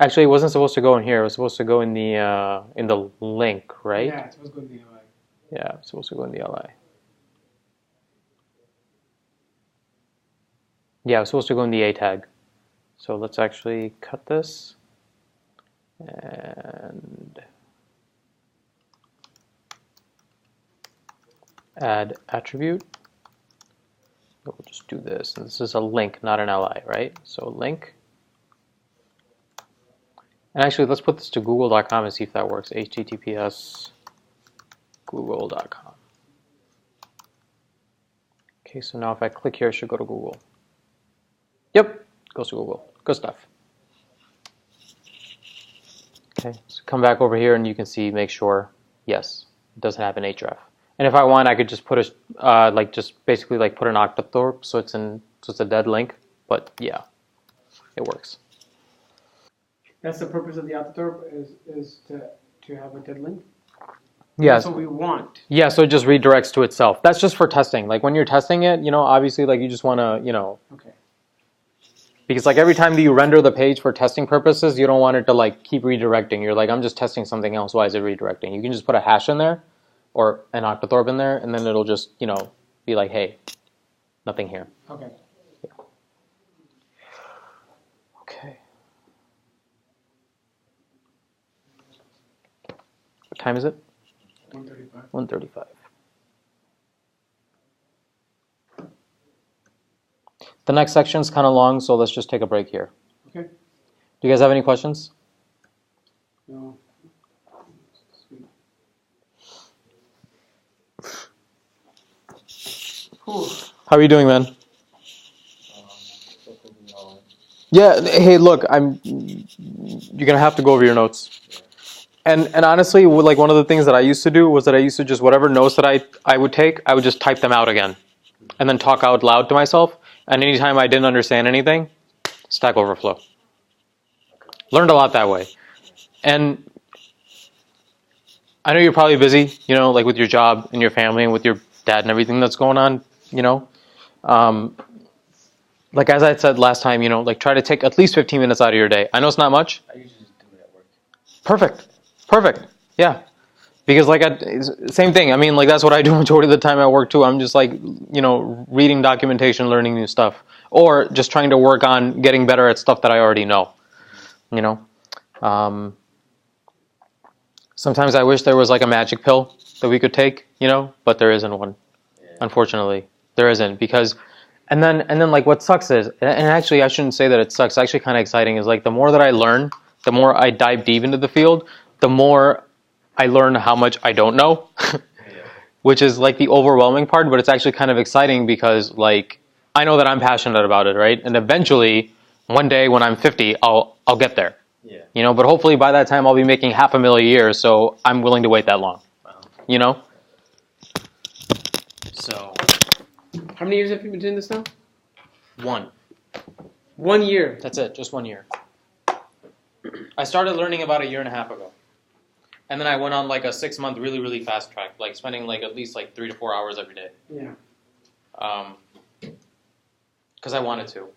Actually, it wasn't supposed to go in here. It was supposed to go in the link, right? Yeah, it's supposed to go in the li. Yeah, it's supposed to go in the li. Yeah, it's supposed to go in the a tag. So let's actually cut this and add attribute. We'll just do this. And this is a link, not an li, right? So link. And actually, let's put this to google.com and see if that works. https google.com. Okay, so now if I click here, it should go to Google. Yep, goes to Google. Good stuff. Okay, so come back over here and you can see, make sure, yes, it doesn't have an href. And if I want, I could just put a, just basically put an octothorpe, so it's a dead link. But yeah, it works. That's the purpose of the octothorpe is to have a dead link. Yeah. That's what we want. Yeah, so it just redirects to itself. That's just for testing. Like when you're testing it, obviously you just want to, Okay. Because every time that you render the page for testing purposes, you don't want it to keep redirecting. You're like, I'm just testing something else. Why is it redirecting? You can just put a hash in there or an octothorpe in there, and then it'll just, be like, hey, nothing here. Okay. Yeah. Okay. What time is it? 1:35. 1:35. The next section is kind of long, so let's just take a break here. Okay. Do you guys have any questions? No. Sweet. How are you doing, man? Yeah. Hey, look, you're gonna have to go over your notes. And honestly, one of the things that I used to do was that I used to just whatever notes that I would take, I would just type them out again, and then talk out loud to myself. And anytime I didn't understand anything, Stack Overflow. Learned a lot that way. And I know you're probably busy, with your job and your family and with your dad and everything that's going on, as I said last time, try to take at least 15 minutes out of your day. I know it's not much. I usually just do it at work. Perfect. Yeah. Because same thing. I mean, that's what I do majority of the time at work too. I'm just reading documentation, learning new stuff, or just trying to work on getting better at stuff that I already know. Sometimes I wish there was a magic pill that we could take, but there isn't one. Yeah. Unfortunately, there isn't because, and then what sucks is, and actually I shouldn't say that it sucks. Actually, kind of exciting is the more that I learn, the more I dive deep into the field, the more I learn how much I don't know, which is the overwhelming part, but it's actually kind of exciting because I know that I'm passionate about it, right? And eventually, one day when I'm 50, I'll get there. Yeah. But hopefully by that time I'll be making $500,000 a year, so I'm willing to wait that long. Wow. So. How many years have you been doing this now? 1. 1 year. That's it, just 1 year. I started learning about 1.5 years ago. And then I went on a 6-month really, really fast track, spending at least 3 to 4 hours every day. Yeah. Because I wanted to.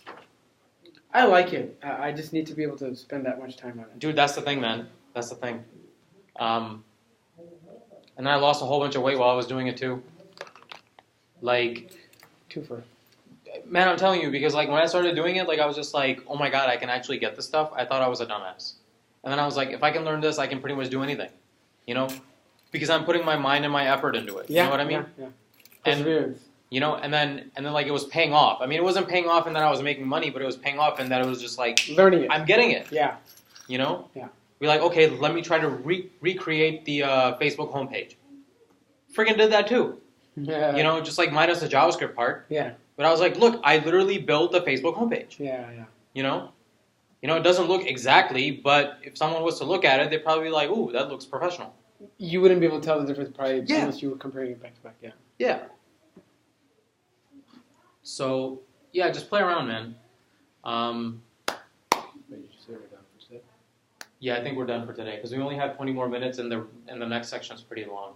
I like it. I just need to be able to spend that much time on it. Dude, that's the thing, man. That's the thing. And then I lost a whole bunch of weight while I was doing it too. Twofer. Man, I'm telling you, because when I started doing it, I was just oh my god, I can actually get this stuff. I thought I was a dumbass. And then I was if I can learn this, I can pretty much do anything. Because I'm putting my mind and my effort into it. Yeah, you know what I mean? Yeah. and Perseverance. and then like it was paying off. I mean, it wasn't paying off in that I was making money, but it was paying off in that it was just like Learning it. I'm getting it. Yeah. Yeah. We're like, okay, let me try to recreate the Facebook homepage. Freaking did that too. Yeah. Just like minus the JavaScript part. Yeah. But I was like, look, I literally built the Facebook homepage. Yeah. It doesn't look exactly, but if someone was to look at it, they'd probably be like, ooh, that looks professional. You wouldn't be able to tell the difference probably Yeah. unless you were comparing it back to back. Yeah. Yeah. So, yeah, just play around, man. Yeah, I think we're done for today because we only have 20 more minutes, and the next section is pretty long.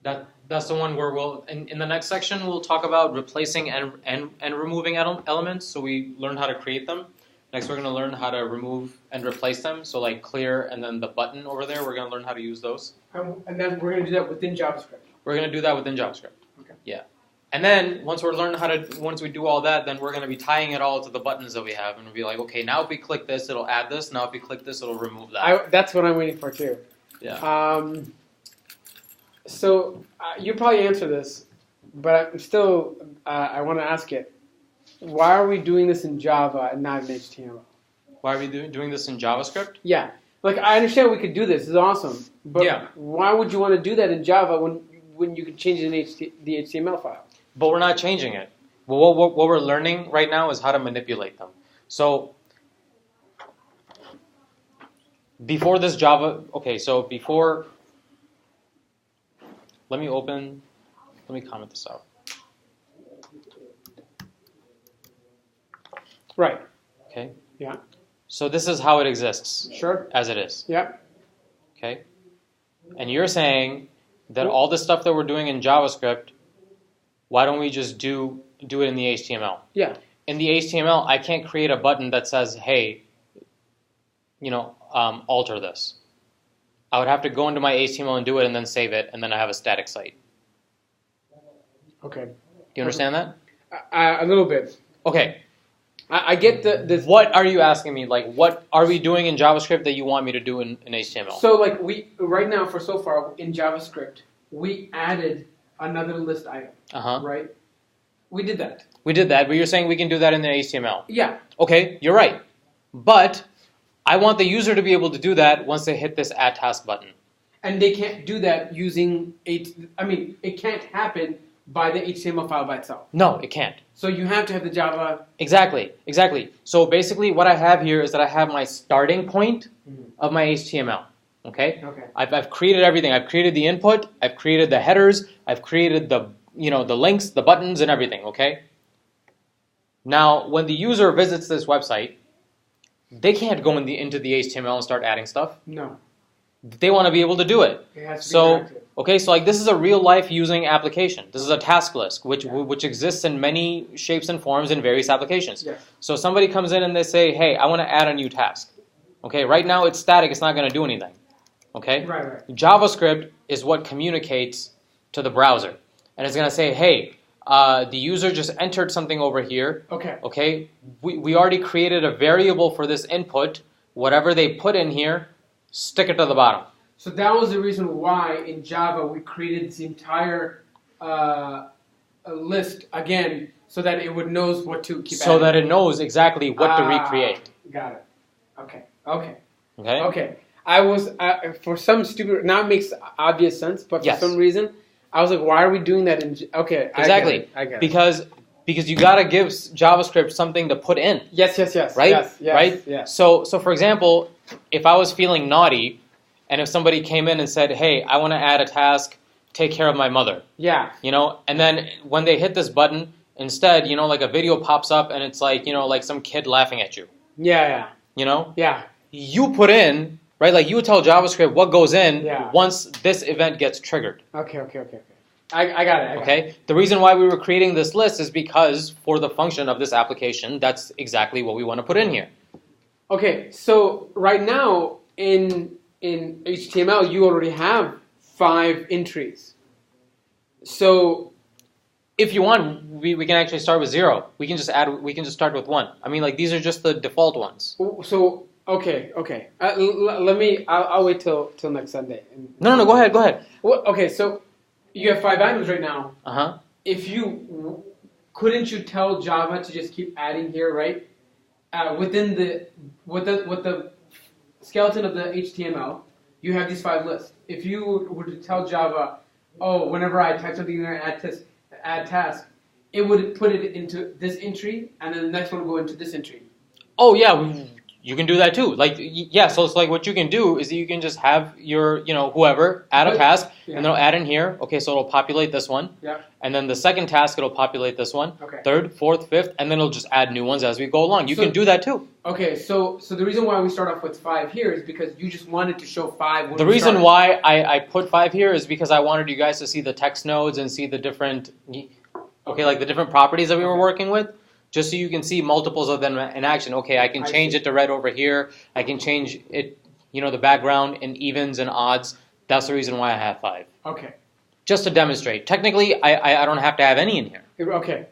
That's the one where in the next section we'll talk about replacing and removing elements. So we learned how to create them. Next, we're going to learn how to remove and replace them. So like clear and then the button over there, we're going to learn how to use those. And then we're going to do that within JavaScript. We're going to do that within JavaScript. Okay. Yeah. And then once we do all that, then we're going to be tying it all to the buttons that we have, and we'll be like, okay, now if we click this, it'll add this. Now if we click this, it'll remove that. That's what I'm waiting for too. Yeah. So you probably answer this, but I'm still I want to ask it. Why are we doing this in Java and not in HTML? Why are we doing this in JavaScript? Yeah. Like I understand we could do this. It's awesome. But Yeah. why would you want to do that in Java when you could change it in the HTML file? But we're not changing it. Well, what we're learning right now is how to manipulate them. So before this Java, okay, so before, let me comment this out. Right. Okay. Yeah. So this is how it exists. Sure. As it is. Yep. Okay. And you're saying that all the stuff that we're doing in JavaScript, why don't we just do it in the HTML? Yeah. In the HTML, I can't create a button that says, hey, alter this. I would have to go into my HTML and do it and then save it, and then I have a static site. Okay. Do you understand that? A little bit. Okay. I get this. What are you asking me? Like, what are we doing in JavaScript that you want me to do in HTML? So, like, right now, for so far, in JavaScript, we added another list item, right? We did that. We did that, but you're saying we can do that in the HTML. Yeah. Okay, you're right. But I want the user to be able to do that once they hit this add task button. And they can't do that using it can't happen by the HTML file by itself. No, it can't. So you have to have the Java. Exactly. So basically what I have here is that I have my starting point of my HTML. Okay? I've created everything. I've created the input, I've created the headers, I've created the links, the buttons and everything, okay? Now, when the user visits this website, they can't go into the HTML and start adding stuff. No. They want to be able to do it. It has to be interactive. Okay, so like this is a real life using application. This is a task list which exists in many shapes and forms in various applications. Yes. So somebody comes in and they say, hey, I want to add a new task. Okay, right now it's static, it's not going to do anything. Okay? Right. JavaScript is what communicates to the browser. And it's going to say, hey, the user just entered something over here. Okay? We already created a variable for this input. Whatever they put in here, stick it to the bottom. So that was the reason why in Java we created this entire list again, so that it would knows what to keep. So that it knows exactly what to recreate. Got it. Okay. I was for some stupid. Now it makes obvious sense, but for some reason I was like, why are we doing that? Exactly. I get it. Because you gotta give JavaScript something to put in. Yes. Right? Right? Yes. So for example, if I was feeling naughty, and if somebody came in and said, hey, I want to add a task, take care of my mother. Yeah. And then when they hit this button, instead, like a video pops up and it's like, like some kid laughing at you. Yeah. Yeah. You put in, right, like you would tell JavaScript what goes in once this event gets triggered. Okay. I got it. Okay? The reason why we were creating this list is because for the function of this application, that's exactly what we want to put in here. Okay, so right now in HTML you already have 5 entries. So if you want, we can actually start with 0. We can just start with 1. I mean, like these are just the default ones. So okay. I'll wait till next Sunday. No, go ahead. Well, okay, so You have 5 items right now. If you couldn't you tell Java to just keep adding here, right? Within the skeleton of the HTML, you have these 5 lists. If you were to tell Java, oh, whenever I type something in there, add task, it would put it into this entry, and then the next one would go into this entry. Oh yeah, you can do that too. Like yeah, so it's like what you can do is that you can just have your whoever add a task, and they'll add in here. Okay, so it'll populate this one. Yeah. And then the second task, it'll populate this one. Okay. Third, fourth, fifth, and then it'll just add new ones as we go along. You can do that too. Okay, so the reason why we start off with 5 here is because you just wanted to show 5. When the reason why I put 5 here is because I wanted you guys to see the text nodes and see the different, like the different properties that we were working with. Just so you can see multiples of them in action. Okay, I can change it to red over here. I can change it, the background in evens and odds. That's the reason why I have 5. Okay. Just to demonstrate. Technically, I don't have to have any in here. Okay.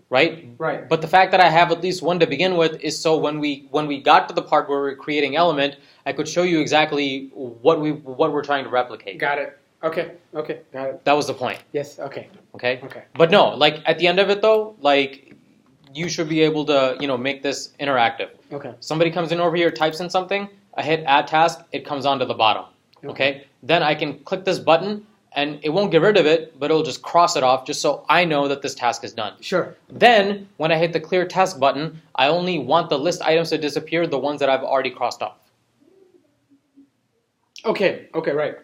Right? But the fact that I have at least 1 to begin with is so when we got to the part where we're creating element, I could show you exactly what we're trying to replicate. Got it. Okay, got it. That was the point. Yes, okay. But no, like at the end of it though, like you should be able to, make this interactive. Okay. Somebody comes in over here, types in something, I hit add task, it comes onto the bottom. Okay? Then I can click this button and it won't get rid of it, but it'll just cross it off just so I know that this task is done. Sure. Then when I hit the clear task button, I only want the list items to disappear, the ones that I've already crossed off. Okay, right.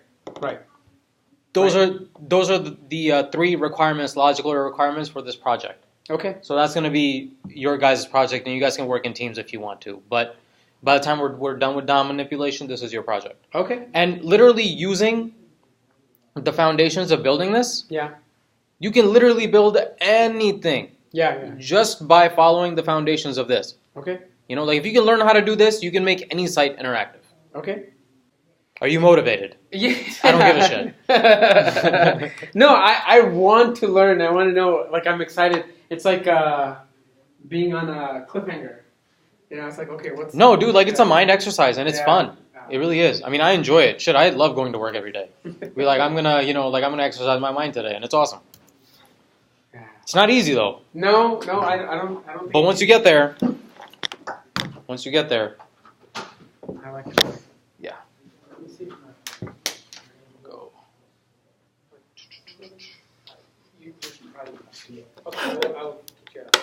Those are the 3 requirements, logical requirements for this project. Okay. So that's going to be your guys' project, and you guys can work in teams if you want to. But by the time we're done with DOM manipulation, this is your project. Okay. And literally using the foundations of building this, you can literally build anything. Yeah. Just by following the foundations of this. Okay. Like if you can learn how to do this, you can make any site interactive. Okay. Are you motivated? Yeah. I don't give a shit. No, I want to learn. I want to know. Like, I'm excited. It's like being on a cliffhanger. It's like, okay, what's... No, dude, like, it's a mind exercise, and it's fun. It really is. I mean, I enjoy it. Shit, I love going to work every day. Be like, I'm gonna exercise my mind today, and it's awesome. It's not easy, though. No, I don't think... But once you get there... I like it. Yeah. Go. Okay, I'll take care of it.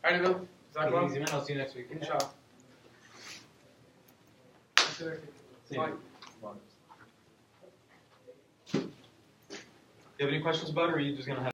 Alright, Nabil. Easy, man. I'll see you next week. Inshallah. You have any questions about it, or are you just gonna have